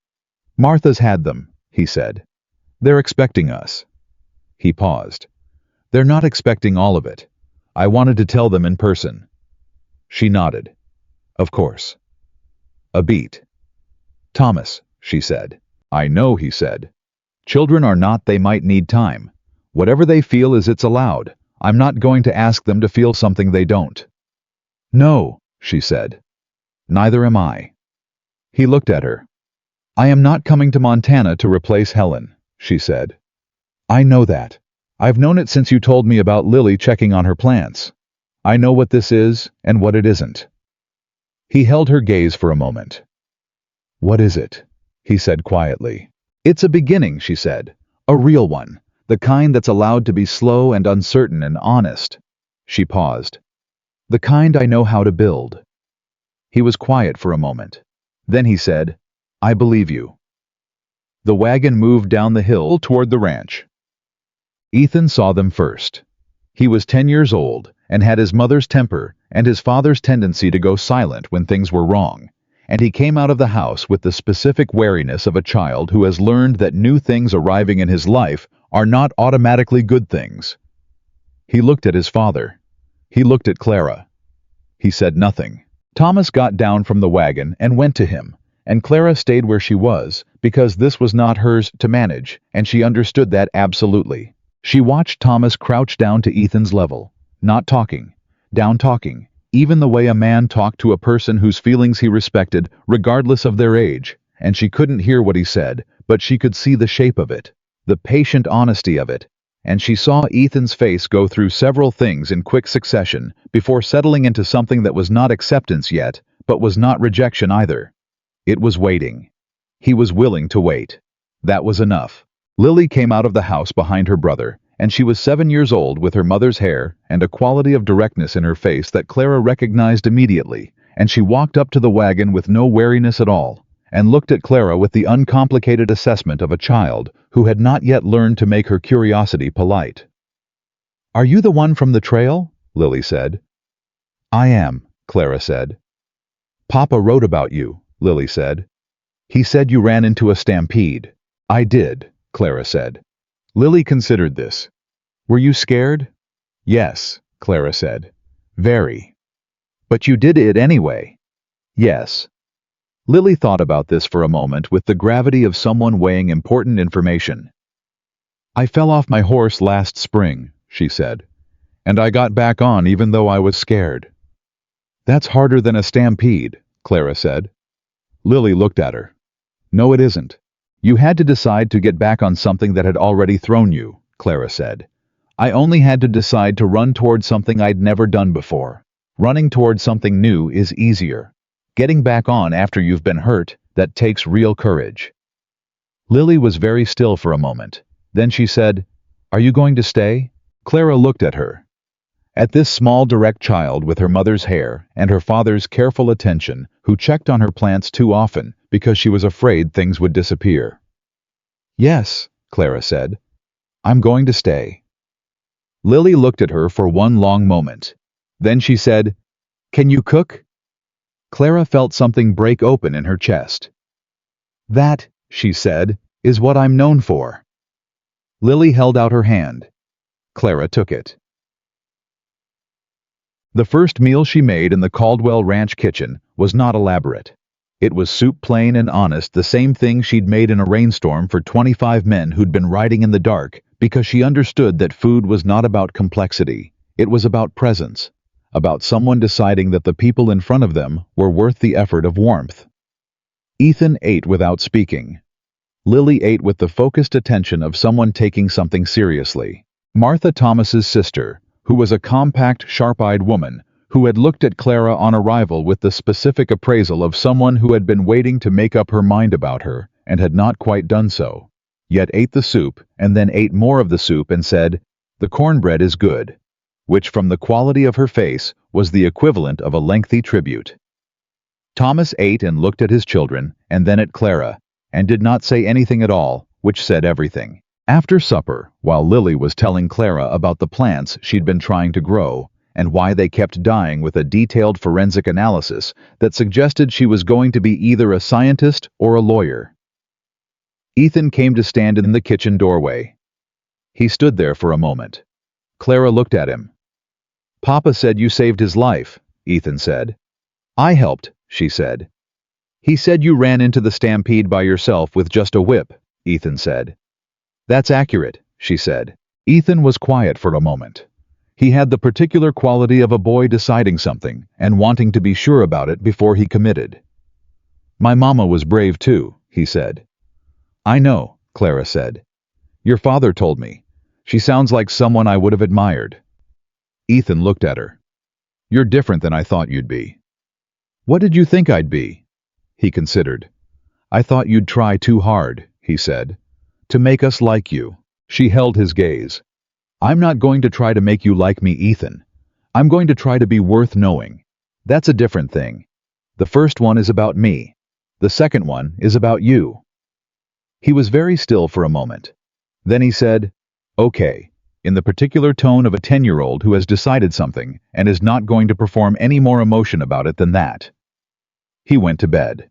"Martha's had them," he said. "They're expecting us." He paused. "They're not expecting all of it. I wanted to tell them in person." She nodded. "Of course." A beat. "Thomas," she said. "I know," he said. "Children are not, they might need time. Whatever they feel it's allowed. I'm not going to ask them to feel something they don't." "No," she said. "Neither am I." He looked at her. "I am not coming to Montana to replace Helen," she said. "I know that. I've known it since you told me about Lily checking on her plants. I know what this is and what it isn't." He held her gaze for a moment. "What is it?" he said quietly. "It's a beginning," she said. "A real one. The kind that's allowed to be slow and uncertain and honest." She paused. "The kind I know how to build." He was quiet for a moment. Then he said, "I believe you." The wagon moved down the hill toward the ranch. Ethan saw them first. He was 10 years old and had his mother's temper and his father's tendency to go silent when things were wrong, and he came out of the house with the specific wariness of a child who has learned that new things arriving in his life are not automatically good things. He looked at his father. He looked at Clara. He said nothing. Thomas got down from the wagon and went to him, and Clara stayed where she was, because this was not hers to manage, and she understood that absolutely. She watched Thomas crouch down to Ethan's level, not talking, down talking, even the way a man talked to a person whose feelings he respected, regardless of their age, and she couldn't hear what he said, but she could see the shape of it, the patient honesty of it, and she saw Ethan's face go through several things in quick succession before settling into something that was not acceptance yet, but was not rejection either. It was waiting. He was willing to wait. That was enough. Lily came out of the house behind her brother, and she was 7 years old with her mother's hair and a quality of directness in her face that Clara recognized immediately, and she walked up to the wagon with no wariness at all, and looked at Clara with the uncomplicated assessment of a child who had not yet learned to make her curiosity polite. "Are you the one from the trail?" Lily said. "I am," Clara said. "Papa wrote about you," Lily said. "He said you ran into a stampede." "I did," Clara said. Lily considered this. "Were you scared?" "Yes," Clara said. "Very." "But you did it anyway." "Yes." Lily thought about this for a moment with the gravity of someone weighing important information. "I fell off my horse last spring," she said, "and I got back on even though I was scared." "That's harder than a stampede," Clara said. Lily looked at her. "No, it isn't. You had to decide to get back on something that had already thrown you," Clara said. "I only had to decide to run toward something I'd never done before. Running toward something new is easier. Getting back on after you've been hurt, that takes real courage." Lily was very still for a moment. Then she said, "Are you going to stay?" Clara looked at her. At this small direct child with her mother's hair and her father's careful attention, who checked on her plants too often because she was afraid things would disappear. "Yes," Clara said. "I'm going to stay." Lily looked at her for one long moment. Then she said, "Can you cook?" Clara felt something break open in her chest. "That," she said, "is what I'm known for." Lily held out her hand. Clara took it. The first meal she made in the Caldwell Ranch kitchen was not elaborate. It was soup, plain and honest, the same thing she'd made in a rainstorm for 25 men who'd been riding in the dark, because she understood that food was not about complexity. It was about presence, about someone deciding that the people in front of them were worth the effort of warmth. Ethan ate without speaking. Lily ate with the focused attention of someone taking something seriously. Martha, Thomas's sister, who was a compact, sharp-eyed woman, who had looked at Clara on arrival with the specific appraisal of someone who had been waiting to make up her mind about her and had not quite done so, yet ate the soup and then ate more of the soup and said, "The cornbread is good," which from the quality of her face was the equivalent of a lengthy tribute. Thomas ate and looked at his children and then at Clara, and did not say anything at all, which said everything. After supper, while Lily was telling Clara about the plants she'd been trying to grow, and why they kept dying with a detailed forensic analysis that suggested she was going to be either a scientist or a lawyer, Ethan came to stand in the kitchen doorway. He stood there for a moment. Clara looked at him. "Papa said you saved his life," Ethan said. "I helped," she said. "He said you ran into the stampede by yourself with just a whip," Ethan said. "That's accurate," she said. Ethan was quiet for a moment. He had the particular quality of a boy deciding something and wanting to be sure about it before he committed. "My mama was brave too," he said. "I know," Clara said. "Your father told me. She sounds like someone I would have admired." Ethan looked at her. "You're different than I thought you'd be." "What did you think I'd be?" He considered. "I thought you'd try too hard," he said, "to make us like you." She held his gaze. "I'm not going to try to make you like me, Ethan. I'm going to try to be worth knowing. That's a different thing. The first one is about me. The second one is about you." He was very still for a moment. Then he said, "Okay," in the particular tone of a 10-year-old who has decided something and is not going to perform any more emotion about it than that. He went to bed.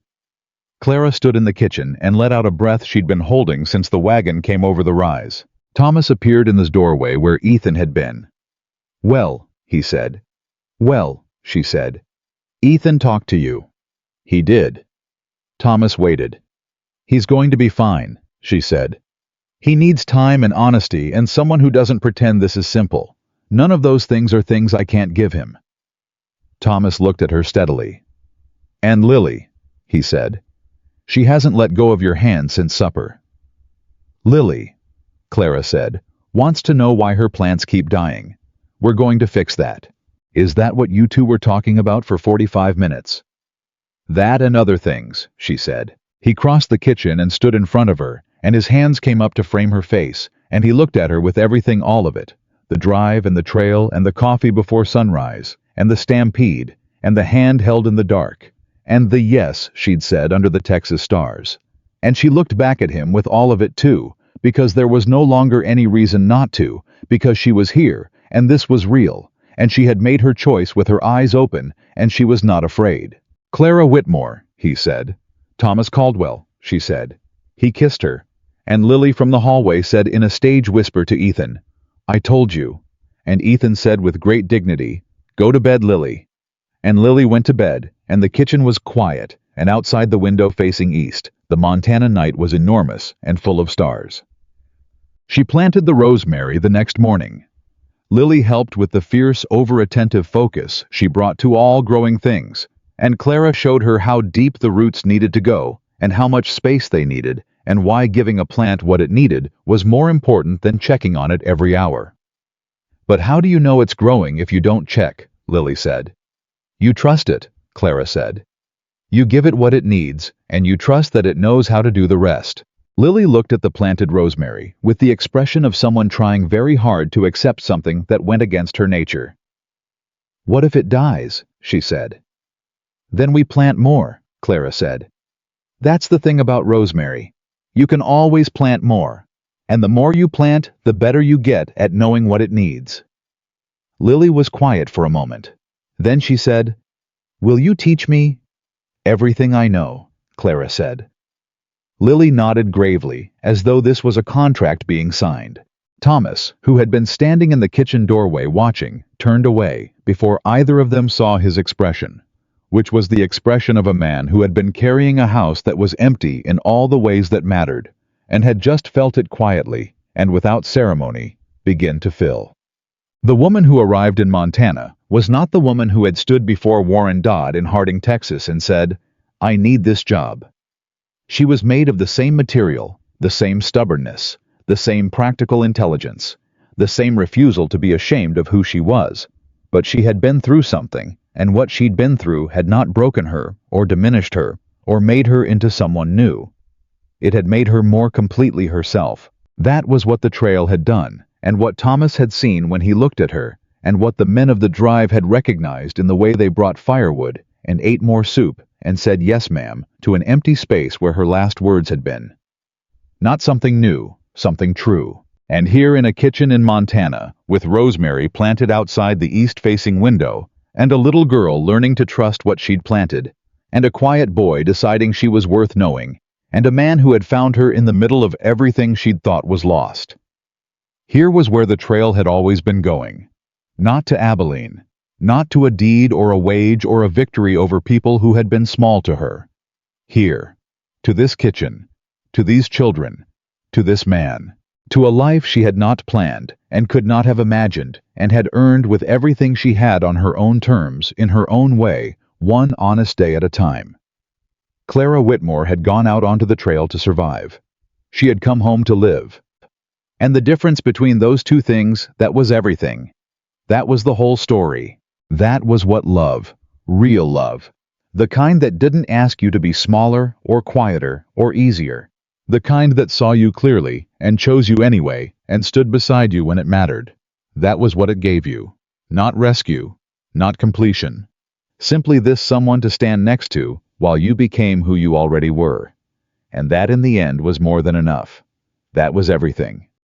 Clara stood in the kitchen and let out a breath she'd been holding since the wagon came over the rise. Thomas appeared in the doorway where Ethan had been. "Well," he said. "Well," she said. "Ethan talked to you." "He did." Thomas waited. "He's going to be fine," she said. "He needs time and honesty and someone who doesn't pretend this is simple. None of those things are things I can't give him." Thomas looked at her steadily. "And Lily," he said. "She hasn't let go of your hand since supper." "Lily," Clara said, "wants to know why her plants keep dying. We're going to fix that. Is that what you two were talking about for 45 minutes?" That and other things, she said. He crossed the kitchen and stood in front of her, and his hands came up to frame her face, and he looked at her with everything, all of it. The drive and the trail and the coffee before sunrise, and the stampede, and the hand held in the dark, and the yes she'd said under the Texas stars. And she looked back at him with all of it too, because there was no longer any reason not to, because she was here, and this was real, and she had made her choice with her eyes open, and she was not afraid. Clara Whitmore, he said. Thomas Caldwell, she said. He kissed her, and Lily from the hallway said in a stage whisper to Ethan, I told you. And Ethan said with great dignity, Go to bed, Lily. And Lily went to bed, and the kitchen was quiet, and outside the window facing east, the Montana night was enormous and full of stars. She planted the rosemary the next morning. Lily helped with the fierce, over-attentive focus she brought to all growing things, and Clara showed her how deep the roots needed to go, and how much space they needed, and why giving a plant what it needed was more important than checking on it every hour. But how do you know it's growing if you don't check? Lily said. You trust it, Clara said. You give it what it needs, and you trust that it knows how to do the rest. Lily looked at the planted rosemary with the expression of someone trying very hard to accept something that went against her nature. What if it dies? She said. Then we plant more, Clara said. That's the thing about rosemary. You can always plant more, and the more you plant, the better you get at knowing what it needs. Lily was quiet for a moment. Then she said, Will you teach me? Everything I know, Clara said. Lily nodded gravely, as though this was a contract being signed. Thomas, who had been standing in the kitchen doorway watching, turned away before either of them saw his expression, which was the expression of a man who had been carrying a house that was empty in all the ways that mattered, and had just felt it quietly, and without ceremony, begin to fill. The woman who arrived in Montana was not the woman who had stood before Warren Dodd in Harding, Texas and said, I need this job. She was made of the same material, the same stubbornness, the same practical intelligence, the same refusal to be ashamed of who she was, but she had been through something, and what she'd been through had not broken her, or diminished her, or made her into someone new. It had made her more completely herself. That was what the trail had done, and what Thomas had seen when he looked at her, and what the men of the drive had recognized in the way they brought firewood, and ate more soup, and said yes ma'am to an empty space where her last words had been. Not something new, something true. And here in a kitchen in Montana, with rosemary planted outside the east-facing window, and a little girl learning to trust what she'd planted, and a quiet boy deciding she was worth knowing, and a man who had found her in the middle of everything she'd thought was lost. Here was where the trail had always been going. Not to Abilene, not to a deed or a wage or a victory over people who had been small to her. Here, to this kitchen, to these children, to this man, to a life she had not planned and could not have imagined and had earned with everything she had on her own terms, in her own way, one honest day at a time. Clara Whitmore had gone out onto the trail to survive. She had come home to live. And the difference between those two things, that was everything. That was the whole story. That was what love, real love, the kind that didn't ask you to be smaller or quieter or easier, the kind that saw you clearly and chose you anyway and stood beside you when it mattered. That was what it gave you. Not rescue, not completion. Simply this someone to stand next to while you became who you already were. And that in the end was more than enough. That was everything.